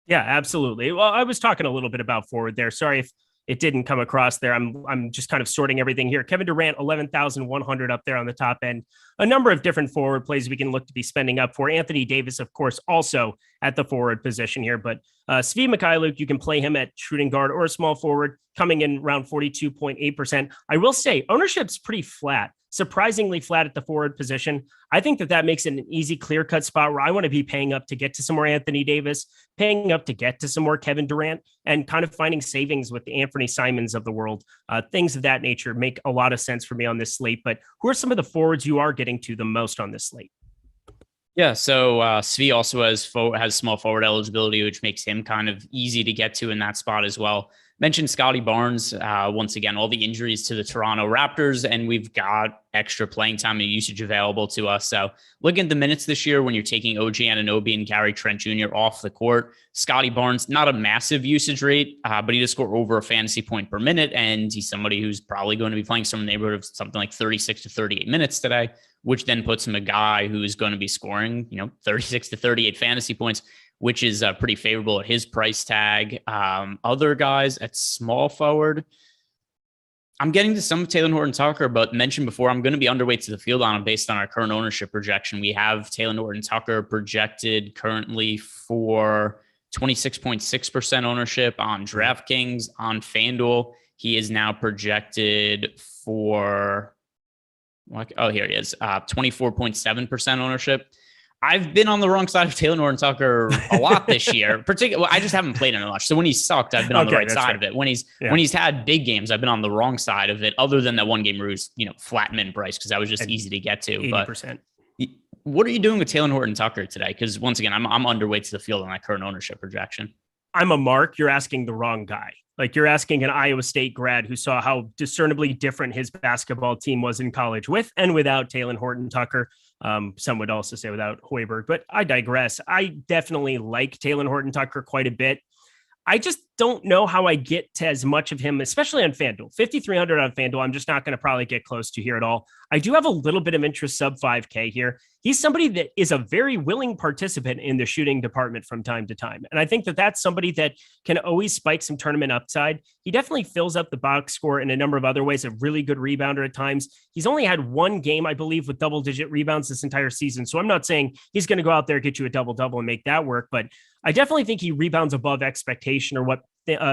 Yeah, absolutely. Well, I was talking a little bit about forward there. Sorry if it didn't come across there. I'm just kind of sorting everything here. Kevin Durant, 11,100 up there on the top end. A number of different forward plays we can look to be spending up for. Anthony Davis, of course, also at the forward position here. But Svi Mikhailuk, you can play him at shooting guard or small forward, coming in around 42.8%. I will say ownership's pretty flat. Surprisingly flat at the forward position. I think that makes it an easy clear-cut spot where I want to be paying up to get to some more Anthony Davis, paying up to get to some more Kevin Durant, and kind of finding savings with the Anthony Simons of the world. Things of that nature make a lot of sense for me on this slate. But who are some of the forwards you are getting to the most on this slate? Yeah, so Svi also has small forward eligibility, which makes him kind of easy to get to in that spot as well. Mentioned Scotty Barnes. Once again, all the injuries to the Toronto Raptors, and we've got extra playing time and usage available to us. So looking at the minutes this year, when you're taking OG Anunoby and Gary Trent Jr. off the court, Scotty Barnes, not a massive usage rate, but he does score over a fantasy point per minute. And he's somebody who's probably going to be playing some neighborhood of something like 36 to 38 minutes today, which then puts him a guy who's going to be scoring, 36 to 38 fantasy points, which is pretty favorable at his price tag. Other guys at small forward, I'm getting to some of Taylor Horton-Tucker, but mentioned before, I'm going to be underweight to the field on him based on our current ownership projection. We have Taylor Horton-Tucker projected currently for 26.6% ownership on DraftKings. On FanDuel, he is now projected for, here he is, 24.7% ownership. I've been on the wrong side of Taylor Horton-Tucker a lot this year. Particularly, I just haven't played him much. So when he's sucked, I've been on the right side of it. When he's had big games, I've been on the wrong side of it. Other than that one game where he was, flat min price because that was just easy to get to. 80%. But what are you doing with Taylor Horton-Tucker today? Because once again, I'm underweight to the field on that current ownership projection. I'm a mark. You're asking the wrong guy. Like you're asking an Iowa State grad who saw how discernibly different his basketball team was in college with and without Taylor Horton-Tucker. Some would also say without Hoiberg, but I digress. I definitely like Taylor Horton-Tucker quite a bit. I just don't know how I get to as much of him, especially on FanDuel. 5,300 on FanDuel, I'm just not going to probably get close to here at all. I do have a little bit of interest sub 5K here. He's somebody that is a very willing participant in the shooting department from time to time. And I think that that's somebody that can always spike some tournament upside. He definitely fills up the box score in a number of other ways, a really good rebounder at times. He's only had one game, I believe, with double-digit rebounds this entire season. So I'm not saying he's going to go out there, get you a double-double and make that work, but I definitely think he rebounds above expectation or what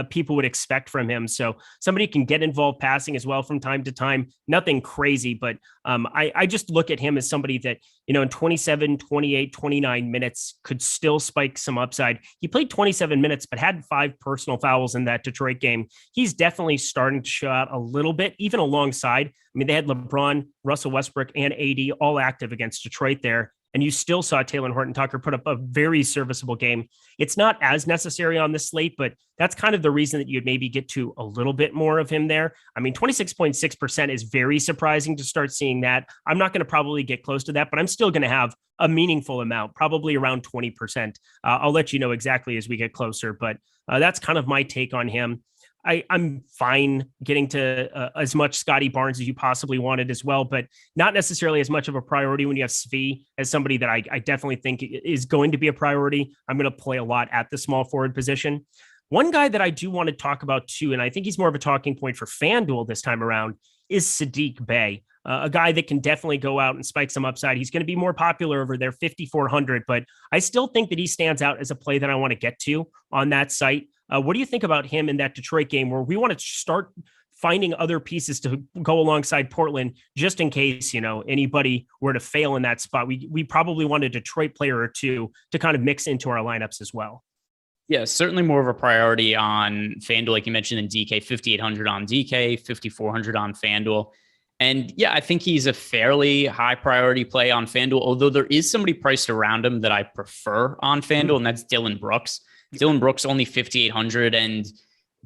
people would expect from him. So somebody can get involved passing as well from time to time. Nothing crazy, but I just look at him as somebody that, in 27, 28, 29 minutes could still spike some upside. He played 27 minutes, but had 5 personal fouls in that Detroit game. He's definitely starting to show out a little bit, even alongside. I mean, they had LeBron, Russell Westbrook, and AD all active against Detroit there. And you still saw Taylor Horton-Tucker put up a very serviceable game. It's not as necessary on this slate, but that's kind of the reason that you'd maybe get to a little bit more of him there. I mean, 26.6% is very surprising to start seeing that. I'm not going to probably get close to that, but I'm still going to have a meaningful amount, probably around 20%. I'll let you know exactly as we get closer, but that's kind of my take on him. I'm fine getting to as much Scotty Barnes as you possibly wanted as well, but not necessarily as much of a priority when you have Svi as somebody that I definitely think is going to be a priority. I'm going to play a lot at the small forward position. One guy that I do want to talk about too, and I think he's more of a talking point for FanDuel this time around, is Sadiq Bey. A guy that can definitely go out and spike some upside. He's going to be more popular over there, 5,400, but I still think that he stands out as a play that I want to get to on that site. What do you think about him in that Detroit game where we want to start finding other pieces to go alongside Portland just in case, anybody were to fail in that spot? We probably want a Detroit player or two to kind of mix into our lineups as well. Yeah, certainly more of a priority on FanDuel, like you mentioned in DK, 5,800 on DK, 5,400 on FanDuel. And yeah, I think he's a fairly high priority play on FanDuel, although there is somebody priced around him that I prefer on FanDuel, and that's Dillon Brooks. Dillon Brooks only 5,800, and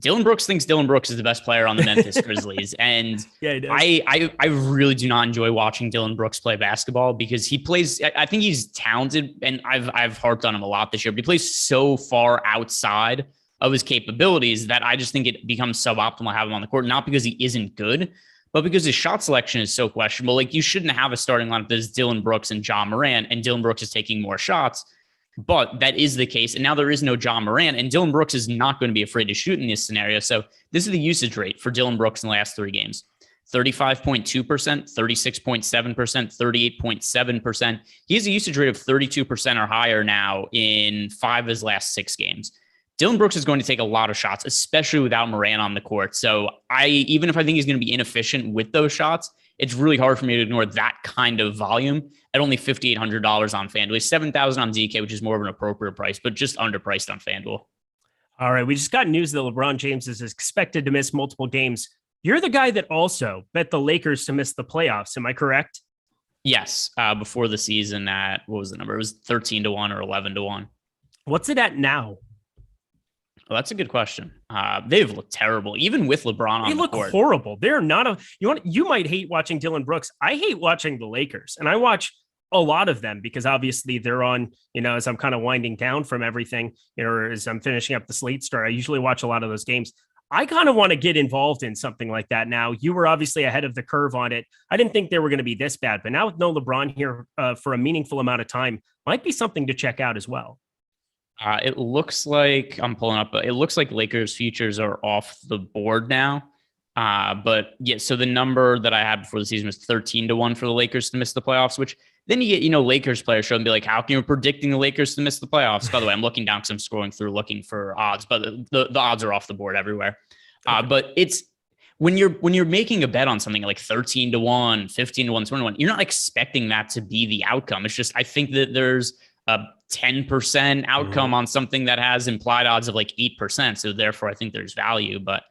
Dillon Brooks thinks Dillon Brooks is the best player on the Memphis Grizzlies. And yeah, I really do not enjoy watching Dillon Brooks play basketball because he plays, I think he's talented, and I've harped on him a lot this year, but he plays so far outside of his capabilities that I just think it becomes suboptimal to have him on the court, not because he isn't good, but because his shot selection is so questionable. Like, you shouldn't have a starting lineup that is Dillon Brooks and Ja Morant, and Dillon Brooks is taking more shots. But that is the case. And now there is no Ja Morant, and Dillon Brooks is not going to be afraid to shoot in this scenario. So this is the usage rate for Dillon Brooks in the last 3 games. 35.2%, 36.7%, 38.7%. He has a usage rate of 32% or higher now in 5 of his last 6 games. Dillon Brooks is going to take a lot of shots, especially without Morant on the court. So even if I think he's going to be inefficient with those shots, it's really hard for me to ignore that kind of volume at only $5,800 on FanDuel. He's $7,000 on DK, which is more of an appropriate price, but just underpriced on FanDuel. All right, we just got news that LeBron James is expected to miss multiple games. You're the guy that also bet the Lakers to miss the playoffs. Am I correct? Yes. Before the season at, what was the number? It was 13-1 or 11-1. What's it at now? Well, that's a good question. They've looked terrible, even with LeBron on They the look court. horrible. They're not you might hate watching Dylan Brooks. I hate watching the Lakers, and I watch a lot of them because obviously they're on, as I'm kind of winding down from everything, or as I'm finishing up the slate start, I usually watch a lot of those games. I kind of want to get involved in something like that now. You were obviously ahead of the curve on it. I didn't think they were going to be this bad, but now with no LeBron here for a meaningful amount of time, might be something to check out as well. It looks like I'm pulling up. It looks like Lakers futures are off the board now. But yeah, so the number that I had before the season was 13-1 for the Lakers to miss the playoffs, which then you get, Lakers players show and be like, how can you predicting the Lakers to miss the playoffs? By the way, I'm looking down because I'm scrolling through looking for odds, but the odds are off the board everywhere. But it's when you're making a bet on something like 13-1, 15-1, 21, you're not expecting that to be the outcome. It's just, I think that there's a 10% outcome on something that has implied odds of like 8%. So therefore I think there's value, but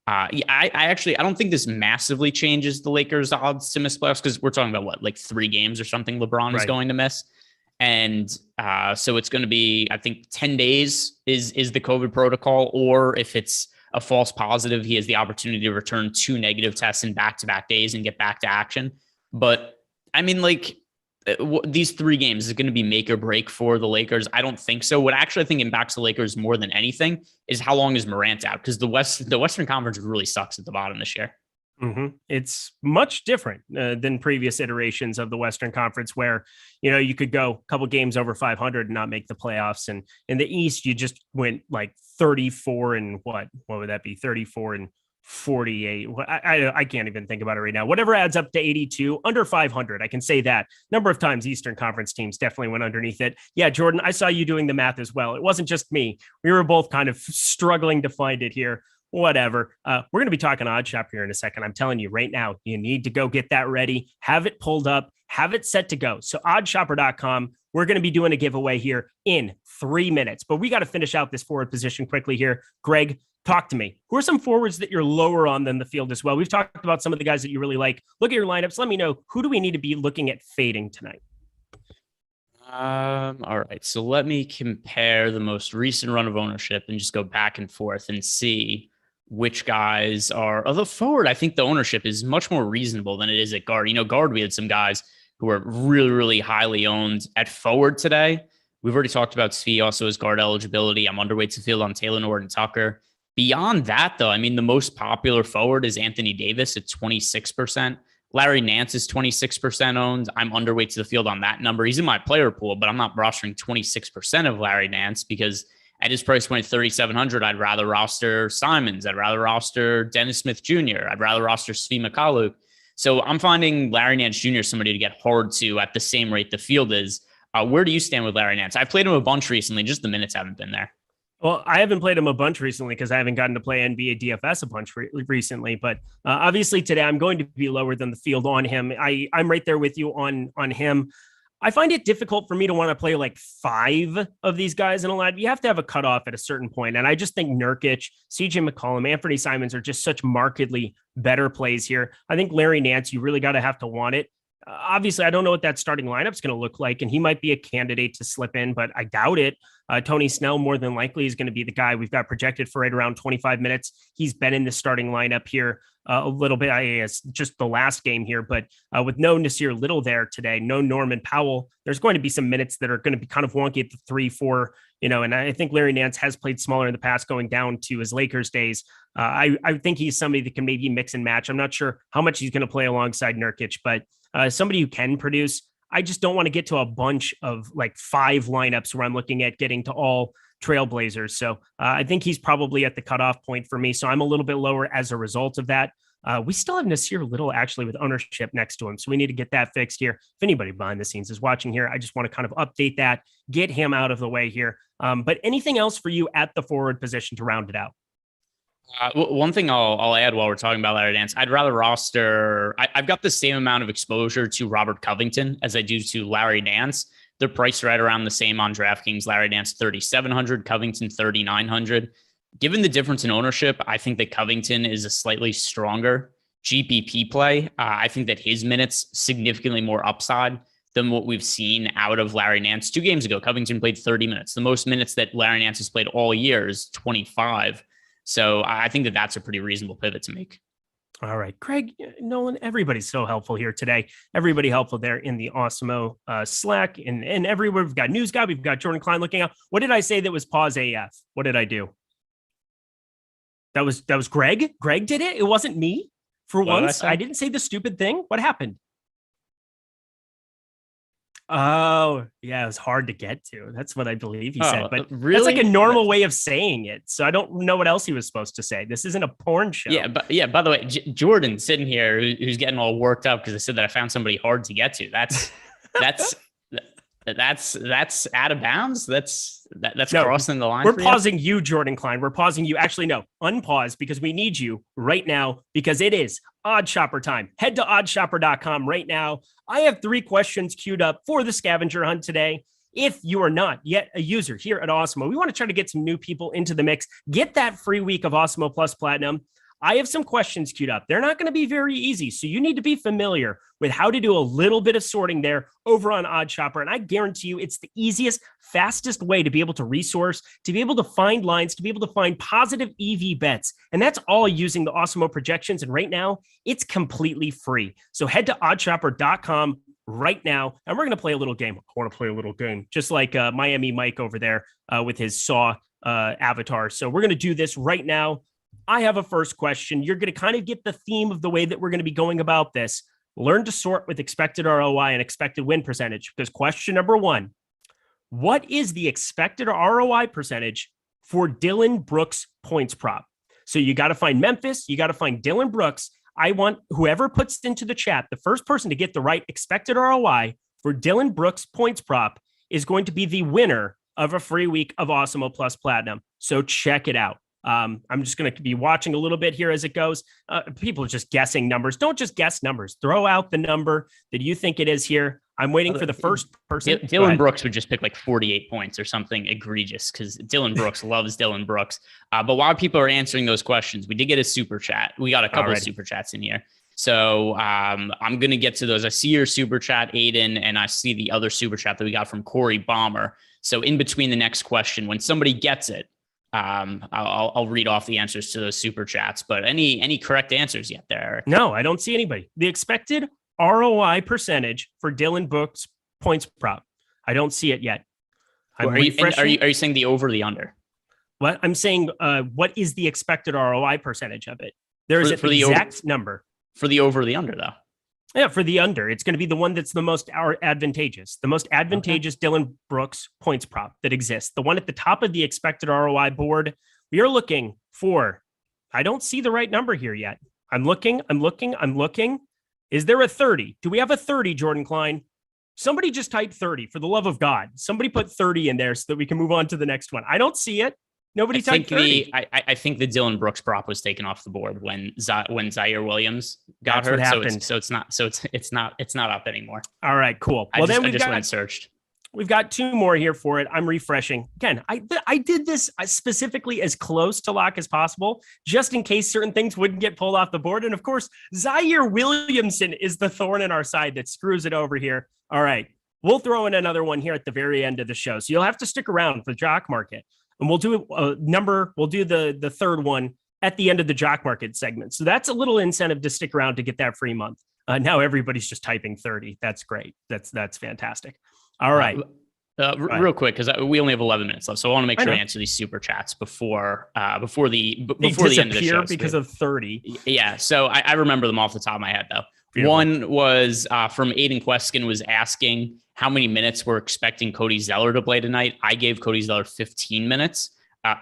I don't think this massively changes the Lakers odds to miss playoffs because we're talking about like 3 games or something LeBron is going to miss. And so it's going to be, I think 10 days is the COVID protocol, or if it's a false positive, he has the opportunity to return 2 negative tests in back-to-back days and get back to action. But I mean, like, these 3 games is going to be make or break for the Lakers. I don't think so. What actually I think impacts the Lakers more than anything is how long is Morant out, because the Western Conference really sucks at the bottom this year. It's much different than previous iterations of the Western Conference where, you could go a couple games over 500 and not make the playoffs. And in the East, you just went like 34 and what would that be? 34 and 48. I can't even think about it right now. Whatever adds up to 82, under 500. I can say that. Number of times Eastern Conference teams definitely went underneath it. Yeah, Jordan, I saw you doing the math as well. It wasn't just me. We were both kind of struggling to find it here. Whatever. We're going to be talking Odd Shop here in a second. I'm telling you right now, you need to go get that ready, have it pulled up, have it set to go. So oddshopper.com, we're going to be doing a giveaway here in 3 minutes, but we got to finish out this forward position quickly here. Greg, talk to me. Who are some forwards that you're lower on than the field as well? We've talked about some of the guys that you really like. Look at your lineups. Let me know, who do we need to be looking at fading tonight? All right. So let me compare the most recent run of ownership and just go back and forth and see which guys are the forward. I think the ownership is much more reasonable than it is at guard. Guard, we had some guys who are really, really highly owned at forward today. We've already talked about Svi also as guard eligibility. I'm underweight to field on Taylor Norton Tucker. Beyond that, though, I mean, the most popular forward is Anthony Davis at 26%. Larry Nance is 26% owned. I'm underweight to the field on that number. He's in my player pool, but I'm not rostering 26% of Larry Nance because at his price point, $3,700, I'd rather roster Simons. I'd rather roster Dennis Smith Jr. I'd rather roster Svi Mykhailiuk. So I'm finding Larry Nance Jr. somebody to get hard to at the same rate the field is. Where do you stand with Larry Nance? I've played him a bunch recently. Just the minutes haven't been there. Well, I haven't played him a bunch recently because I haven't gotten to play NBA DFS a bunch recently. But obviously today I'm going to be lower than the field on him. I'm right there with you on him. I find it difficult for me to want to play like 5 of these guys in a line. You have to have a cutoff at a certain point. And I just think Nurkic, CJ McCollum, Anthony Simons are just such markedly better plays here. I think Larry Nance, you really got to have to want it. Obviously, I don't know what that starting lineup's going to look like, and he might be a candidate to slip in, but I doubt it. Tony Snell more than likely is going to be the guy we've got projected for right around 25 minutes. He's been in the starting lineup here a little bit. It's just the last game here, but with no Nasir Little there today, no Norman Powell, there's going to be some minutes that are going to be kind of wonky at the 3-4, and I think Larry Nance has played smaller in the past going down to his Lakers days. I think he's somebody that can maybe mix and match. I'm not sure how much he's going to play alongside Nurkic, but somebody who can produce. I just don't want to get to a bunch of like 5 lineups where I'm looking at getting to all Trailblazers. So I think he's probably at the cutoff point for me. So I'm a little bit lower as a result of that. We still have Nasir Little actually with ownership next to him. So we need to get that fixed here. If anybody behind the scenes is watching here, I just want to kind of update that, get him out of the way here. But anything else for you at the forward position to round it out? One thing I'll add while we're talking about Larry Nance, I'd rather roster. I've got the same amount of exposure to Robert Covington as I do to Larry Nance. They're priced right around the same on DraftKings. Larry Nance $3,700, Covington $3,900. Given the difference in ownership, I think that Covington is a slightly stronger GPP play. I think that his minutes significantly more upside than what we've seen out of Larry Nance 2 games ago. Covington played 30 minutes. The most minutes that Larry Nance has played all year is 25. So I think that that's a pretty reasonable pivot to make. All right, Craig, Nolan, everybody's so helpful here today. Everybody helpful there in the Awesemo Slack and everywhere. We've got News Guy. We've got Jordan Klein looking out. What did I say that was pause AF? What did I do? That was Greg. Greg did it. It wasn't me. For once, I didn't say the stupid thing. What happened? Oh, yeah, it was hard to get to. That's what I believe he said. But really? That's like a normal way of saying it. So I don't know what else he was supposed to say. This isn't a porn show. Yeah, but yeah, by the way, Jordan sitting here who's getting all worked up because I said that I found somebody hard to get to. That's out of bounds. That's crossing the line. We're pausing you, Jordan Klein. We're pausing you. Actually, no, unpause because we need you right now because it is Odd Shopper time. Head to oddshopper.com right now. I have 3 questions queued up for the scavenger hunt today. If you are not yet a user here at Awesemo, we want to try to get some new people into the mix. Get that free week of Awesemo Plus Platinum. I have some questions queued up. They're not going to be very easy, so you need to be familiar with how to do a little bit of sorting there over on Odd Shopper. And I guarantee you it's the easiest, fastest way to be able to resource, to be able to find lines, to be able to find positive EV bets. And that's all using the Awesemo projections. And right now, it's completely free. So head to oddshopper.com right now, and we're going to play a little game. I want to play a little game, just like Miami Mike over there with his Saw avatar. So we're going to do this right now. I have a first question. You're going to kind of get the theme of the way that we're going to be going about this. Learn to sort with expected ROI and expected win percentage. Because question number 1, what is the expected ROI percentage for Dillon Brooks points prop? So you got to find Memphis. You got to find Dillon Brooks. I want whoever puts into the chat, the first person to get the right expected ROI for Dillon Brooks points prop is going to be the winner of a free week of Awesemo Plus Platinum. So check it out. I'm just going to be watching a little bit here as it goes. People are just guessing numbers. Don't just guess numbers. Throw out the number that you think it is here. I'm waiting for the first person. Dillon Brooks would just pick like 48 points or something egregious because Dillon Brooks loves Dillon Brooks. But while people are answering those questions, we did get a super chat. We got a couple of super chats in here. So I'm going to get to those. I see your super chat, Aiden, and I see the other super chat that we got from Corey Bomber. So in between the next question, when somebody gets it, I'll read off the answers to those super chats, but any correct answers yet there, Eric? No, I don't see anybody. The expected ROI percentage for Dillon Brooks points prop. I don't see it yet. Are you saying the over or the under? What I'm saying, what is the expected ROI percentage of it? There is an exact number. For the over or the under, though? Yeah, for the under. It's going to be the one that's the most advantageous. The most advantageous Dillon Brooks points prop that exists. The one at the top of the expected ROI board. We are looking for, I don't see the right number here yet. I'm looking. Is there a 30? Do we have a 30, Jordan Klein? Somebody just type 30 for the love of God. Somebody put 30 in there so that we can move on to the next one. I don't see it. Nobody typed 30. I think the Dillon Brooks prop was taken off the board when Zaire Williams got hurt. So it's not up anymore. All right, cool. Well, I just went and searched. We've got 2 more here for it. I'm refreshing. Again, I did this specifically as close to lock as possible, just in case certain things wouldn't get pulled off the board. And of course, Zaire Williamson is the thorn in our side that screws it over here. All right, we'll throw in another one here at the very end of the show. So you'll have to stick around for the jock market. And we'll do a number. We'll do the third one at the end of the jock market segment. So that's a little incentive to stick around to get that free month. Now everybody's just typing 30. That's great. That's fantastic. All right. Real quick, because we only have 11 minutes left, so I want to make sure I answer these super chats before the end of the show. Because of 30. Yeah. So I remember them off the top of my head though. Beautiful. One was from Aiden Queskin was asking how many minutes we're expecting Cody Zeller to play tonight. I gave Cody Zeller 15 minutes,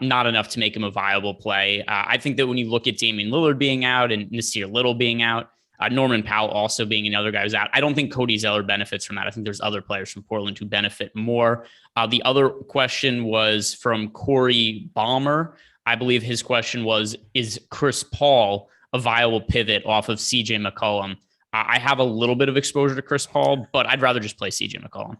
not enough to make him a viable play. I think that when you look at Damian Lillard being out and Nasir Little being out, Norman Powell also being another guy who's out, I don't think Cody Zeller benefits from that. I think there's other players from Portland who benefit more. The other question was from Corey Balmer. I believe his question was, is Chris Paul a viable pivot off of CJ McCollum? I have a little bit of exposure to Chris Paul, but I'd rather just play CJ McCollum.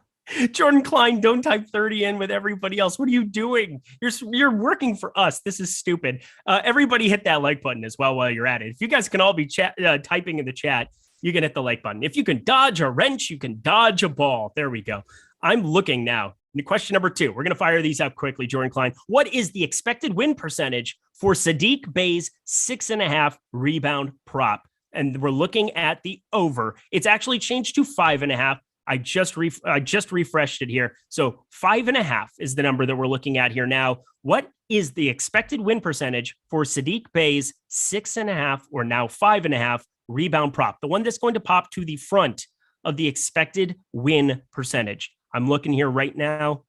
Jordan Klein, don't type 30 in with everybody else. What are you doing? You're working for us. This is stupid. Everybody hit that like button as well while you're at it. If you guys can all be typing in the chat, you can hit the like button. If you can dodge a wrench, you can dodge a ball. There we go. I'm looking now. Question number 2. We're going to fire these up quickly, Jordan Klein. What is the expected win percentage for Saddiq Bey's 6.5 rebound prop? And we're looking at the over. It's actually changed to 5.5. I just refreshed it here. So 5.5 is the number that we're looking at here now. What is the expected win percentage for Saddiq Bey's 6.5 or now 5.5 rebound prop? The one that's going to pop to the front of the expected win percentage. I'm looking here right now.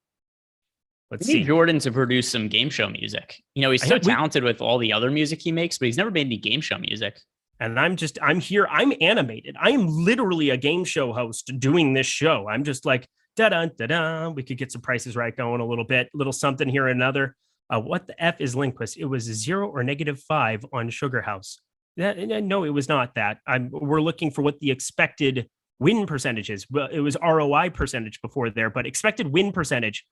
Let's see. Jordan to produce some game show music. You know, he's so talented with all the other music he makes, but he's never made any game show music. And I'm here. I'm animated. I am literally a game show host doing this show. I'm just like, da-da-da-da. We could get some prices right going a little bit, little something here and another. What the F is Lindquist? It was 0 or -5 on Sugar House. No, it was not that. We're looking for what the expected win percentages. Well, it was ROI percentage before there, but expected win percentage.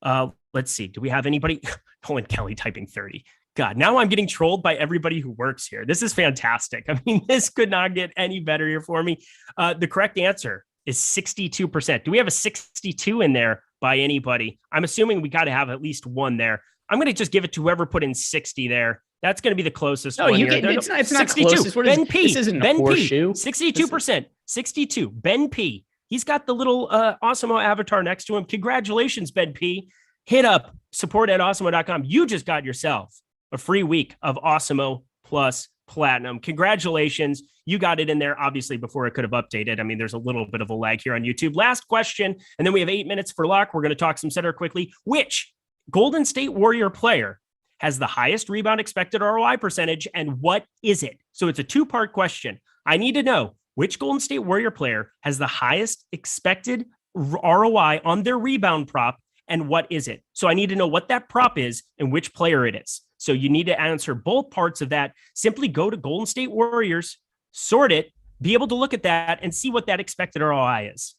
Let's see. Do we have anybody? Colin Kelly typing 30. God, now I'm getting trolled by everybody who works here. This is fantastic. I mean, this could not get any better here for me. The correct answer is 62%. Do we have a 62 in there by anybody? I'm assuming we got to have at least one there. I'm going to just give it to whoever put in 60 there. That's going to be the closest one here. It's not 62. Closest. Ben P. This isn't a horseshoe. 62%. 62. Ben P. He's got the little Awesemo avatar next to him. Congratulations, Ben P. Hit up support@awesemo.com. You just got yourself a free week of Awesemo Plus Platinum. Congratulations. You got it in there, obviously, before it could have updated. I mean, there's a little bit of a lag here on YouTube. Last question, and then we have 8 minutes for lock. We're going to talk some center quickly. Which Golden State Warrior player has the highest rebound expected ROI percentage, and what is it? So it's a 2-part question. I need to know which Golden State Warrior player has the highest expected ROI on their rebound prop, and what is it? So I need to know what that prop is and which player it is. So you need to answer both parts of that. Simply go to Golden State Warriors, sort it, be able to look at that and see what that expected ROI is.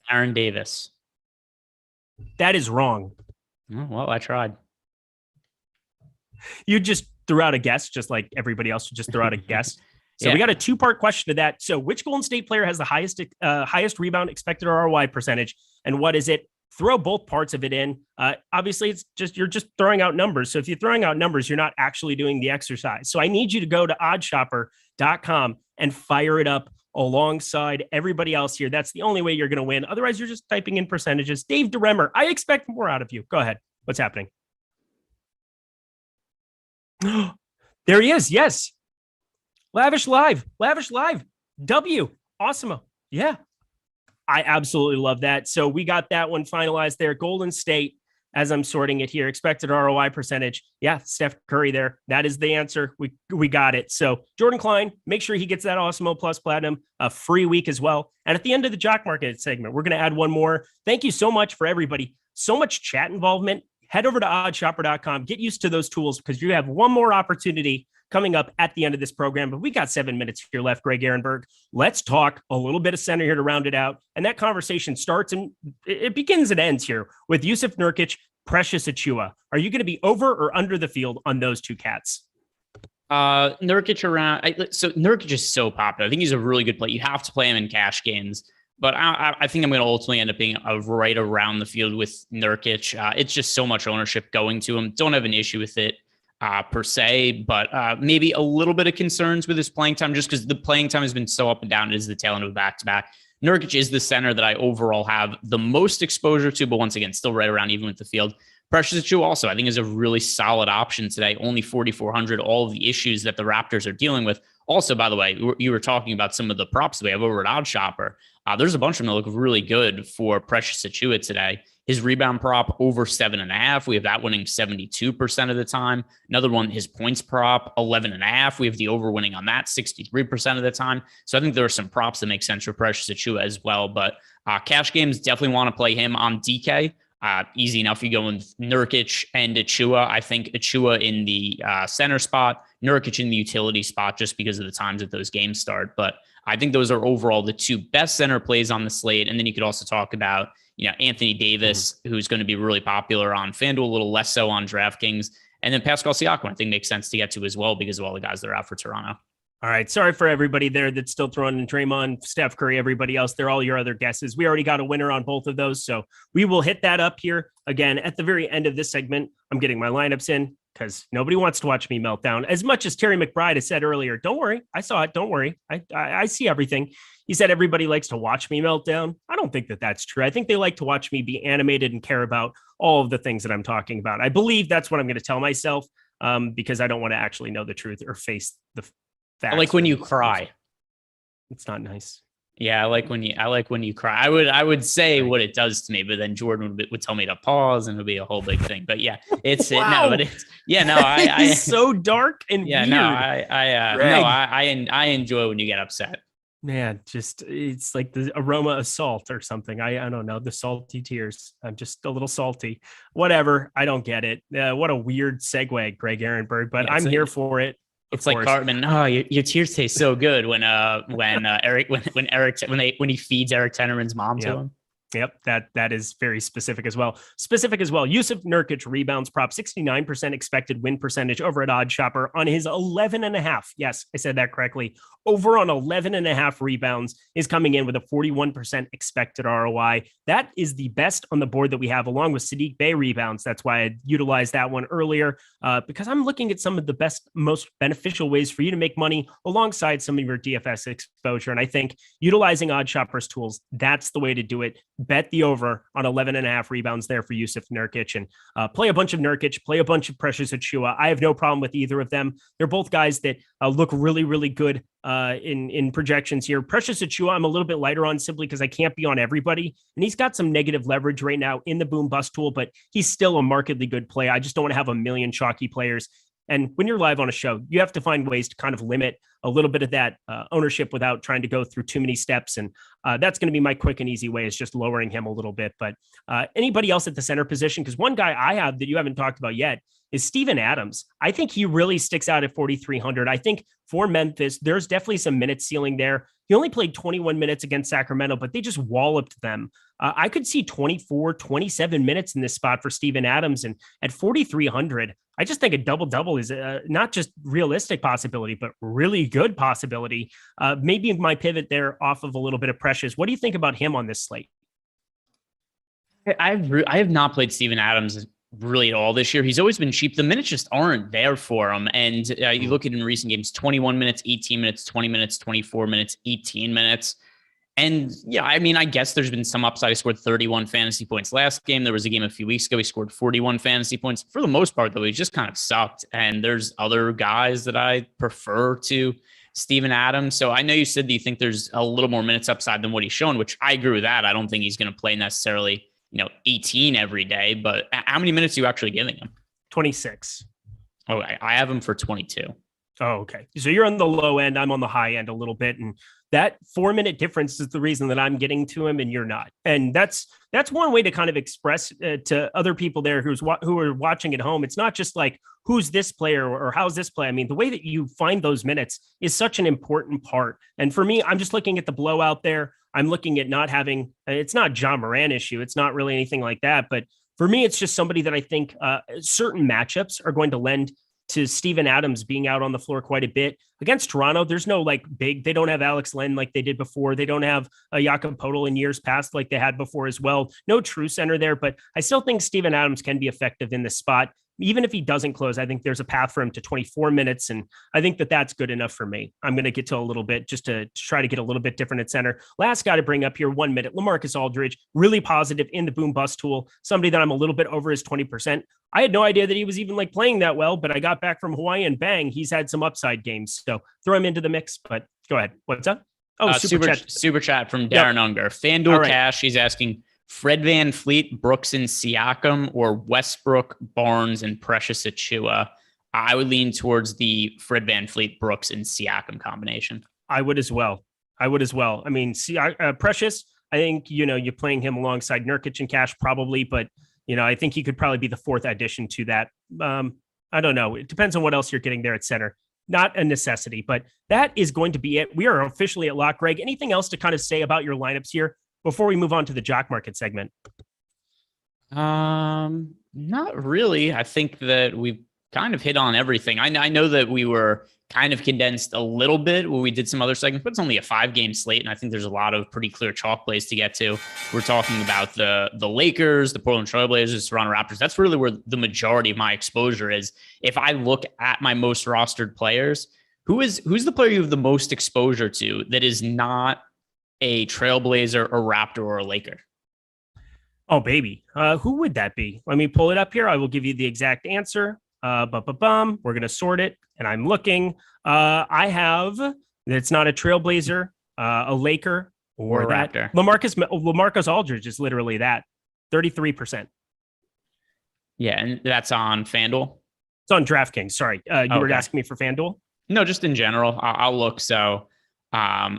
Aaron Davis. That is wrong. Oh, well, I tried. You just threw out a guess, just like everybody else would just throw out a guess. So Yeah. we got a 2-part question to that. So which Golden State player has the highest rebound expected ROI percentage, and what is it? Throw both parts of it in. Obviously, you're just throwing out numbers. So if you're throwing out numbers, you're not actually doing the exercise. So I need you to go to oddshopper.com and fire it up alongside everybody else here. That's the only way you're going to win. Otherwise, you're just typing in percentages. Dave DeRemer, I expect more out of you. Go ahead. What's happening? There he is. Yes. Lavish Live. W. Awesemo. Yeah. I absolutely love that. So we got that one finalized there. Golden State, as I'm sorting it here, expected ROI percentage. Yeah, Steph Curry there. That is the answer. We got it. So Jordan Klein, make sure he gets that Awesemo Plus Platinum, a free week as well. And at the end of the Jock Market segment, we're going to add one more. Thank you so much for everybody. So much chat involvement. Head over to oddshopper.com. Get used to those tools because you have one more opportunity coming up at the end of this program. But we got 7 minutes here left, Greg Ehrenberg. Let's talk a little bit of center here to round it out. And that conversation starts and it begins and ends here with Jusuf Nurkic, Precious Achiuwa. Are you going to be over or under the field on those two cats? Nurkic so Nurkic is so popular. I think he's a really good play. You have to play him in cash games. But I think I'm going to ultimately end up being right around the field with Nurkic. It's just so much ownership going to him. Don't have an issue with it per se, but maybe a little bit of concerns with his playing time just because the playing time has been so up and down. It is the tail end of a back-to-back. Nurkic is the center that I overall have the most exposure to, but once again, still right around even with the field. Precious Achiuwa also, I think, is a really solid option today. Only 4,400, all of the issues that the Raptors are dealing with. Also, by the way, you were talking about some of the props that we have over at OddsShopper. There's a bunch of them that look really good for Precious Achiuwa today. His rebound prop over 7.5. We have that winning 72% of the time. Another one, his points prop 11.5. We have the over winning on that 63% of the time. So I think there are some props that make sense for Precious Achiuwa as well. But cash games definitely want to play him on DK. Easy enough. You go with Nurkic and Achiuwa. I think Achiuwa in the center spot, Nurkic in the utility spot, just because of the times that those games start. But I think those are overall the two best center plays on the slate. And then you could also talk about, Anthony Davis, who's going to be really popular on FanDuel, a little less so on DraftKings. And then Pascal Siakam, I think makes sense to get to as well because of all the guys that are out for Toronto. All right. Sorry for everybody there that's still throwing in Draymond, Steph Curry, everybody else. They're all your other guesses. We already got a winner on both of those. So we will hit that up here again at the very end of this segment. I'm getting my lineups in because nobody wants to watch me melt down. As much as Terry McBride has said earlier, don't worry. I saw it. Don't worry. I see everything. He said everybody likes to watch me melt down. I don't think that that's true. I think they like to watch me be animated and care about all of the things that I'm talking about. I believe that's what I'm going to tell myself because I don't want to actually know the truth or face the I like when you cry. It's not nice. Yeah, I like when you cry. I would say what it does to me, but then Jordan would tell me to pause, and it would be a whole big thing. But yeah, it's wow. No, but it's I so dark and yeah, weird. I enjoy when you get upset. Man, just it's like the aroma of salt or something. I don't know, the salty tears. I'm just a little salty. Whatever. I don't get it. What a weird segue, Greg Ehrenberg, but yeah, I'm here for it. It's like Cartman. Oh, your tears taste so good when he feeds Eric Tenorman's mom to him. Yep, that is very specific as well. Yusuf Nurkic rebounds prop 69% expected win percentage over at Odd Shopper on his 11.5. Yes, I said that correctly. Over on 11.5 rebounds is coming in with a 41% expected ROI. That is the best on the board that we have, along with Sadiq Bey rebounds. That's why I utilized that one earlier because I'm looking at some of the best, most beneficial ways for you to make money alongside some of your DFS exposure. And I think utilizing Odd Shopper's tools, that's the way to do it. Bet the over on 11.5 rebounds there for Yusuf Nurkic and play a bunch of Nurkic, play a bunch of Precious Achiuwa. I have no problem with either of them. They're both guys that look really, really good in projections here. Precious Achiuwa, I'm a little bit lighter on simply because I can't be on everybody. And he's got some negative leverage right now in the boom bust tool, but he's still a markedly good play. I just don't want to have a million chalky players. And when you're live on a show, you have to find ways to kind of limit a little bit of that ownership without trying to go through too many steps. And that's going to be my quick and easy way, is just lowering him a little bit. But anybody else at the center position, because one guy I have that you haven't talked about yet is Steven Adams. I think he really sticks out at 4,300. I think for Memphis, there's definitely some minute ceiling there. He only played 21 minutes against Sacramento, but they just walloped them. I could see 24, 27 minutes in this spot for Steven Adams. And at 4,300, I just think a double-double is not just realistic possibility, but really good possibility. Maybe my pivot there off of a little bit of Precious. What do you think about him on this slate? I have not played Steven Adams really at all this year. He's always been cheap. The minutes just aren't there for him. And you look at in recent games, 21 minutes, 18 minutes, 20 minutes, 24 minutes, 18 minutes. And yeah, I mean, I guess there's been some upside. He scored 31 fantasy points last game. There was a game a few weeks ago. He scored 41 fantasy points. For the most part, though, he just kind of sucked. And there's other guys that I prefer to Steven Adams. So I know you said that you think there's a little more minutes upside than what he's shown, which I agree with that. I don't think he's going to play necessarily 18 every day, but how many minutes are you actually giving him? 26. Oh, I have him for 22. Oh, okay. So you're on the low end. I'm on the high end a little bit. And that 4-minute difference is the reason that I'm getting to him and you're not. And that's one way to kind of express to other people there who are watching at home. It's not just like, who's this player or how's this play? I mean, the way that you find those minutes is such an important part. And for me, I'm just looking at the blowout there. I'm looking at not having, it's not John Moran issue. It's not really anything like that. But for me, it's just somebody that I think certain matchups are going to lend to Steven Adams being out on the floor quite a bit. Against Toronto, there's no big, they don't have Alex Len like they did before. They don't have Jakob Poeltl in years past like they had before as well. No true center there, but I still think Steven Adams can be effective in this spot. Even if he doesn't close, I think there's a path for him to 24 minutes. And I think that that's good enough for me. I'm going to get to a little bit just to try to get a little bit different at center. Last guy to bring up here, 1 minute, Lamarcus Aldridge, really positive in the boom bust tool. Somebody that I'm a little bit over his 20%. I had no idea that he was even playing that well, but I got back from Hawaii and bang, he's had some upside games. So throw him into the mix, but go ahead. What's up? Oh, super chat from Darren Unger. FanDuel Cash. He's asking, Fred VanVleet, Brooks and Siakam, or Westbrook, Barnes, and Precious Achiuwa. I would lean towards the Fred VanVleet, Brooks, and Siakam combination. I would as well. I mean, Precious, I think, you're playing him alongside Nurkic and Cash probably, but, I think he could probably be the fourth addition to that. I don't know. It depends on what else you're getting there at center. Not a necessity, but that is going to be it. We are officially at lock. Greg, anything else to kind of say about your lineups here before we move on to the jock market segment? Not really. I think that we've kind of hit on everything. I know that we were kind of condensed a little bit when we did some other segments, but it's only a 5-game slate. And I think there's a lot of pretty clear chalk plays to get to. We're talking about the Lakers, the Portland Trailblazers, Toronto Raptors. That's really where the majority of my exposure is. If I look at my most rostered players, who's the player you have the most exposure to that is not a Trailblazer, a Raptor, or a Laker? Oh, baby. Who would that be? Let me pull it up here. I will give you the exact answer. We're going to sort it. And I'm looking. I have, it's not a Trailblazer, a Laker, or that. Raptor. Lamarcus Aldridge is literally that. 33%. Yeah, and that's on FanDuel. It's on DraftKings. Sorry. You were asking me for FanDuel? No, just in general. I'll look. So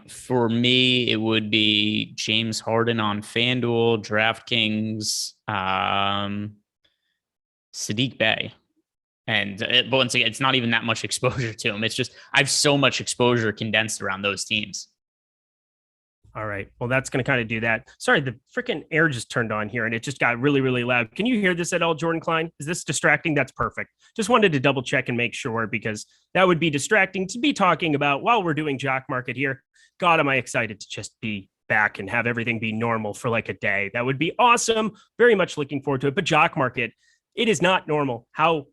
for me, it would be James Harden on FanDuel, DraftKings, Sadiq Bey. But once again, it's not even that much exposure to him. It's just I have so much exposure condensed around those teams. All right. Well, that's going to kind of do that. Sorry, the freaking air just turned on here and it just got really, really loud. Can you hear this at all, Jordan Klein? Is this distracting? That's perfect. Just wanted to double check and make sure because that would be distracting to be talking about while we're doing Jock Market here. God, am I excited to just be back and have everything be normal for like a day. That would be awesome. Very much looking forward to it. But Jock Market, it is not normal how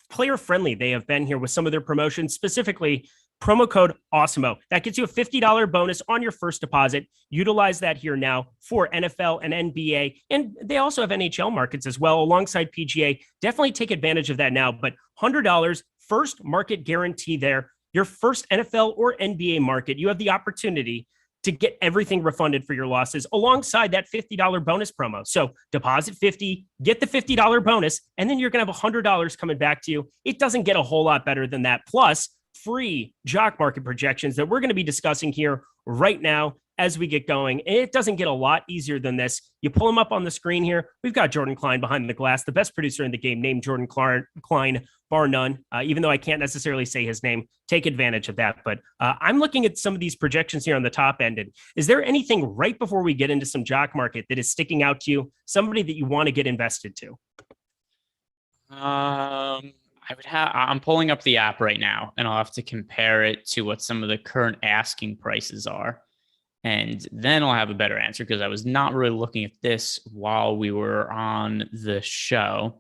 player friendly they have been here with some of their promotions, specifically promo code Awesemo. That gets you a $50 bonus on your first deposit. Utilize that here now for NFL and NBA. And they also have NHL markets as well alongside PGA. Definitely take advantage of that now. But $100 first market guarantee there. Your first NFL or NBA market, you have the opportunity to get everything refunded for your losses alongside that $50 bonus promo. So deposit 50, get the $50 bonus, and then you're going to have $100 coming back to you. It doesn't get a whole lot better than that. Plus free Jock Market projections that we're going to be discussing here right now as we get going. And it doesn't get a lot easier than this. You pull them up on the screen here. We've got Jordan Klein behind the glass, the best producer in the game, named Jordan Klein, bar none. Even though I can't necessarily say his name, take advantage of that. But I'm looking at some of these projections here on the top end. And is there anything right before we get into some Jock Market that is sticking out to you? Somebody that you want to get invested to? I'm pulling up the app right now, and I'll have to compare it to what some of the current asking prices are. And then I'll have a better answer because I was not really looking at this while we were on the show.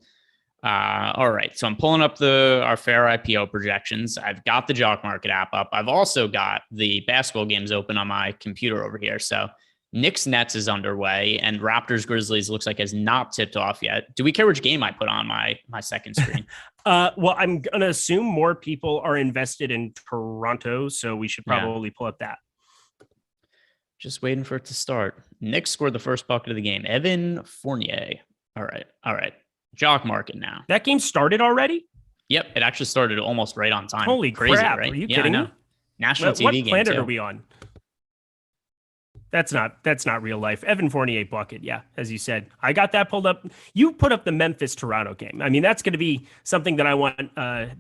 All right. So I'm pulling up our fair IPO projections. I've got the Jock Market app up. I've also got the basketball games open on my computer over here. So Knicks Nets is underway and Raptors Grizzlies looks like has not tipped off yet. Do we care which game I put on my second screen? Well, I'm going to assume more people are invested in Toronto. So we should probably pull up that. Just waiting for it to start. Knicks scored the first bucket of the game. Evan Fournier. All right. Jock Market now. That game started already? Yep. It actually started almost right on time. Holy Crazy, crap. right? Are you kidding me? National TV what game. What planet too. are we on? That's not real life. Evan Fournier bucket. Yeah. As you said, I got that pulled up. You put up the Memphis Toronto game. I mean, that's going to be something that I want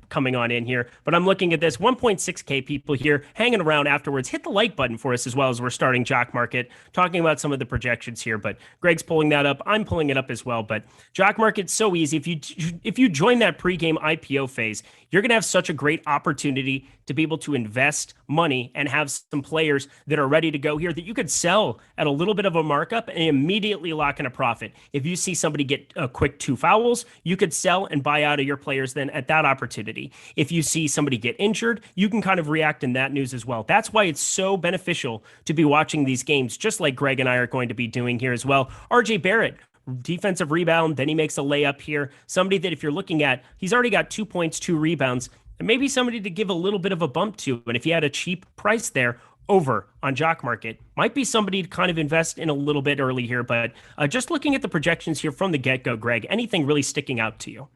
coming on in here, but I'm looking at this 1.6K people here hanging around afterwards. Hit the like button for us as well as we're starting Jock Market, talking about some of the projections here, but Greg's pulling that up. I'm pulling it up as well, but Jock Market's so easy. If you join that pregame IPO phase, you're going to have such a great opportunity to be able to invest money and have some players that are ready to go here that you could sell at a little bit of a markup and immediately lock in a profit. If you see somebody get a quick 2 fouls, you could sell and buy out of your players then at that opportunity. If you see somebody get injured, you can kind of react in that news as well. That's why it's so beneficial to be watching these games, just like Greg and I are going to be doing here as well. RJ Barrett, defensive rebound, then he makes a layup here. Somebody that if you're looking at, he's already got 2 points, 2 rebounds, and maybe somebody to give a little bit of a bump to. And if you had a cheap price there over on Jock Market, might be somebody to kind of invest in a little bit early here. But just looking at the projections here from the get-go, Greg, anything really sticking out to you?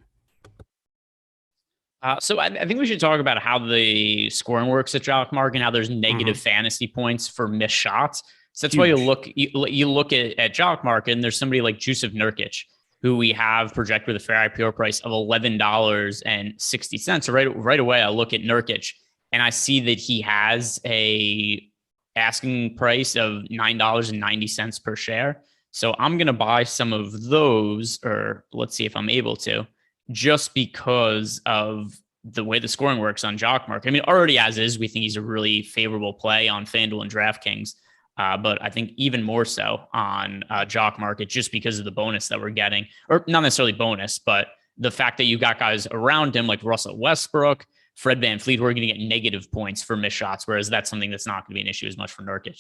So I think we should talk about how the scoring works at Jock Market and how there's negative fantasy points for missed shots. So that's why you look at Jock Market and there's somebody like Jusuf Nurkic, who we have projected with a fair IPO price of $11.60. So right away, I look at Nurkic and I see that he has a asking price of $9.90 per share. So I'm going to buy some of those, or let's see if I'm able to, just because of the way the scoring works on Jock Market. I mean, already as is, we think he's a really favorable play on FanDuel and DraftKings. But I think even more so on Jock Market, just because of the bonus that we're getting, or not necessarily bonus, but the fact that you got guys around him like Russell Westbrook, Fred VanVleet, who are going to get negative points for missed shots, whereas that's something that's not going to be an issue as much for Nurkic.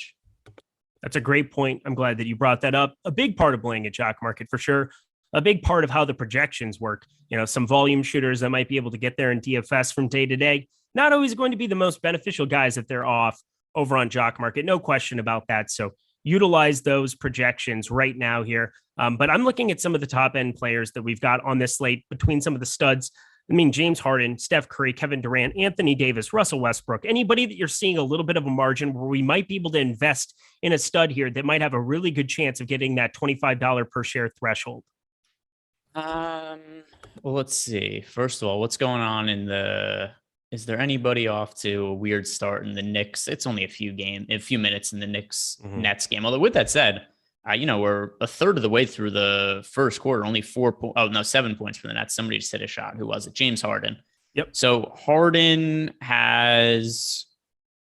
That's a great point. I'm glad that you brought that up. A big part of playing at Jock Market for sure. A big part of how the projections work. Some volume shooters that might be able to get there in DFS from day to day, not always going to be the most beneficial guys if they're off over on Jock Market. No question about that. So utilize those projections right now here. But I'm looking at some of the top end players that we've got on this slate between some of the studs. I mean, James Harden, Steph Curry, Kevin Durant, Anthony Davis, Russell Westbrook, anybody that you're seeing a little bit of a margin where we might be able to invest in a stud here that might have a really good chance of getting that $25 per share threshold. Well, let's see. First of all, what's going on is there anybody off to a weird start in the Knicks? It's only a few minutes in the Knicks Nets game. Although with that said, we're a third of the way through the first quarter, only 7 points for the Nets. Somebody just hit a shot. Who was it? James Harden. Yep. So Harden has,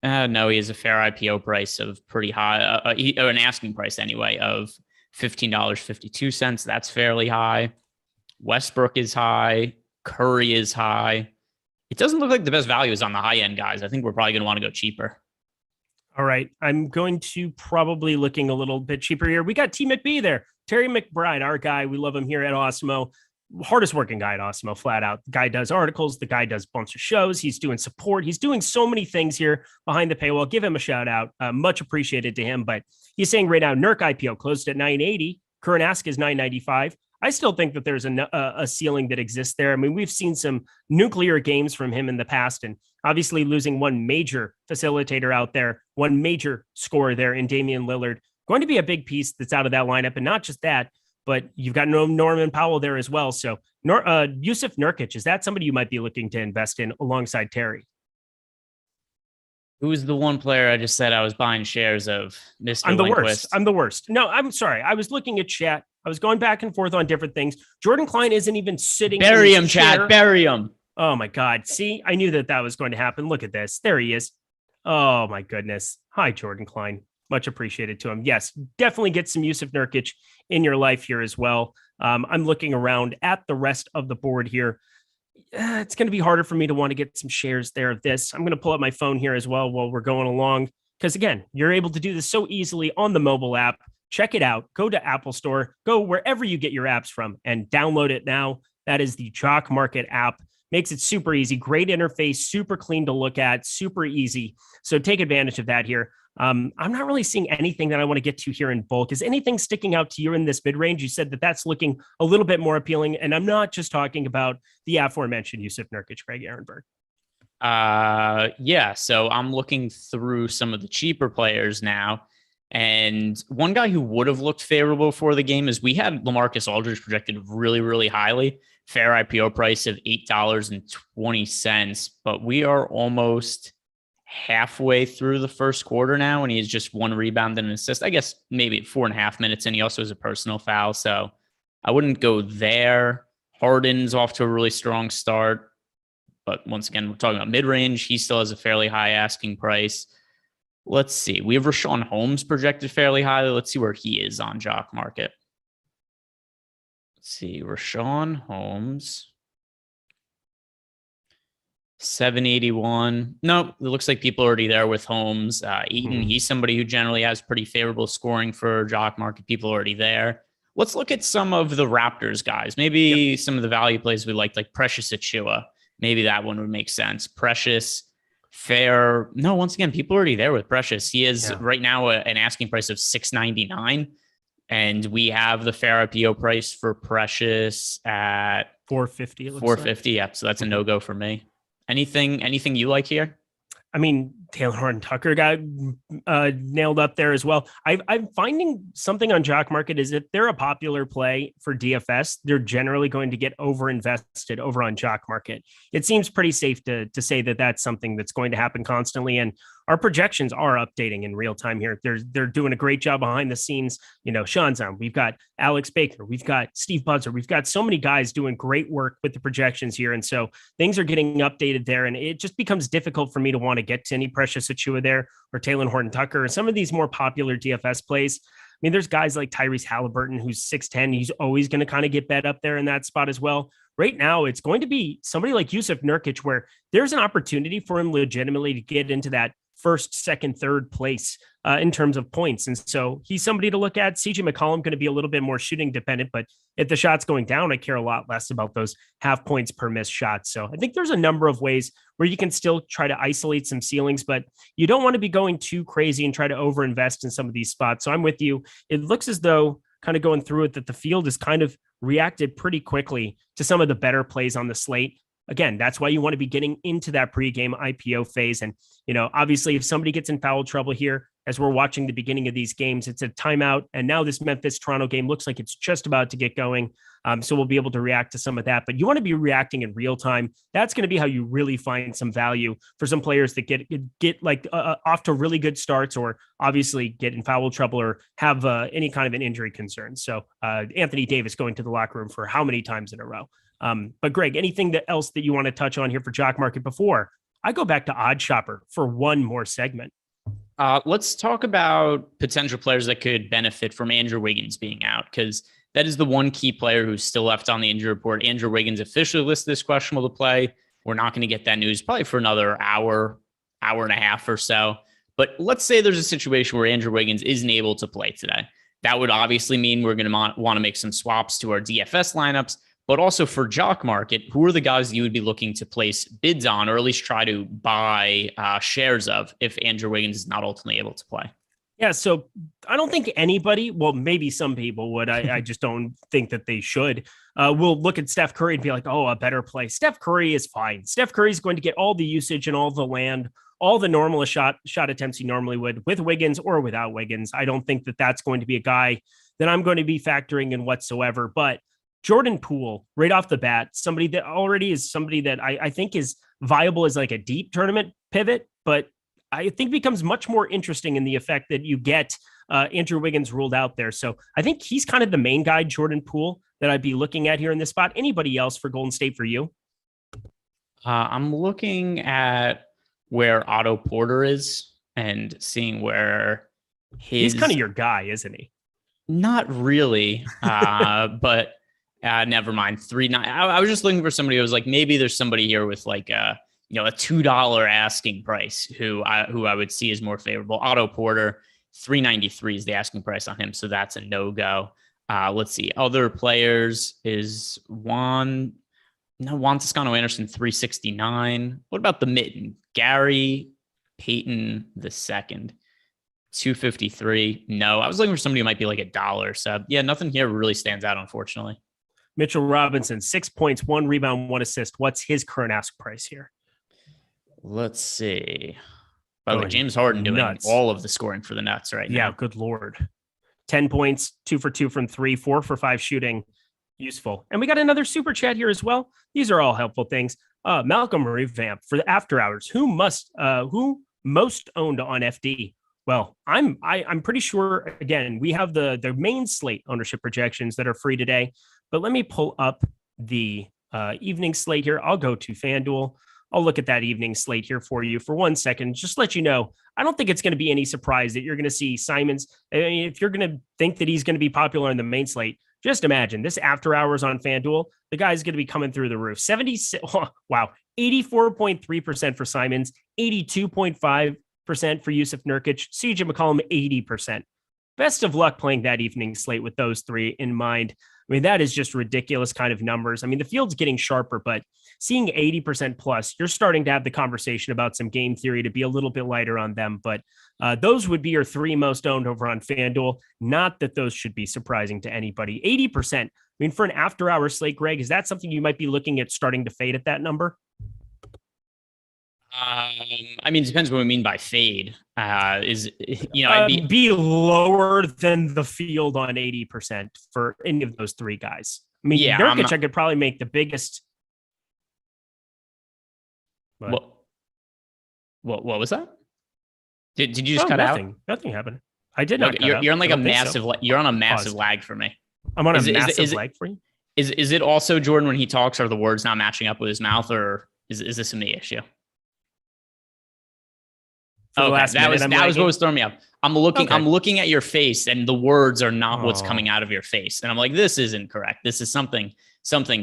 he has a fair IPO price of pretty high, or an asking price anyway, of $15.52. That's fairly high. Westbrook is high. Curry is high. It doesn't look like the best value is on the high end guys. I think we're probably going to want to go cheaper. All right. I'm going to probably looking a little bit cheaper here. We got T McBee there. Terry McBride, our guy. We love him here at Awesemo. Hardest working guy at Awesemo, flat out. The guy does articles. The guy does a bunch of shows. He's doing support. He's doing so many things here behind the paywall. Give him a shout out. Much appreciated to him. But he's saying right now, Nurk IPO closed at 980. Current ask is 995. I still think that there's a ceiling that exists there. I mean, we've seen some nuclear games from him in the past, and obviously losing one major facilitator out there, one major scorer there in Damian Lillard, going to be a big piece that's out of that lineup. And not just that, but you've got Norman Powell there as well. So Yusuf Nurkic, is that somebody you might be looking to invest in alongside Terry? Who's the one player I just said I was buying shares of? Mr. I'm the Lindquist. worst. I'm the worst. No, I'm sorry. I was looking at chat. I was going back and forth on different things. Jordan Klein isn't even sitting. Bury him, Chad. Bury him. Oh my God. See, I knew that was going to happen. Look at this. There he is. Oh my goodness. Hi, Jordan Klein. Much appreciated to him. Yes, definitely get some Yusuf Nurkic in your life here as well. I'm looking around at the rest of the board here. It's going to be harder for me to want to get some shares there of this. I'm going to pull up my phone here as well while we're going along. Because again, you're able to do this so easily on the mobile app. Check it out. Go to Apple Store, go wherever you get your apps from and download it now. That is the Jock Market app. Makes it super easy. Great interface, super clean to look at, super easy. So take advantage of that here. I'm not really seeing anything that I want to get to here in bulk. Is anything sticking out to you in this mid-range? You said that that's looking a little bit more appealing. And I'm not just talking about the aforementioned Yusuf Nurkic, Greg Ehrenberg. Yeah. So I'm looking through some of the cheaper players now. And one guy who would have looked favorable for the game is we had Lamarcus Aldridge projected really, really highly. Fair IPO price of $8.20. But we are almost halfway through the first quarter now, and he's just one rebound and an assist. I guess maybe 4.5 minutes, and he also has a personal foul. So I wouldn't go there. Harden's off to a really strong start. But once again, we're talking about mid-range. He still has a fairly high asking price. Let's see. We have Rashawn Holmes projected fairly highly. Let's see where he is on Jock Market. Let's see. Rashawn Holmes. 781. Nope. It looks like people are already there with Holmes. Eaton, he's somebody who generally has pretty favorable scoring for Jock Market. People already there. Let's look at some of the Raptors guys. Maybe some of the value plays we like Precious Achiuwa. Maybe that one would make sense. Precious, fair. No, once again, people are already there with Precious. He is right now an asking price of $6.99. And we have the fair IPO price for Precious at $4.50. $4.50. Yeah. So that's a no-go for me. Anything you like here? I mean, Taylor Horton Tucker got nailed up there as well. I'm finding something on Jock Market is if they're a popular play for DFS, they're generally going to get overinvested over on Jock Market. It seems pretty safe to say that that's something that's going to happen constantly. And our projections are updating in real time here. They're doing a great job behind the scenes. Sean's on. We've got Alex Baker. We've got Steve Butzer. We've got so many guys doing great work with the projections here. And so things are getting updated there. And it just becomes difficult for me to want to get to any Precious Achiuwa there or Taylor Horton Tucker and some of these more popular DFS plays. I mean, there's guys like Tyrese Halliburton, who's 6'10". He's always going to kind of get bet up there in that spot as well. Right now, it's going to be somebody like Jusuf Nurkic, where there's an opportunity for him legitimately to get into that first, second, third place in terms of points. And so he's somebody to look at. CJ McCollum going to be a little bit more shooting dependent, but if the shot's going down, I care a lot less about those half points per missed shots. So I think there's a number of ways where you can still try to isolate some ceilings, but you don't want to be going too crazy and try to overinvest in some of these spots. So I'm with you. It looks as though kind of going through it that the field is kind of reacted pretty quickly to some of the better plays on the slate. Again, that's why you want to be getting into that pregame IPO phase. And, obviously if somebody gets in foul trouble here, as we're watching the beginning of these games, it's a timeout. And now this Memphis Toronto game looks like it's just about to get going. So we'll be able to react to some of that, but you want to be reacting in real time. That's going to be how you really find some value for some players that get like off to really good starts, or obviously get in foul trouble or have any kind of an injury concern. So Anthony Davis going to the locker room for how many times in a row? But Greg, anything else that you want to touch on here for Jock Market before I go back to Odd Shopper for one more segment? Let's talk about potential players that could benefit from Andrew Wiggins being out, because that is the one key player who's still left on the injury report. Andrew Wiggins officially listed as questionable to play. We're not going to get that news probably for another hour and a half or so. But let's say there's a situation where Andrew Wiggins isn't able to play today. That would obviously mean we're going to want to make some swaps to our DFS lineups. But also for Jock Market, who are the guys that you would be looking to place bids on, or at least try to buy shares of if Andrew Wiggins is not ultimately able to play? Yeah, so I don't think anybody, well, maybe some people would. I just don't think that they should. We'll look at Steph Curry and be like, oh, a better play. Steph Curry is fine. Steph Curry is going to get all the usage and all the land, all the normal shot attempts he normally would with Wiggins or without Wiggins. I don't think that that's going to be a guy that I'm going to be factoring in whatsoever. But Jordan Poole, right off the bat, somebody that already is somebody that I think is viable as like a deep tournament pivot, but I think becomes much more interesting in the effect that you get Andrew Wiggins ruled out there. So I think he's kind of the main guy, Jordan Poole, that I'd be looking at here in this spot. Anybody else for Golden State for you? I'm looking at where Otto Porter is and seeing where he's kind of your guy, isn't he? Not really, but never mind. 3.9. I was just looking for somebody who was like, maybe there's somebody here with like a $2 asking price who I would see as more favorable. Otto Porter, $3.93 is the asking price on him, so that's a no-go. Let's see. Other players is Juan Toscano-Anderson, $3.69. What about the mitten? Gary Payton II, $2.53. No, I was looking for somebody who might be like $1. So yeah, nothing here really stands out, unfortunately. Mitchell Robinson, 6 points, 1 rebound, 1 assist. What's his current ask price here? Let's see. By the way, James Harden doing all of the scoring for the Nets right now. Yeah, good Lord. 10 points, 2 for 2 from 3, 4 for 5 shooting. Useful. And we got another super chat here as well. These are all helpful things. Malcolm Revamp for the after hours. Who most owned on FD? Well, I'm pretty sure, again, we have the main slate ownership projections that are free today. But let me pull up the evening slate here. I'll go to FanDuel. I'll look at that evening slate here for you for 1 second. Just let you know, I don't think it's going to be any surprise that you're going to see Simons. I mean, if you're going to think that he's going to be popular in the main slate, just imagine this after hours on FanDuel. The guy's going to be coming through the roof. 84.3% for Simons, 82.5% for Jusuf Nurkic, CJ McCollum, 80%. Best of luck playing that evening slate with those three in mind. I mean, that is just ridiculous kind of numbers. I mean, the field's getting sharper, but seeing 80% plus, you're starting to have the conversation about some game theory to be a little bit lighter on them. But those would be your 3 most owned over on FanDuel. Not that those should be surprising to anybody. 80%. I mean, for an after hour slate, Greg, is that something you might be looking at starting to fade at that number? I mean, it depends what we mean by fade. I'd be lower than the field on 80% for any of those 3 guys. I mean, yeah, Nurkic, I could probably make the biggest. What was that? Did you just cut out? Nothing happened. I did not. You're on like a massive. You're on a massive lag for me. I'm on a massive lag for you. Is it also, Jordan, when he talks, are the words not matching up with his mouth, or is this a me issue? Oh, that was what was throwing me up. I'm looking at your face, and the words are not what's coming out of your face, and I'm like, this isn't correct. This is something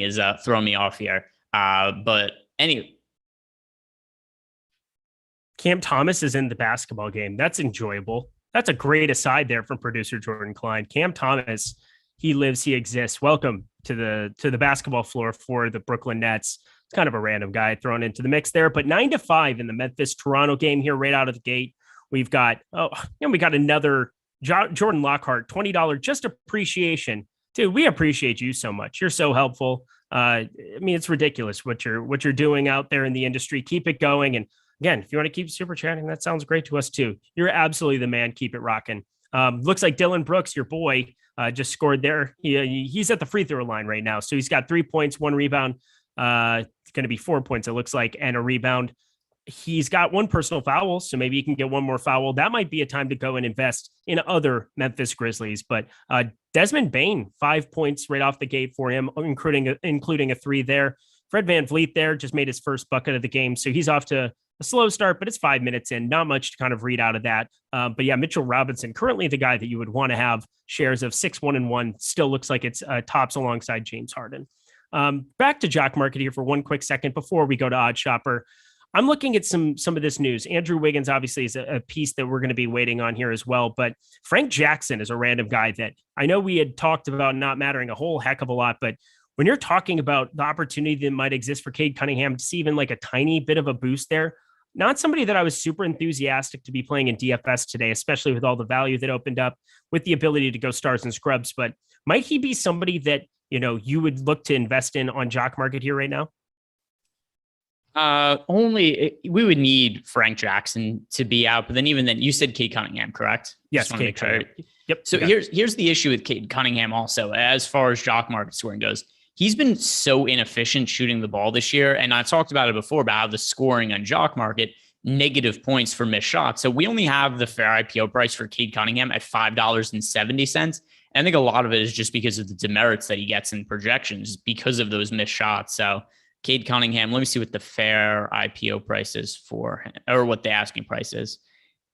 is throwing me off here. But anyway, Cam Thomas is in the basketball game. That's enjoyable. That's a great aside there from producer Jordan Klein. Cam Thomas, he lives, he exists. Welcome to the basketball floor for the Brooklyn Nets. It's kind of a random guy thrown into the mix there, but 9-5 in the Memphis-Toronto game here right out of the gate. We've got, we got another Jordan Lockhart, $20 just appreciation. Dude, we appreciate you so much. You're so helpful. I mean, it's ridiculous what you're doing out there in the industry. Keep it going. And again, if you want to keep super chatting, that sounds great to us too. You're absolutely the man. Keep it rocking. Looks like Dylan Brooks, your boy, just scored there. He's at the free throw line right now. So he's got 3 points, 1 rebound. It's going to be 4 points, it looks like, and a rebound. He's got 1 personal foul, so maybe he can get 1 more foul. That might be a time to go and invest in other Memphis Grizzlies. But Desmond Bane, 5 points right off the gate for him, including a 3 there. Fred VanVleet there just made his first bucket of the game, so he's off to a slow start, but it's 5 minutes in. Not much to kind of read out of that. But yeah, Mitchell Robinson, currently the guy that you would want to have shares of 6, 1, and 1, still looks like it's tops alongside James Harden. Back to Jock Market here for 1 quick second before we go to Odd Shopper. I'm looking at some of this news. Andrew Wiggins obviously is a piece that we're going to be waiting on here as well. But Frank Jackson is a random guy that I know we had talked about not mattering a whole heck of a lot. But when you're talking about the opportunity that might exist for Cade Cunningham to see even like a tiny bit of a boost there, not somebody that I was super enthusiastic to be playing in DFS today, especially with all the value that opened up with the ability to go stars and scrubs. But might he be somebody that, you would look to invest in on Jock Market here right now? We would need Frank Jackson to be out, but then even then, you said Cade Cunningham, correct? Yes, Cade Cunningham. Yep. So here's the issue with Cade Cunningham also, as far as Jock Market scoring goes. He's been so inefficient shooting the ball this year, and I talked about it before about how the scoring on Jock Market, negative points for missed shots. So we only have the fair IPO price for Cade Cunningham at $5.70. And I think a lot of it is just because of the demerits that he gets in projections because of those missed shots. So Cade Cunningham, let me see what the fair IPO price is for him, or what the asking price is.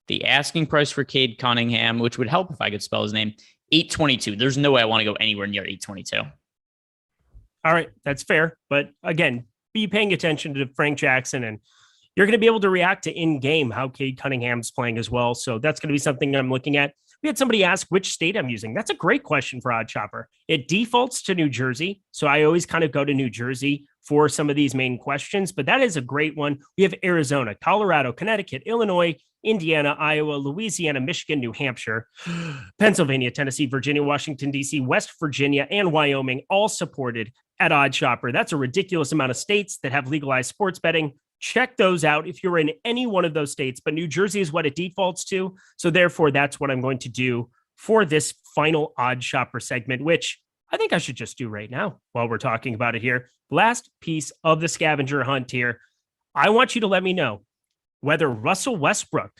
The asking price for Cade Cunningham, which would help if I could spell his name, $822. There's no way I want to go anywhere near $822. All right, that's fair. But again, be paying attention to Frank Jackson, and you're going to be able to react to in-game how Cade Cunningham's playing as well. So that's going to be something I'm looking at. We had somebody ask which state I'm using. That's a great question for Odd Chopper. It defaults to New Jersey. So I always kind of go to New Jersey for some of these main questions, but that is a great one. We have Arizona, Colorado, Connecticut, Illinois, Indiana, Iowa, Louisiana, Michigan, New Hampshire, Pennsylvania, Tennessee, Virginia, Washington, D.C., West Virginia, and Wyoming, all supported at Odd Chopper. That's a ridiculous amount of states that have legalized sports betting. Check those out if you're in any one of those states, but New Jersey is what it defaults to. So therefore, that's what I'm going to do for this final Odd Shopper segment, which I think I should just do right now while we're talking about it here. Last piece of the scavenger hunt here. I want you to let me know whether Russell Westbrook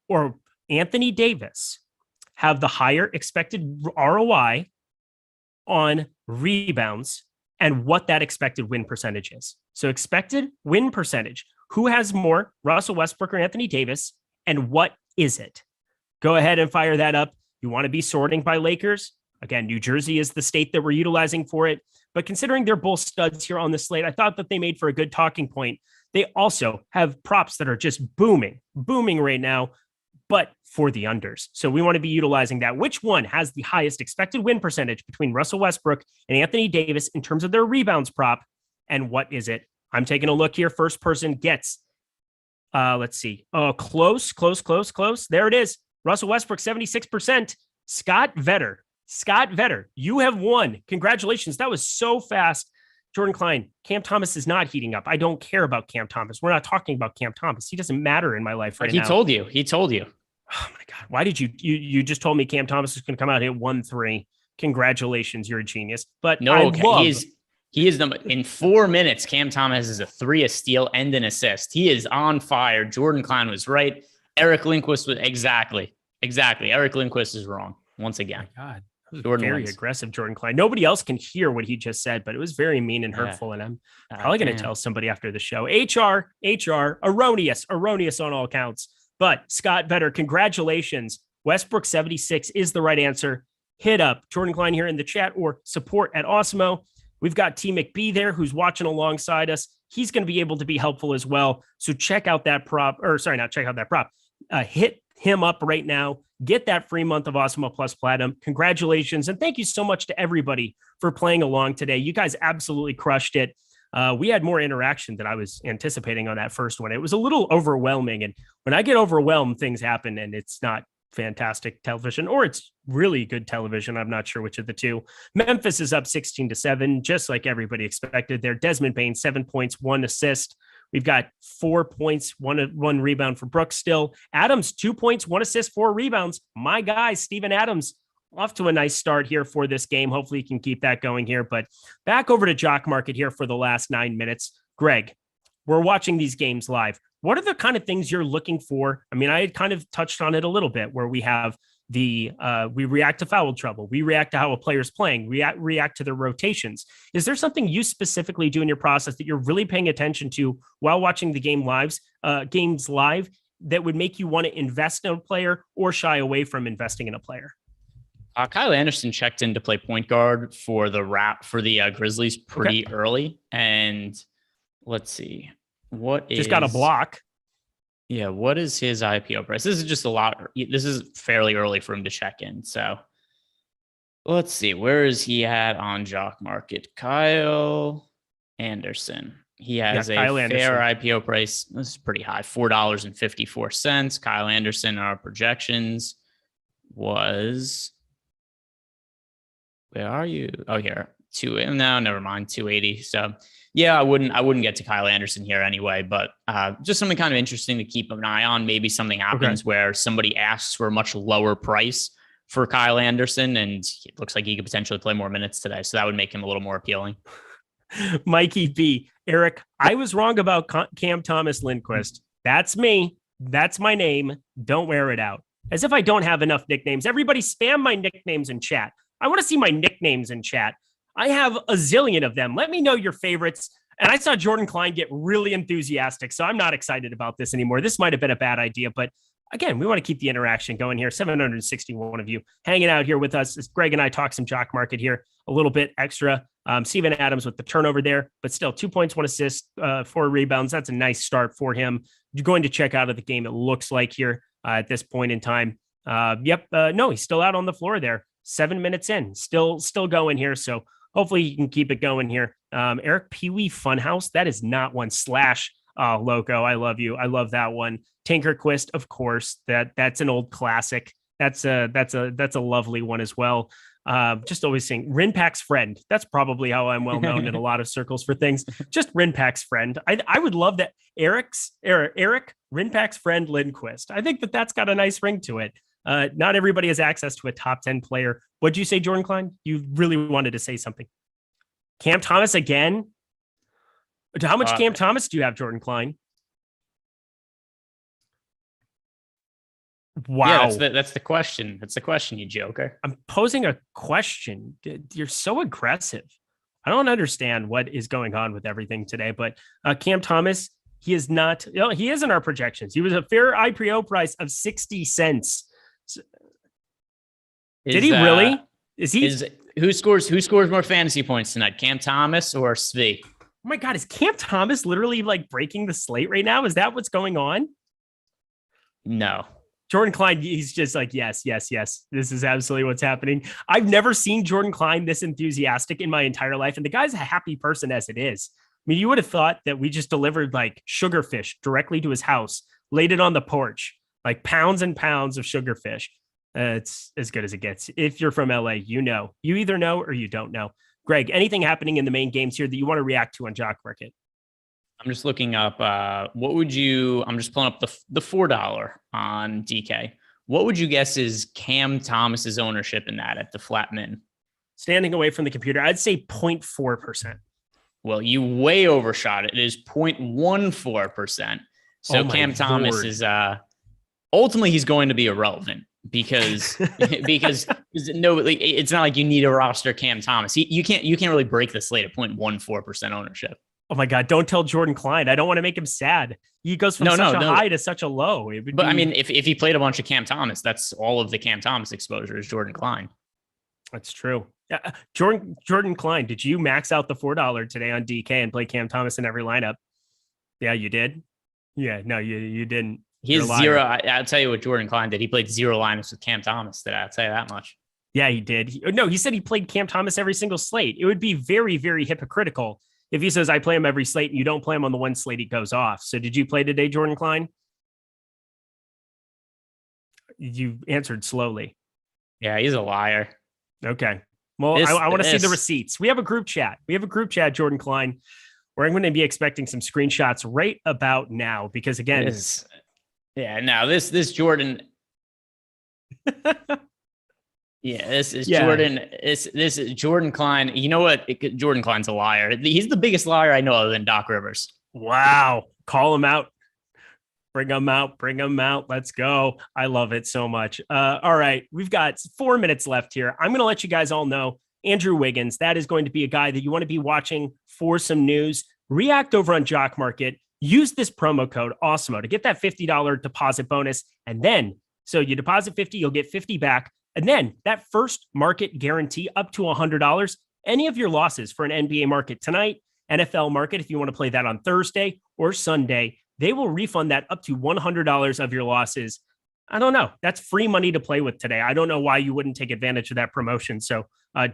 or Anthony Davis have the higher expected ROI on rebounds and what that expected win percentage is. So expected win percentage, who has more, Russell Westbrook or Anthony Davis, and what is it? Go ahead and fire that up. You want to be sorting by Lakers? Again, New Jersey is the state that we're utilizing for it. But considering they're both studs here on the slate, I thought that they made for a good talking point. They also have props that are just booming right now, but for the unders. So we want to be utilizing that. Which one has the highest expected win percentage between Russell Westbrook and Anthony Davis in terms of their rebounds prop? And what is it? I'm taking a look here. First person gets, let's see. Oh, close. There it is. Russell Westbrook, 76%. Scott Vetter, you have won. Congratulations. That was so fast. Jordan Klein, Cam Thomas is not heating up. I don't care about Cam Thomas. We're not talking about Cam Thomas. He doesn't matter in my life right now. He told you. Oh my God. Why did you just told me Cam Thomas is going to come out and hit 1-3. Congratulations. You're a genius. But no, he is in 4 minutes. Cam Thomas is a 3, a steal, and an assist. He is on fire. Jordan Klein was right. Eric Lindquist was exactly. Eric Lindquist is wrong once again. Oh my God. Jordan very wins. aggressive, Jordan Klein. Nobody else can hear what he just said, but it was very mean and hurtful. And I'm probably going to tell somebody after the show. HR, erroneous on all counts. But Scott Vetter, congratulations. Westbrook 76 is the right answer. Hit up Jordan Klein here in the chat or support at Awesemo. We've got T McBee there who's watching alongside us. He's going to be able to be helpful as well. So check out that prop, or sorry, not check out that prop. Hit him up right now. Get that free month of Awesemo Plus Platinum. Congratulations. And thank you so much to everybody for playing along today. You guys absolutely crushed it. We had more interaction than I was anticipating on that first one. It was a little overwhelming. And when I get overwhelmed, things happen and it's not fantastic television or it's really good television. I'm not sure which of the two. Memphis is up 16-7, just like everybody expected there. Desmond Bane, 7 points, 1 assist. We've got 4 points, one rebound for Brooks still. Adams, 2 points, 1 assist, 4 rebounds. My guy, Steven Adams, off to a nice start here for this game. Hopefully he can keep that going here. But back over to Jock Market here for the last 9 minutes. Greg, we're watching these games live. What are the kind of things you're looking for? I mean, I had kind of touched on it a little bit where we have we react to foul trouble. We react to how a player's playing, react to their rotations. Is there something you specifically do in your process that you're really paying attention to while watching the games live that would make you want to invest in a player or shy away from investing in a player? Kyle Anderson checked in to play point guard for the Grizzlies pretty early. And let's see. Just got a block. Yeah, what is his IPO price? This is just a lot. This is fairly early for him to check in. So let's see. Where is he at on Jock Market? Kyle Anderson. He has a fair IPO price. This is pretty high, $4.54. Kyle Anderson, our projections was, where are you? Oh, here. No, never mind. 280. So yeah, I wouldn't get to Kyle Anderson here anyway, but just something kind of interesting to keep an eye on. Maybe something happens where somebody asks for a much lower price for Kyle Anderson, and it looks like he could potentially play more minutes today. So that would make him a little more appealing. Mikey B. Eric, I was wrong about Cam Thomas Lindquist. That's me. That's my name. Don't wear it out. As if I don't have enough nicknames. Everybody spam my nicknames in chat. I want to see my nicknames in chat. I have a zillion of them. Let me know your favorites. And I saw Jordan Klein get really enthusiastic, so I'm not excited about this anymore. This might have been a bad idea, but again, we want to keep the interaction going here. 761 of you hanging out here with us as Greg and I talk some Jock Market here, a little bit extra. Steven Adams with the turnover there, but still 2 points, 1 assist, 4 rebounds. That's a nice start for him. You're going to check out of the game, it looks like here at this point in time. No, he's still out on the floor there. 7 minutes in, still going here. So hopefully you can keep it going here. Eric Pee Wee Funhouse. That is not one slash logo. I love you. I love that one. Tinkerquist, of course. That's an old classic. That's a lovely one as well. Just always saying Rinpak's friend. That's probably how I'm well known in a lot of circles for things. Just Rinpak's friend. I would love that. Eric Rinpak's friend Lindquist. I think that's got a nice ring to it. Not everybody has access to a top 10 player. What'd you say, Jordan Klein? You really wanted to say something. Cam Thomas again? How much Cam Thomas do you have, Jordan Klein? Wow. Yeah, that's the question. That's the question, you joker. I'm posing a question. You're so aggressive. I don't understand what is going on with everything today, but Cam Thomas, he is not, he is in our projections. He was a fair IPO price of 60 cents. Did he really? Who scores more fantasy points tonight? Cam Thomas or Svi? Oh my God, is Cam Thomas literally like breaking the slate right now? Is that what's going on? No. Jordan Klein, he's just like, yes. This is absolutely what's happening. I've never seen Jordan Klein this enthusiastic in my entire life. And the guy's a happy person as it is. I mean, you would have thought that we just delivered like sugarfish directly to his house, laid it on the porch, like pounds and pounds of sugarfish. It's as good as it gets. If you're from LA, you either know or you don't know. Greg, anything happening in the main games here that you want to react to on Jock Market? I'm just looking up, I'm just pulling up the $4 on DK. What would you guess is Cam Thomas's ownership in that at the flat min? Standing away from the computer, I'd say 0.4%. Well, you way overshot it. It is 0.14%. So Cam Thomas is ultimately he's going to be irrelevant because no, like, it's not like you need a roster Cam Thomas. You can't really break the slate at 0.14% ownership. Oh my God, don't tell Jordan Klein. I don't want to make him sad. He goes from such a high to such a low. I mean, if he played a bunch of Cam Thomas, that's all of the Cam Thomas exposure is Jordan Klein. That's true. Yeah, Jordan Klein, did you max out the $4 today on DK and play Cam Thomas in every lineup? Yeah, you did. Yeah, no, you didn't. He has zero. I'll tell you what Jordan Klein did. He played 0 lineups with Cam Thomas today. I'll tell you that much. Yeah, he did. He said he played Cam Thomas every single slate. It would be very, very hypocritical if he says I play him every slate and you don't play him on the one slate he goes off. So did you play today, Jordan Klein? You answered slowly. Yeah, he's a liar. Okay. Well, I want to see the receipts. We have a group chat. Jordan Klein, where I'm going to be expecting some screenshots right about now, because again, this Jordan. This is Jordan. This is Jordan Klein. You know what? Jordan Klein's a liar. He's the biggest liar I know other than Doc Rivers. Wow. Call him out. Bring him out. Let's go. I love it so much. All right. We've got 4 minutes left here. I'm going to let you guys all know Andrew Wiggins. That is going to be a guy that you want to be watching for some news. React over on Jock Market. Use this promo code Awesemo to get that $50 deposit bonus. And then, so you deposit 50, you'll get 50 back. And then that first market guarantee up to $100. Any of your losses for an NBA market tonight, NFL market, if you want to play that on Thursday or Sunday, they will refund that up to $100 of your losses. I don't know. That's free money to play with today. I don't know why you wouldn't take advantage of that promotion. So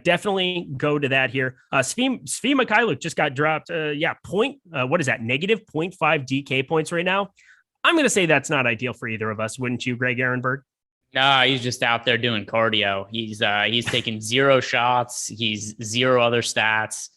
definitely go to that here. Svi Mikhailuk just got dropped. What is that? Negative 0.5 DK points right now. I'm going to say that's not ideal for either of us. Wouldn't you, Greg Ehrenberg? No, he's just out there doing cardio. He's taking 0 shots. He's 0 other stats.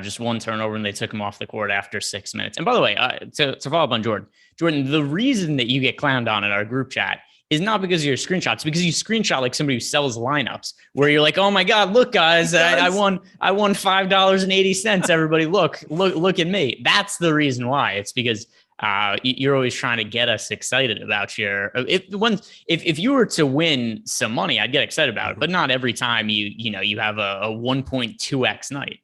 Just 1 turnover, and they took him off the court after 6 minutes. And by the way, to follow up on Jordan, the reason that you get clowned on in our group chat is not because of your screenshots, because you screenshot like somebody who sells lineups, where you're like, oh my God, look guys, I won $5.80. Everybody look at me. That's the reason why. It's because you're always trying to get us excited about if you were to win some money, I'd get excited about it, but not every time you have a 1.2x night.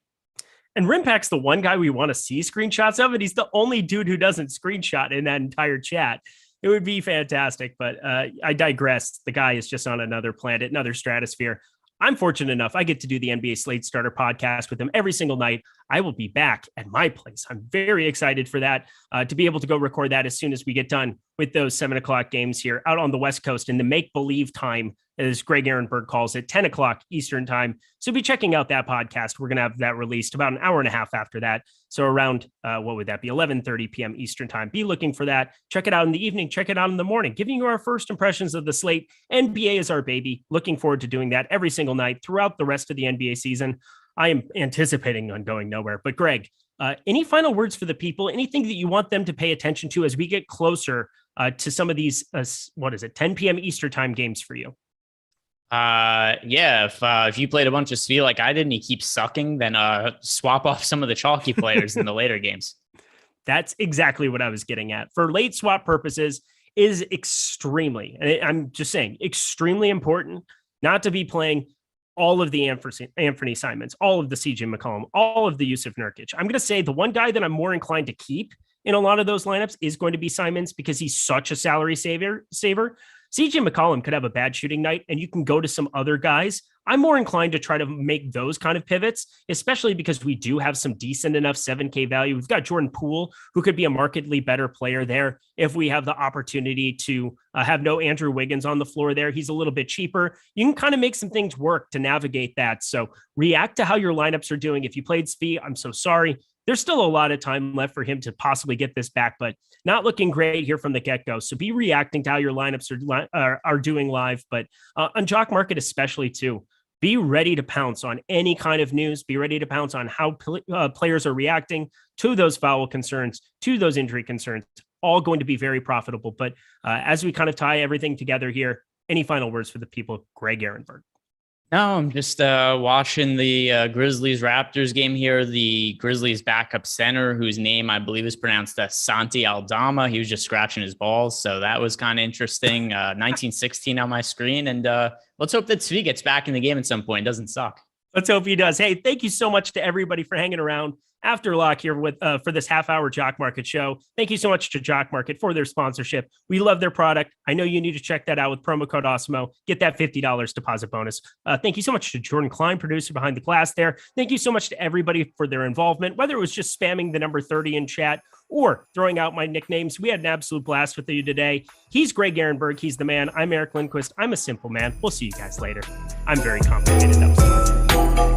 And Rimpak's the one guy we want to see screenshots of, and he's the only dude who doesn't screenshot in that entire chat. It would be fantastic, but I digress. The guy is just on another planet, another stratosphere. I'm fortunate enough. I get to do the NBA Slate Starter podcast with him every single night. I will be back at my place. I'm very excited for that, to be able to go record that as soon as we get done with those 7:00 games here out on the West Coast in the make-believe time, as Greg Ehrenberg calls it, 10 o'clock Eastern time. So be checking out that podcast. We're going to have that released about an hour and a half after that. So around, what would that be? 11:30 p.m. Eastern time. Be looking for that. Check it out in the evening. Check it out in the morning. Giving you our first impressions of the slate. NBA is our baby. Looking forward to doing that every single night throughout the rest of the NBA season. I am anticipating on going nowhere. But Greg, any final words for the people? Anything that you want them to pay attention to as we get closer to some of these, 10 p.m. Eastern time games for you? If you played a bunch of Svi like I did and he keeps sucking, then swap off some of the chalky players in the later games. That's exactly what I was getting at. For late swap purposes, is extremely, and I'm just saying, extremely important not to be playing all of the Anthony Simons, all of the CJ McCollum, all of the Yusuf Nurkic. I'm going to say the one guy that I'm more inclined to keep in a lot of those lineups is going to be Simons, because he's such a salary saver. CJ McCollum could have a bad shooting night and you can go to some other guys. I'm more inclined to try to make those kind of pivots, especially because we do have some decent enough 7K value. We've got Jordan Poole, who could be a markedly better player there if we have the opportunity to have no Andrew Wiggins on the floor there. He's a little bit cheaper. You can kind of make some things work to navigate that. So react to how your lineups are doing. If you played Svi, I'm so sorry. There's still a lot of time left for him to possibly get this back, but not looking great here from the get-go. So be reacting to how your lineups are doing live, but on Jock Market especially too. Be ready to pounce on any kind of news. Be ready to pounce on how players are reacting to those foul concerns, to those injury concerns. All going to be very profitable. But as we kind of tie everything together here, any final words for the people? Greg Ehrenberg. No, I'm just watching the Grizzlies Raptors game here. The Grizzlies backup center, whose name I believe is pronounced Santi Aldama, he was just scratching his balls. So that was kind of interesting. 1916 on my screen. And let's hope that Svi gets back in the game at some point. It doesn't suck. Let's hope he does. Hey, thank you so much to everybody for hanging around after lock here with for this half-hour Jock Market show. Thank you so much to Jock Market for their sponsorship. We love their product. I know you need to check that out with promo code Awesemo. Get that $50 deposit bonus. Thank you so much to Jordan Klein, producer behind the glass there. Thank you so much to everybody for their involvement, whether it was just spamming the number 30 in chat or throwing out my nicknames. We had an absolute blast with you today. He's Greg Ehrenberg. He's the man. I'm Eric Lindquist. I'm a simple man. We'll see you guys later. I'm very confident in that.